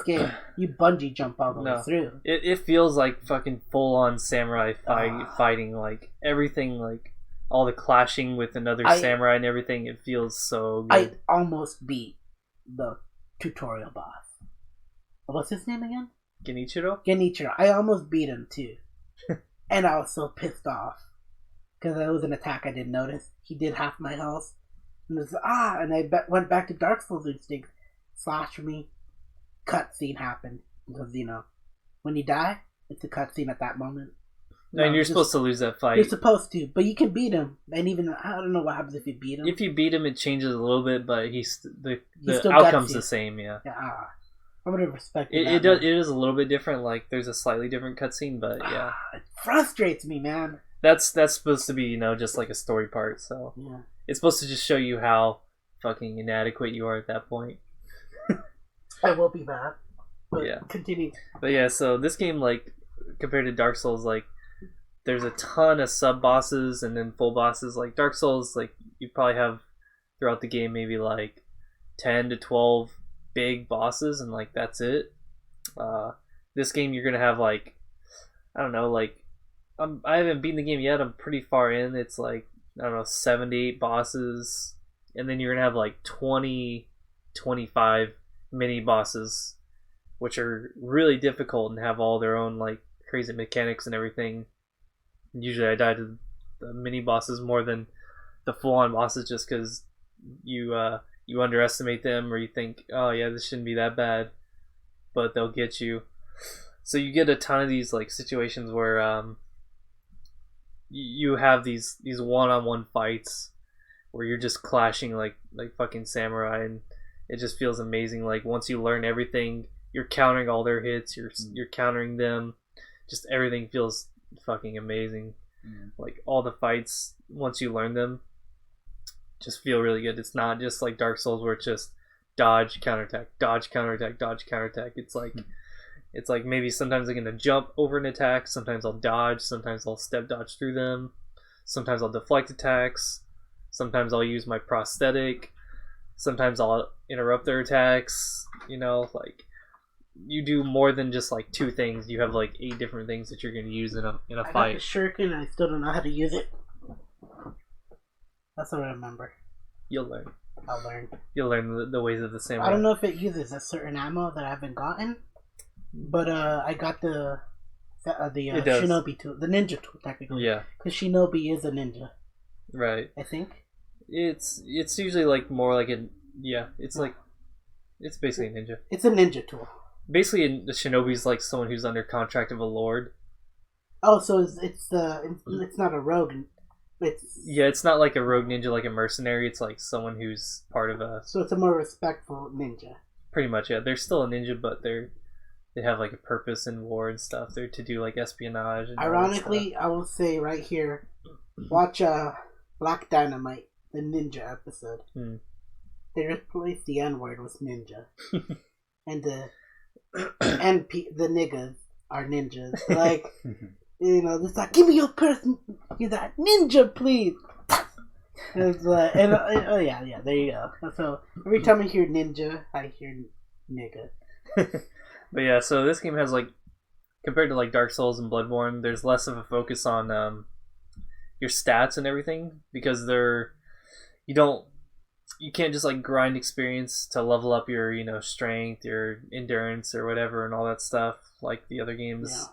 game, you bungee jump all the way through. It feels like fucking full-on samurai fighting. Like, everything, like, all the clashing with another samurai and everything, it feels so good. I almost beat the tutorial boss. What's his name again? Genichiro. I almost beat him too. And I was so pissed off. Because it was an attack I didn't notice. He did half my health. And and I went back to Dark Souls instinct. Slash me. Cutscene happened. Because, when you die, it's a cutscene at that moment. And you're supposed to lose that fight. You're supposed to, but you can beat him. And even, I don't know what happens if you beat him. If you beat him, it changes a little bit, but the outcome's the same, yeah. I'm gonna respect it. It is a little bit different. Like, there's a slightly different cutscene, but yeah, it frustrates me, man. That's supposed to be just like a story part. So it's supposed to just show you how fucking inadequate you are at that point. I will be bad. But continue. But yeah, so this game, like, compared to Dark Souls, like, there's a ton of sub bosses and then full bosses. Like, Dark Souls, like, you probably have throughout the game maybe like 10 to 12 big bosses, and like that's it. This game you're gonna have like, I don't know, like, I haven't beaten the game yet. I'm pretty far in. It's like, I don't know, 7 to 8 bosses, and then you're gonna have like 20, 25 mini bosses, which are really difficult and have all their own like crazy mechanics and everything. Usually I die to the mini bosses more than the full-on bosses, just because you underestimate them, or you think, oh yeah, this shouldn't be that bad, but they'll get you. So you get a ton of these like situations where you have these one-on-one fights where you're just clashing like fucking samurai, and it just feels amazing. Like once you learn everything, you're countering all their hits, you're countering them. Just everything feels fucking amazing. Like all the fights, once you learn them, just feel really good. It's not just like Dark Souls where it's just dodge, counterattack, dodge, counterattack, dodge, counterattack. It's like maybe sometimes I'm gonna jump over an attack, sometimes I'll dodge, sometimes I'll step dodge through them, sometimes I'll deflect attacks, sometimes I'll use my prosthetic, sometimes I'll interrupt their attacks. Like you do more than just like 2 things. You have like 8 different things that you're going to use in a I fight. got the shuriken and I still don't know how to use it. That's what I remember. You'll learn. I'll learn. You'll learn the ways of the samurai. I don't know if it uses a certain ammo that I haven't gotten, but I got the shinobi tool, the ninja tool technically. Yeah. Because shinobi is a ninja. Right. I think. It's usually like more like it's basically a ninja. It's a ninja tool. Basically, the shinobi's like someone who's under contract of a lord. Oh, so it's not a rogue. It's not like a rogue ninja, like a mercenary. It's like someone who's part of a. So it's a more respectful ninja. Pretty much, yeah. They're still a ninja, but they have like a purpose in war and stuff. They're to do like espionage. And ironically, I will say right here, watch Black Dynamite, the ninja episode. They replaced the N-word with ninja, and the niggas are ninjas. Like, it's like, give me your person. He's like, ninja, please. It's like, oh yeah, there you go. So every time I hear ninja, I hear nigga. But yeah, so this game has like, compared to like Dark Souls and Bloodborne, there's less of a focus on your stats and everything, because you can't just like grind experience to level up your strength, your endurance, or whatever, and all that stuff like the other games. Yeah.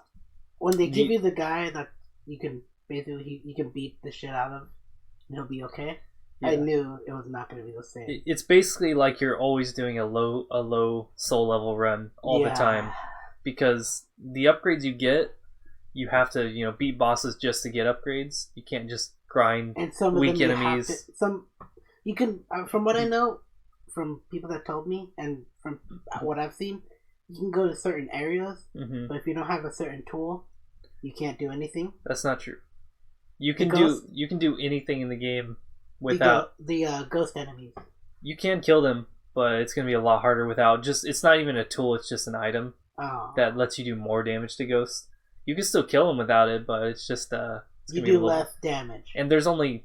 When they give you the guy that you can basically you can beat the shit out of, and he'll be okay. Yeah. I knew it was not going to be the same. It's basically like you're always doing a low soul level run all the time, because the upgrades you get, you have to beat bosses just to get upgrades. You can't just grind and some of weak them enemies. You can, from what I know, from people that told me, and from what I've seen, you can go to certain areas, but if you don't have a certain tool, you can't do anything. That's not true. You can do anything in the game without the ghost enemies. You can kill them, but it's gonna be a lot harder without. It's not even a tool. It's just an item that lets you do more damage to ghosts. You can still kill them without it, but it's just you do less damage. And there's only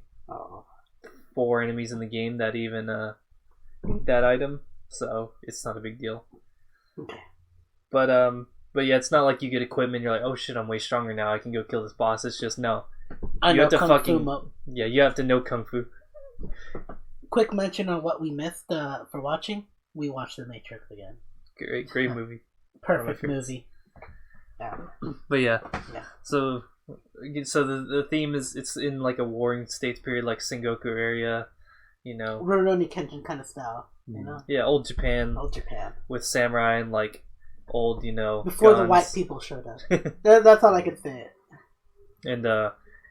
4 enemies in the game that even that item, so it's not a big deal. Okay. But yeah, it's not like you get equipment. You're like, oh shit, I'm way stronger now. I can go kill this boss. It's just no. You have to you have to know kung fu. Quick mention on what we missed for watching. We watched The Matrix again. Great movie. Perfect movie. Yeah. But yeah. So the theme is it's in like a warring states period, like Sengoku area, Rurouni Kenshin kind of style, Yeah, old Japan with samurai and like old, before guns. The white people showed up. That's all I can say. And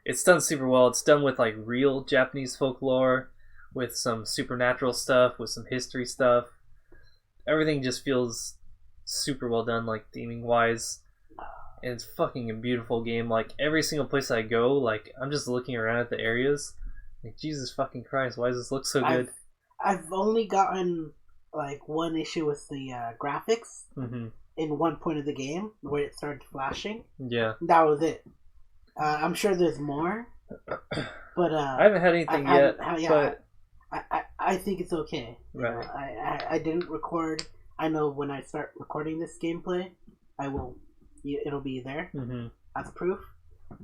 it's done super well. It's done with like real Japanese folklore, with some supernatural stuff, with some history stuff. Everything just feels super well done, like theming wise. And it's fucking a beautiful game. Like every single place I go, like I'm just looking around at the areas. Like Jesus fucking Christ, why does this look so good? I've only gotten like one issue with the graphics in one point of the game where it started flashing. Yeah, that was it. I'm sure there's more, but I haven't had anything yet. But I think it's okay. Right. I didn't record. I know when I start recording this gameplay, it'll be there as proof.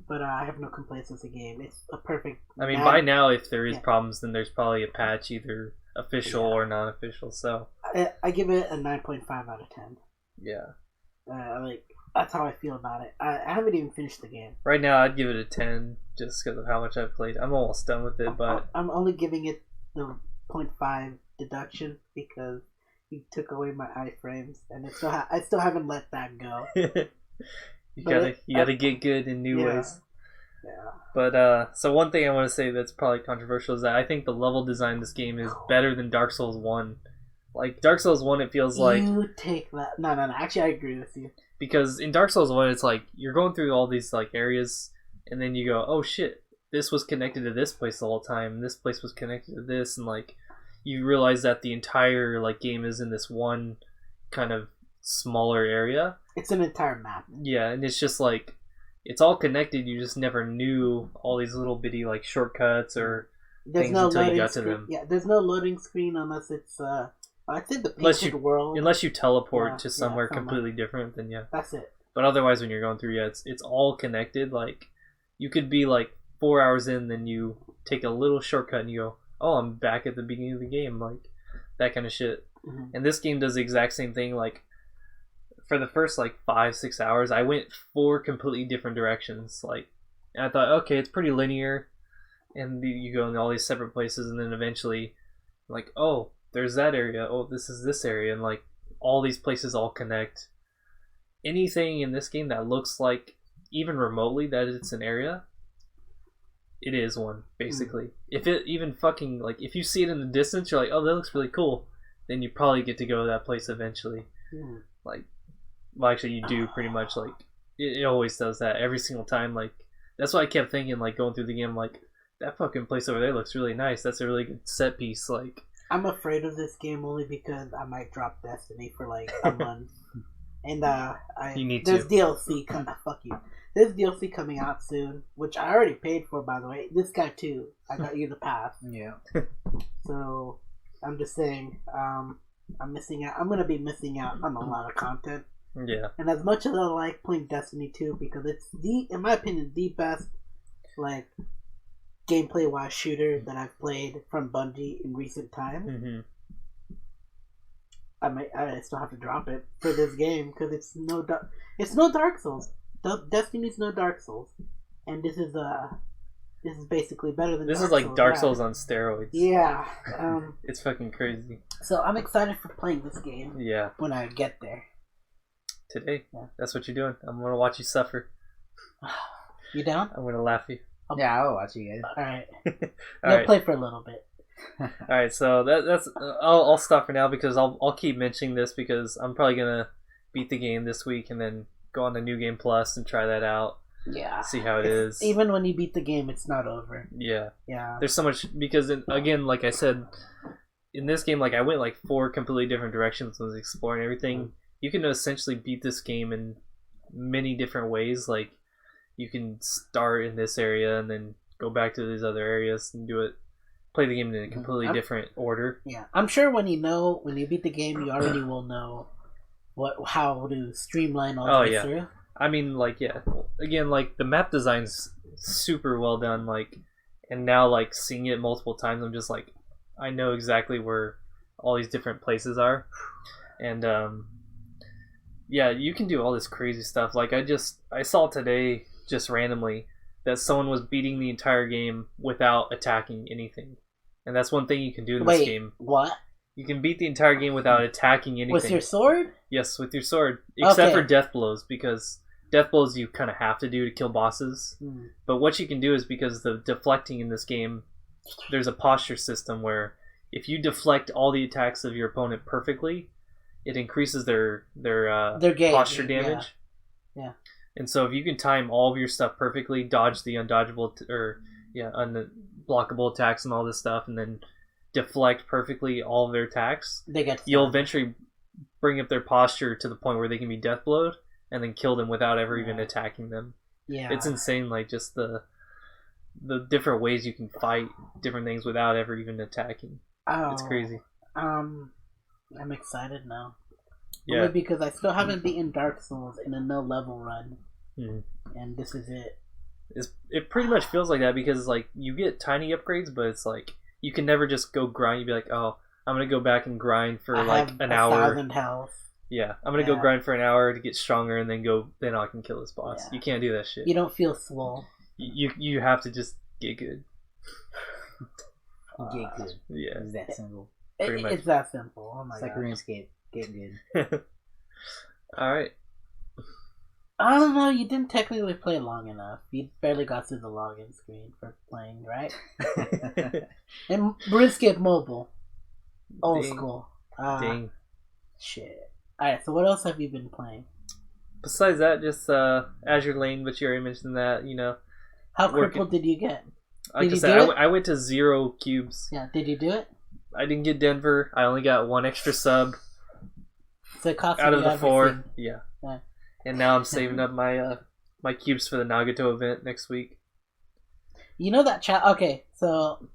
But I have no complaints with the game. It's a perfect. I mean, by now, if there is problems, then there's probably a patch, either official or non-official. So I give it a 9.5 out of 10. Yeah. Like that's how I feel about it. I haven't even finished the game. Right now, I'd give it a 10 just because of how much I've played. I'm almost done with it, but I'm only giving it the 0.5 deduction because you took away my iframes, and I still haven't let that go. you gotta get good in new ways. Yeah. But so one thing I want to say that's probably controversial is that I think the level design in this game is better than Dark Souls 1. Like Dark Souls 1, it feels like you take that. No. Actually, I agree with you. Because in Dark Souls 1, it's like you're going through all these like areas, and then you go, oh shit, this was connected to this place the whole time, and this place was connected to this, and like you realize that the entire like game is in this one kind of smaller area. It's an entire map. Yeah, and it's just like it's all connected. You just never knew all these little bitty like shortcuts or things until you got to them. Yeah, there's no loading screen unless it's I think the painted world. Unless you teleport to somewhere completely different, then yeah. That's it. But otherwise, when you're going through, it's all connected. Like you could be like 4 hours in, then you take a little shortcut and you go, oh, I'm back at the beginning of the game, like that kind of shit. Mm-hmm. And this game does the exact same thing. Like for the first like 5-6 hours, I went 4 completely different directions. Like, and I thought, okay, it's pretty linear, and you go in all these separate places, and then eventually, like, oh, there's that area. Oh, this is this area, and like all these places all connect. Anything in this game that looks like even remotely that it's an area, it is one basically. If it even fucking like if you see it in the distance, you're like, oh, that looks really cool. Then you probably get to go to that place eventually. Like, well, actually, you do pretty much. Like it always does that every single time. Like that's what I kept thinking. Like going through the game, like that fucking place over there looks really nice. That's a really good set piece. Like. I'm afraid of this game only because I might drop Destiny for like a month, and there's DLC coming. Fuck you. There's DLC coming out soon, which I already paid for, by the way. This guy too. I got you the pass. Yeah. So I'm just saying, I'm missing out. I'm gonna be missing out on a lot of content. Yeah. And as much as I like playing Destiny 2, because it's in my opinion, the best like gameplay wise shooter that I've played from Bungie in recent times. Mm-hmm. I still have to drop it for this game because it's no Dark Souls. Destiny's no Dark Souls, and this is basically better than. This Dark is like Souls, Dark Souls on steroids. Yeah. It's fucking crazy. So I'm excited for playing this game. Yeah. When I get there. Today. Yeah. That's what you're doing. I'm gonna watch you suffer. You down? I'm gonna laugh at you. Yeah, I'll watch you guys. Alright. All right. Play for a little bit. Alright, so that's I'll stop for now because I'll keep mentioning this because I'm probably gonna beat the game this week and then go on to New Game Plus and try that out. Yeah. See how it is. Even when you beat the game, it's not over. Yeah. Yeah. There's so much because again, like I said, in this game, like I went like 4 completely different directions and was exploring everything. You can essentially beat this game in many different ways. Like you can start in this area and then go back to these other areas and play the game in a completely different order. Yeah, I'm sure when you beat the game, you already will know how to streamline all this through. I mean, like, yeah, again, like the map design's super well done. Like, and now like seeing it multiple times, I'm just like, I know exactly where all these different places are, and yeah, you can do all this crazy stuff. Like I saw today just randomly that someone was beating the entire game without attacking anything, and that's one thing you can do in this game. What? You can beat the entire game without attacking anything. With your sword? Yes, with your sword, except for death blows, because death blows you kind of have to do to kill bosses. But what you can do is because the deflecting in this game, there's a posture system where if you deflect all the attacks of your opponent perfectly, it increases their posture damage. Yeah. And so if you can time all of your stuff perfectly, dodge the undodgeable unblockable attacks and all this stuff, and then deflect perfectly all of their attacks, you'll eventually bring up their posture to the point where they can be death blowed and then kill them without ever even attacking them. Yeah. It's insane, like just the different ways you can fight different things without ever even attacking. Oh, it's crazy. I'm excited now. Yeah. Only because I still haven't beaten Dark Souls in a no level run. And this is it. It pretty much feels like that because like you get tiny upgrades, but it's like you can never just go grind. You'd be like, oh, I'm gonna go back and grind for I like have an 1,000 hour. health. Yeah, I'm gonna go grind for an hour to get stronger, and then I can kill this boss. Yeah. You can't do that shit. You don't feel swole. You have to just get good. Get good. Yeah, It's that simple. Pretty much. It's that simple. Oh my It's like god. RuneScape. Get good. All right. I don't know. You didn't technically play long enough. You barely got through the login screen for playing, right? And RuneScape Mobile, old Ding. school. Dang. Shit. All right. So what else have you been playing? Besides that, just Azure Lane, but you already mentioned that. You know, How Working. crippled did you get? like Did I you said, do it? I went to 0 cubes. Yeah. Did you do it? I didn't get Denver. I only got 1 extra sub So it cost out you of the 4. everything. Yeah. Yeah. And now I'm saving up my my cubes for the Nagato event next week. You know that chat? Okay, so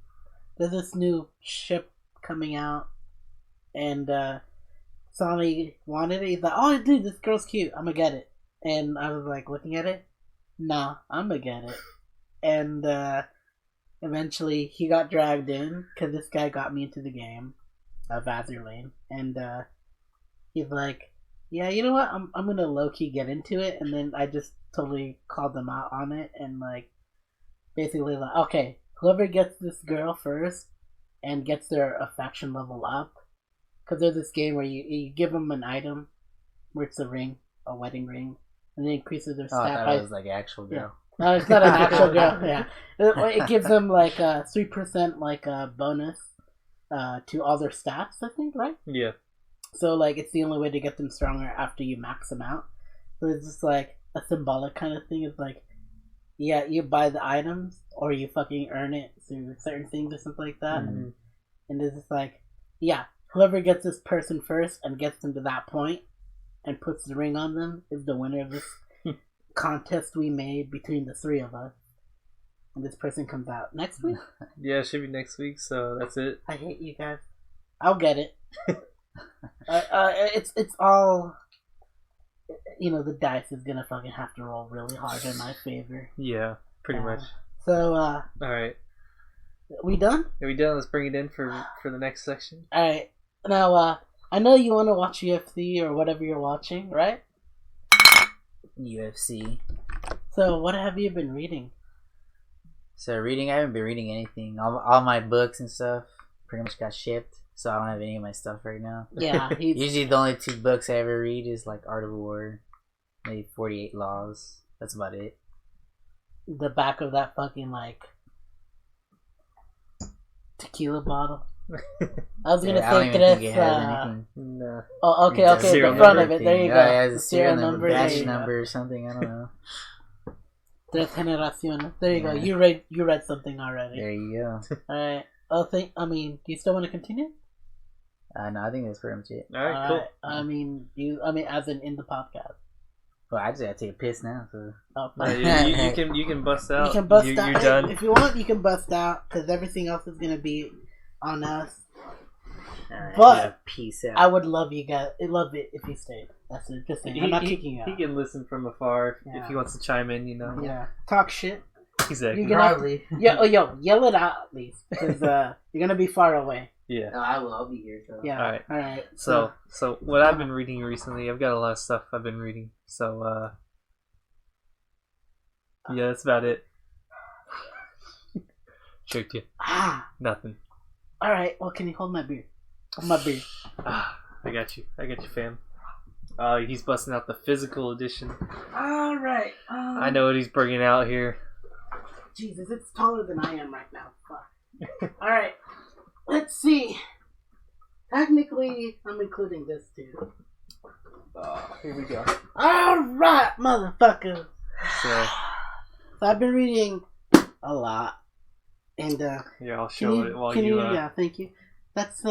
there's this new ship coming out, and Sonny wanted it. He's like, "Oh, dude, this girl's cute. I'm gonna get it." And I was like, looking at it, nah, I'm gonna get it. And eventually, he got dragged in because this guy got me into the game of Azure Lane, and he's like, "Yeah, you know what? I'm gonna low key get into it," and then I just totally called them out on it, and like basically like, okay, whoever gets this girl first and gets their affection level up, because there's this game where you give them an item where it's a ring, a wedding ring, and it increases their Oh, I stat thought by. it was like actual girl. No, it's not an actual girl. Yeah, it gives them like a 3% like a bonus to all their stats. I think, right? Yeah. So like it's the only way to get them stronger after you max them out. So it's just like a symbolic kind of thing. It's like, yeah, you buy the items or you fucking earn it through certain things or something like that. Mm-hmm. And it's just like, yeah, whoever gets this person first and gets them to that point and puts the ring on them is the winner of this contest we made between the 3 of us. And this person comes out next week. Yeah, it should be next week, so that's it. I hate you guys. I'll get it. It's all, you know, the dice is gonna fucking have to roll really hard in my favor. Yeah, pretty much. So, Alright. we done? Are we done? Let's bring it in for the next section. Alright. Now, I know you want to watch UFC or whatever you're watching, right? UFC. So, what have you been reading? So reading, I haven't been reading anything. All my books and stuff pretty much got shipped, so I don't have any of my stuff right now. Yeah, he's... Usually the only 2 books I ever read is like Art of War, maybe 48 Laws. That's about it. the back of that fucking, like, tequila bottle. I was gonna I don't say even think it tres. has anything. No. Oh, okay, It's a okay. serial The front number of it. There you thing. go. Oh, it has a The serial number, there batch you go. number, or something. I don't know. Tres generaciones. There you go. Yeah. You read something already. There you go. All right. Do you still want to continue? No, I think that's pretty much it. Alright, cool. As in the podcast. Well, I just gotta take a piss now. So. Oh, You can bust out. You can bust You're out. done. If you want, you can bust out because everything else is gonna be on us. Alright, But- yeah, peace out. I would love you guys. I'd love it if you stayed. That's it. Just saying. I'm not kicking you out. He can listen from afar Yeah. if he wants to chime in, you know. Yeah. Talk shit. Exactly. You can Probably. Yo, yell it out at least because you're gonna be far away. Yeah. No, I will. I'll be here. So. Yeah. Alright. All right. So what I've been reading recently, I've got a lot of stuff I've been reading. So yeah, that's about it. Tricked you. Nothing. All right. Well, can you hold my beer? Hold my beer. I got you, fam. He's busting out the physical edition. All right. I know what he's bringing out here. Jesus, it's taller than I am right now. Fuck. All right. Let's see. Technically, I'm including this too. Here we go. All right, motherfucker. So I've been reading a lot, and yeah, I'll show it while you. yeah, thank you. That's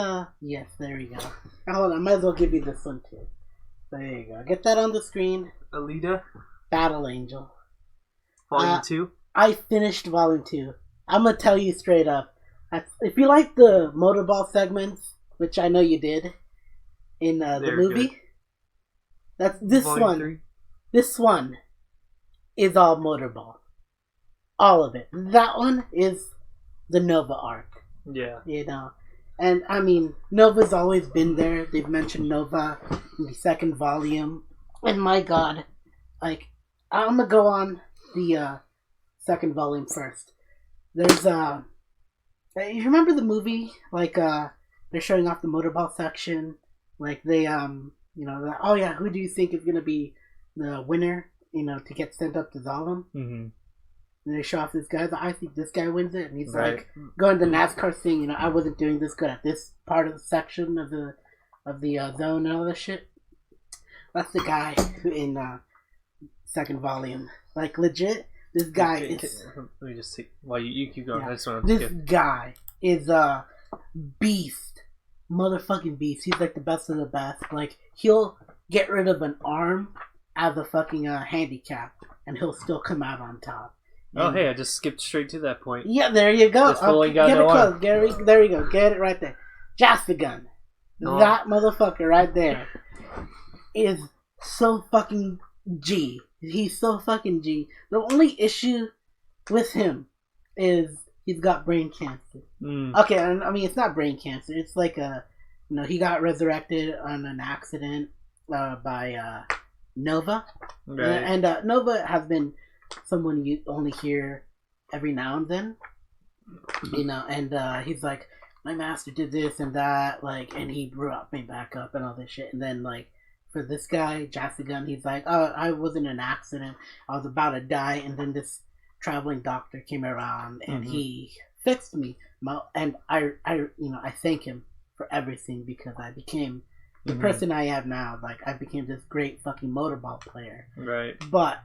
yes, there you go. Hold on, I might as well give you this one too. There you go. Get that on the screen. Alita, Battle Angel. Volume 2. I finished Volume 2. I'm gonna tell you straight up. If you like the motorball segments, which I know you did in the They're movie, good. that's this Volume one. 3. This one is all motorball. All of it. That one is the Nova arc. Yeah. You know, And I mean, Nova's always been there. They've mentioned Nova in the second volume. And my God, like, I'm gonna go on the second volume first. There's you remember the movie? Like, they're showing off the motorball section. Like they oh yeah, who do you think is gonna be the winner? To get sent up to Zalem. Mm-hmm. And they show off this guy. I think this guy wins it, and he's like going to NASCAR thing. I wasn't doing this good at this part of the section of the zone and all this shit. That's the guy in second volume. Like legit, this guy is. Let me just see. While you keep going, Yeah. I just want This guy is a beast, motherfucking beast. He's like the best of the best. Like he'll get rid of an arm as a fucking handicap, and he'll still come out on top. Oh, hey, I just skipped straight to that point. Yeah, there you go. This fool ain't got get no it close, arm. Gary. There you go. Get it right there. Just the gun. No. That motherfucker right there is so fucking G. He's so fucking G. The only issue with him is he's got brain cancer. Okay, I mean, it's not brain cancer. It's like he got resurrected on an accident by Nova. Right. And Nova has been someone you only hear every now and then, and he's like, my master did this and that, like, and he brought me back up and all this shit. And then, like, for this guy, Jasigan, he's like, oh, I was in an accident, I was about to die, and then this traveling doctor came around and he fixed me. And I thank him for everything, because I became the person I am now. Like, I became this great fucking motorball player. Right. But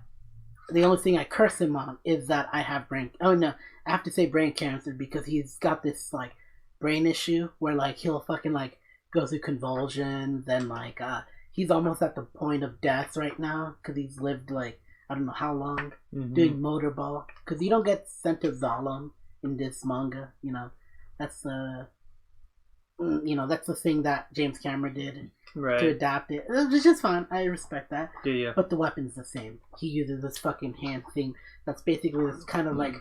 the only thing I curse him on is that I have brain. Oh no, I have to say brain cancer, because he's got this like brain issue where like he'll fucking like go through convulsions, and like he's almost at the point of death right now, because he's lived like I don't know how long doing motorball, because you don't get sent to Zalem in this manga. That's that's the thing that James Cameron did. Right. To adapt it. It's just fine. I respect that. Yeah. But the weapon's the same. He uses this fucking hand thing that's basically this kind of like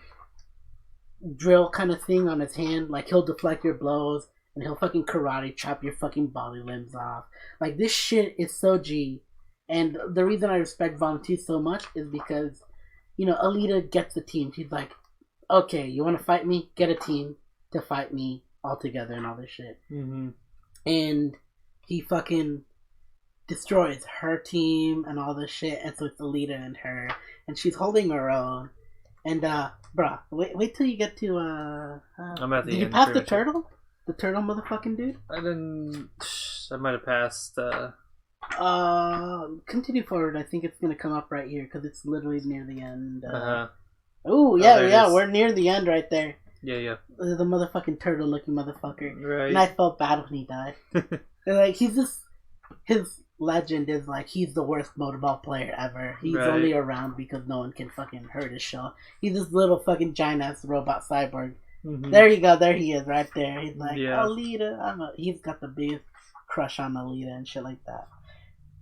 drill kind of thing on his hand. Like he'll deflect your blows, and he'll fucking karate chop your fucking body limbs off. Like this shit is so G. And the reason I respect Volunteer so much is because, Alita gets the team. She's like, okay, you want to fight me? Get a team to fight me all together and all this shit. And he fucking destroys her team and all this shit, and so it's Alita and her, and she's holding her own. And bruh, wait till you get to I'm at the end. Did you pass the turtle? The turtle motherfucking dude? I didn't. I might have passed. Continue forward. I think it's gonna come up right here, because it's literally near the end. Oh, yeah, we're near the end right there. Yeah. The motherfucking turtle-looking motherfucker. Right. And I felt bad when he died. And, like, his legend is, like, he's the worst motorball player ever. He's only around because no one can fucking hurt his show. He's this little fucking giant-ass robot cyborg. There you go. There he is right there. He's like, Alita. He's got the biggest crush on Alita and shit like that.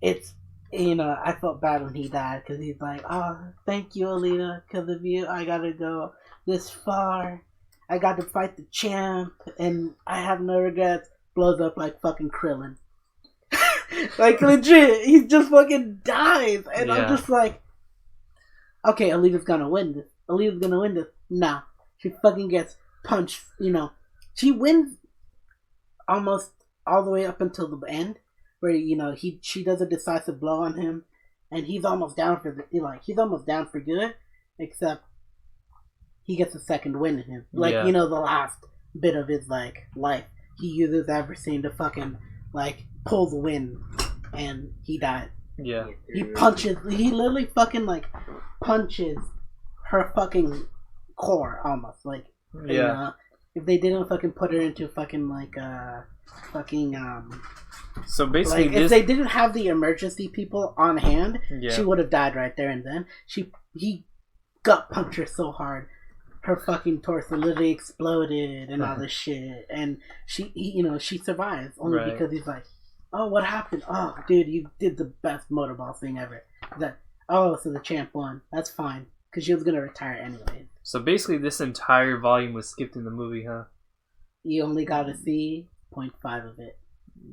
It's, I felt bad when he died, because he's like, oh, thank you, Alita. Because of you, I gotta go this far. I got to fight the champ, and I have no regrets. Blows up like fucking Krillin. Like, legit, he just fucking dies. And I'm just like, okay, Alita's gonna win this. Nah. She fucking gets punched, She wins almost all the way up until the end, where, she does a decisive blow on him, and he's almost down for good, except he gets a second win in him. Like, the last bit of his, like, life. He uses everything to fucking, like, pull the win. And he died. Yeah. He literally fucking, like, punches her fucking core, almost. Like, if they didn't fucking put her into fucking, like, So basically, like, if they didn't have the emergency people on hand, she would have died right there and then. He gut punched her so hard. Her fucking torso literally exploded and all this shit, and she survives only because he's like, oh, what happened? Oh, dude, you did the best motorball thing ever. So the champ won. That's fine, because she was gonna retire anyway. So basically, this entire volume was skipped in the movie, huh? You only got to see 0.5 of it.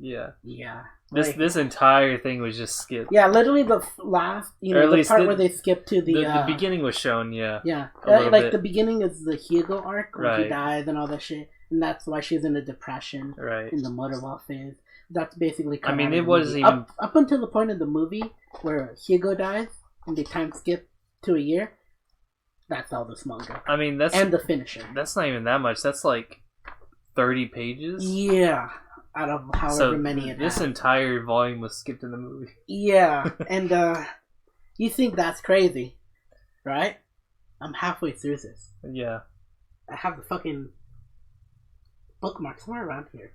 Yeah. Yeah. This entire thing was just skipped. Yeah, literally the last, the part where they skip to the beginning was shown. Yeah. Yeah, like bit. The beginning is the Hugo arc where right. he dies and all that shit, and that's why she's in a depression. Right. In the motorball phase. That's basically. It wasn't even up until the point of the movie where Hugo dies and they time skip to a year. That's all this manga. That's and the finisher. That's not even that much. That's like 30 pages. Yeah. Out of however many it this had. entire volume was skipped in the movie. Yeah, and you think that's crazy, right? I'm halfway through this. Yeah. I have the fucking bookmark somewhere around here.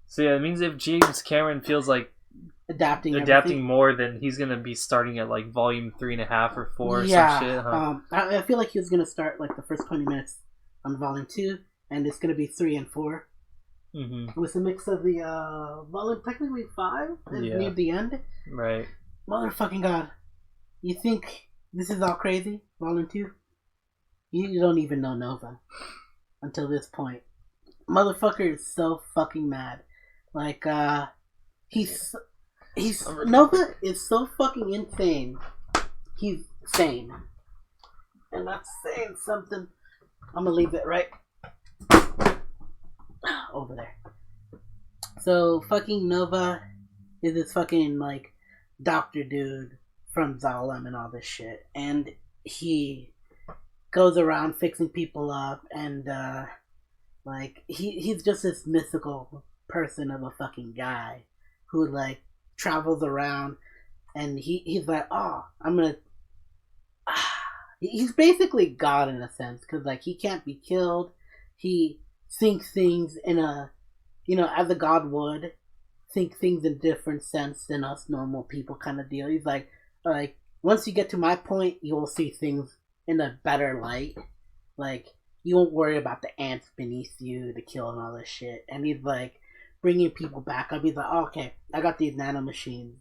So yeah, it means if James Cameron feels like adapting more, then he's gonna be starting at like volume 3.5 or 4 or some shit. Huh? I feel like he was gonna start like the first 20 minutes on volume 2, and it's gonna be 3 and 4. Mm-hmm. With a mix of the volume technically 5 near the end. Right. Motherfucking God. You think this is all crazy? Volume 2? You don't even know Nova until this point. Motherfucker is so fucking mad. Like, he's Nova is so fucking insane. He's sane. And that's saying something. I'm gonna leave it right over there. So fucking Nova is this fucking like doctor dude from Zalem and all this shit, and he goes around fixing people up, and like he's just this mythical person of a fucking guy who like travels around, and he's like, oh, I'm gonna. He's basically God in a sense, because like he can't be killed. He thinks things in a, as a god would, think things in different sense than us normal people kind of deal. He's like once you get to my point, you will see things in a better light. Like you won't worry about the ants beneath you to kill and all this shit. And he's like bringing people back up. He's like, oh, okay, I got these nano machines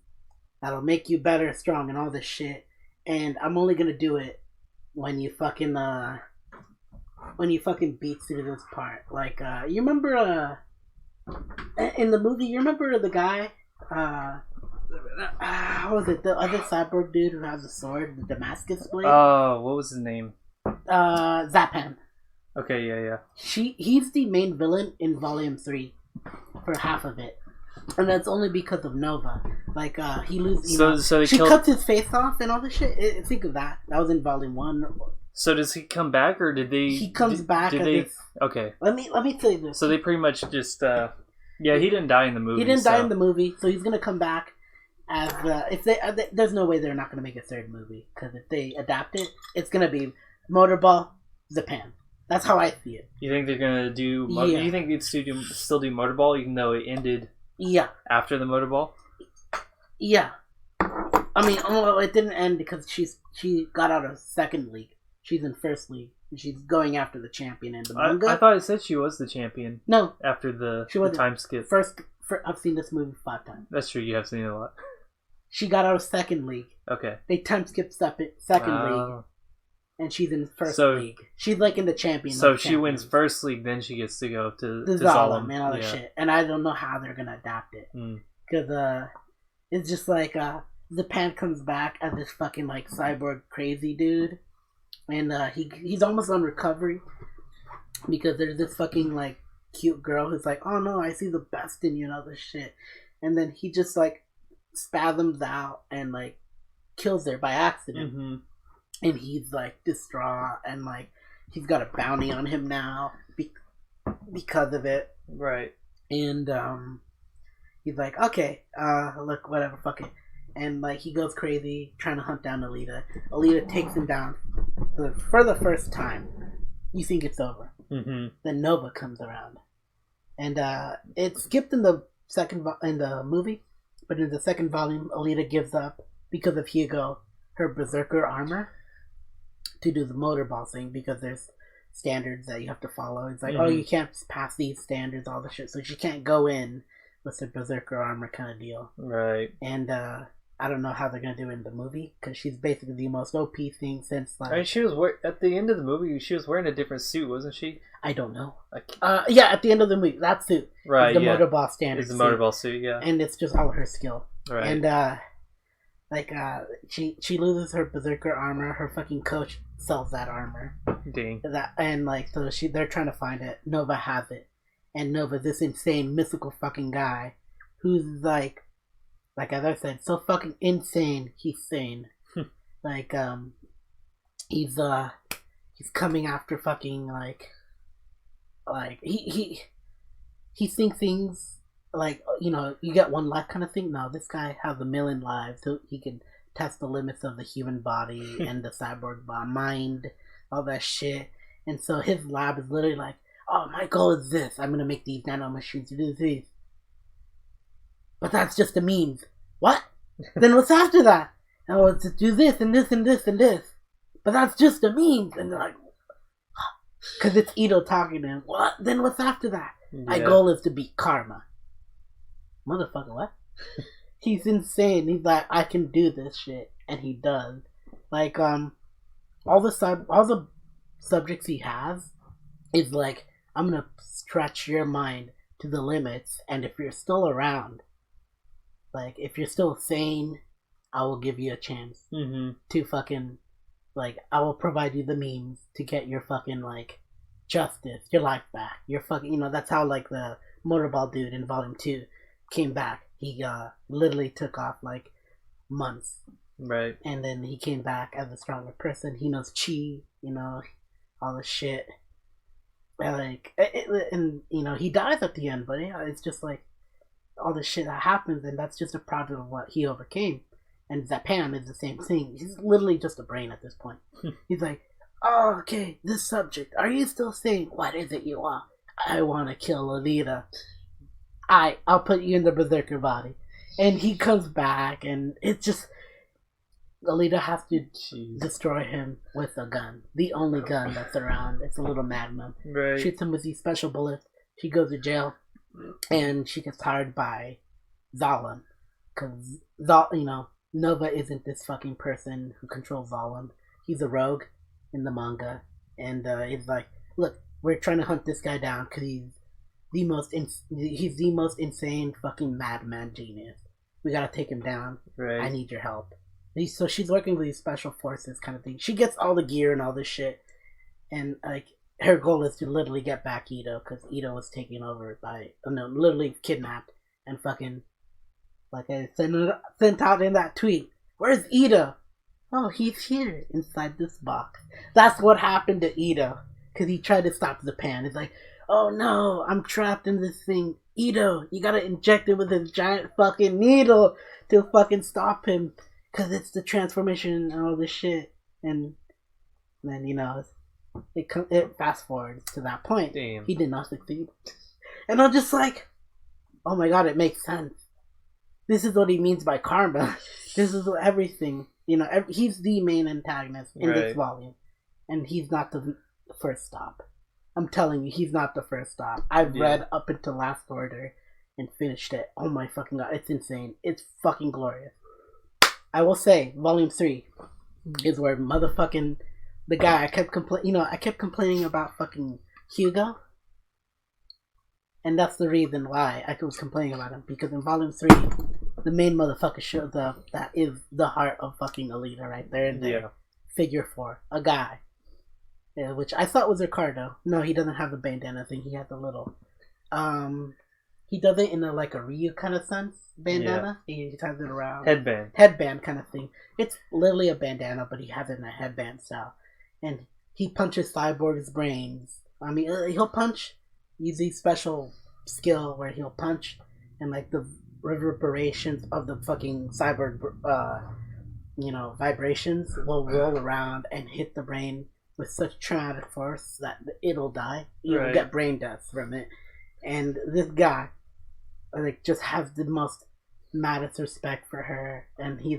that'll make you better, strong, and all this shit. And I'm only gonna do it when you fucking beat through this part. Like, you remember, in the movie, you remember the guy, what was it, the other cyborg dude who has a sword, the Damascus blade? Oh, what was his name? Zapan. Okay, yeah. He's the main villain in Volume 3 for half of it. And that's only because of Nova. Like, he loses, she cuts his face off and all this shit. Think of that. That was in Volume 1. So does he come back, or did they... He comes back. Okay. Let me tell you this. So they pretty much just... yeah, he didn't die in the movie. He didn't die in the movie, so he's going to come back as... there's no way they're not going to make a third movie. Because if they adapt it, it's going to be Motorball, Japan. That's how I see it. You think they're going to do... Yeah. You think they'd still do Motorball, even though it ended... Yeah. After the Motorball? Yeah. It didn't end because she got out of second league. She's in first league. And she's going after the champion in the manga. I thought it said she was the champion. No. After the time skip. I've seen this movie 5 times. That's true, you have seen it a lot. She got out of second league. Okay. They time skipped second league. And she's in first league. She's like in the champion. So if she wins first league, then she gets to go to Zalem and all that shit. And I don't know how they're gonna adapt it. Because it's just like Japan comes back as this fucking like cyborg crazy dude. And he's almost on recovery. Because there's this fucking like cute girl who's like, oh no, I see the best in you and all this shit. And then he just like spasms out and like kills her by accident. Mm-hmm. And he's like distraught, and like he's got a bounty on him now because of it. Right. And he's like, okay, look, whatever, fuck it. And like he goes crazy trying to hunt down Alita. Alita takes him down for the first time. You think it's over. Mm-hmm. Then Nova comes around, and it skipped in the in the movie, but in the second volume, Alita gives up because of Hugo, her berserker armor, to do the motorball thing, because there's standards that you have to follow. It's like, oh, you can't pass these standards, all the shit, so she can't go in with the berserker armor kind of deal. Right. And I don't know how they're gonna do it in the movie, because she's basically the most OP thing since like. I mean, she was at the end of the movie. She was wearing a different suit, wasn't she? I don't know. Like, Yeah, at the end of the movie, that suit right, is the yeah. motorball standard It's the suit. motorball suit, yeah. And it's just all her skill. Right. And, she loses her berserker armor. Her fucking coach sells that armor. Dang. They're trying to find it. Nova has it. And Nova, this insane, mystical fucking guy who's like as I said, so fucking insane, he's sane. He's coming after fucking he thinks things like, you get one life kind of thing. No, this guy has 1 million lives, so he can test the limits of the human body and the cyborg mind, all that shit. And so his lab is literally like, oh, my goal is this. I'm gonna make these nanomachines to do this. But that's just a means. What? Then what's after that? Oh, it's to do this and this and this and this. But that's just a means. And they're like, because it's Ito talking to him. What? Then what's after that? Yeah. My goal is to beat Karma. Motherfucker, what? He's insane. He's like, I can do this shit. And he does. All the subjects he has is like, I'm gonna stretch your mind to the limits, and if you're still around, if you're still sane, I will give you a chance to fucking, I will provide you the means to get your fucking, justice, your life back. Your fucking, that's how, the motorball dude in Volume 2 came back. He, literally took off, months. Right. And then he came back as a stronger person. He knows chi, all this shit. And he dies at the end, but yeah, it's just all the shit that happens, and that's just a product of what he overcame. And Zapan is the same thing. He's literally just a brain at this point. He's like, oh, okay, this subject, are you still saying, what is it you want? I want to kill Alita. I'll put you in the berserker body. And he comes back, and it's just, Alita has to destroy him with a gun. The only gun that's around. It's a little magnum. Right. Shoots him with these special bullets. She goes to jail. And she gets hired by Zalem. Because, Nova isn't this fucking person who controls Zalem. He's a rogue in the manga. And he's like, look, we're trying to hunt this guy down because he's the most insane fucking madman genius. We gotta take him down. Right. I need your help. So she's working with these special forces kind of thing. She gets all the gear and all this shit. And, her goal is to literally get back Ito, because Ito was taken over by, literally kidnapped and fucking, I sent out in that tweet, where's Ito? Oh, he's here, inside this box. That's what happened to Ito, because he tried to stop Zapan. It's like, oh no, I'm trapped in this thing. Ito, you gotta inject it with this giant fucking needle to fucking stop him. Because it's the transformation and all this shit. And then, it fast forwards to that point. Damn. He did not succeed. And I'm just like, oh my god, it makes sense. This is what he means by karma. This is everything. He's the main antagonist in this volume. And he's not the first stop. I'm telling you, he's not the first stop. I've read up until Last Order and finished it. Oh my fucking god, it's insane. It's fucking glorious. I will say, Volume 3 is where motherfucking the guy I kept complaining about fucking Hugo, and that's the reason why I was complaining about him, because in Volume 3, the main motherfucker shows up. That is the heart of fucking Alita right there in there. Figure 4, a guy, which I thought was Ricardo. No, he doesn't have the bandana thing. He has the little, he does it in a Ryu kind of sense. Bandana. Yeah. He ties it around. Headband kind of thing. It's literally a bandana, but he has it in a headband style. And he punches Cyborg's brains. I mean, he'll punch, use a special skill where he'll punch, and the reverberations of the fucking Cyborg, vibrations will roll around and hit the brain with such traumatic force that it'll die. You'll get brain death from it. And this guy, just has the most maddest respect for her, and he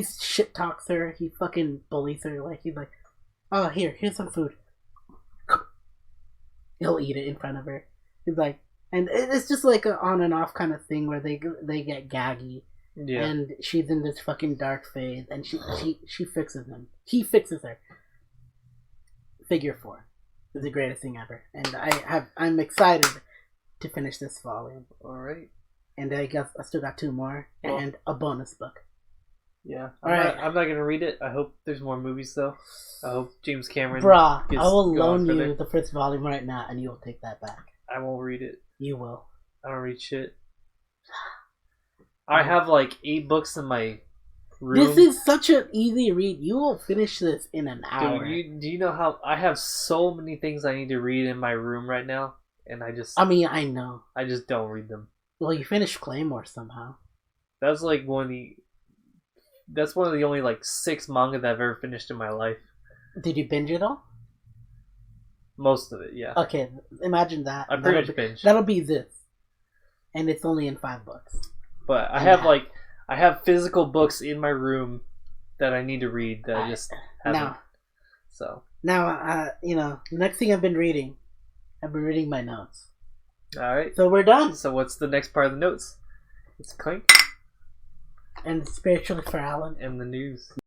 shit talks her, he fucking bullies her, he's like, oh, here's some food. He'll eat it in front of her. He's like, and it's just a on and off kind of thing where they get gaggy, and she's in this fucking dark phase, and she fixes him. He fixes her. Figure 4. is the greatest thing ever, and I'm excited to finish this volume. All right. And I guess I still got 2 more and a bonus book. Yeah. All right. I'm not gonna read it. I hope there's more movies though. I hope James Cameron. Bruh, gets I will going loan for you there. the first volume right now, and you will take that back. I won't read it. You will. I don't read shit. I have like 8 books in my room. This is such an easy read. You will finish this in an hour. Dude, do you know how I have so many things I need to read in my room right now, and I just I know. I just don't read them. Well, you finished Claymore somehow. That's like that's one of the only like 6 manga that I've ever finished in my life. Did you binge it all? Most of it, yeah. Okay, imagine that. I pretty much binged. That'll be this, and it's only in 5 books. But I have physical books in my room that I need to read that I just haven't. Now, the next thing I've been reading my notes. All right. So we're done. So what's the next part of the notes? It's Clank And spiritually for Alan. and the news.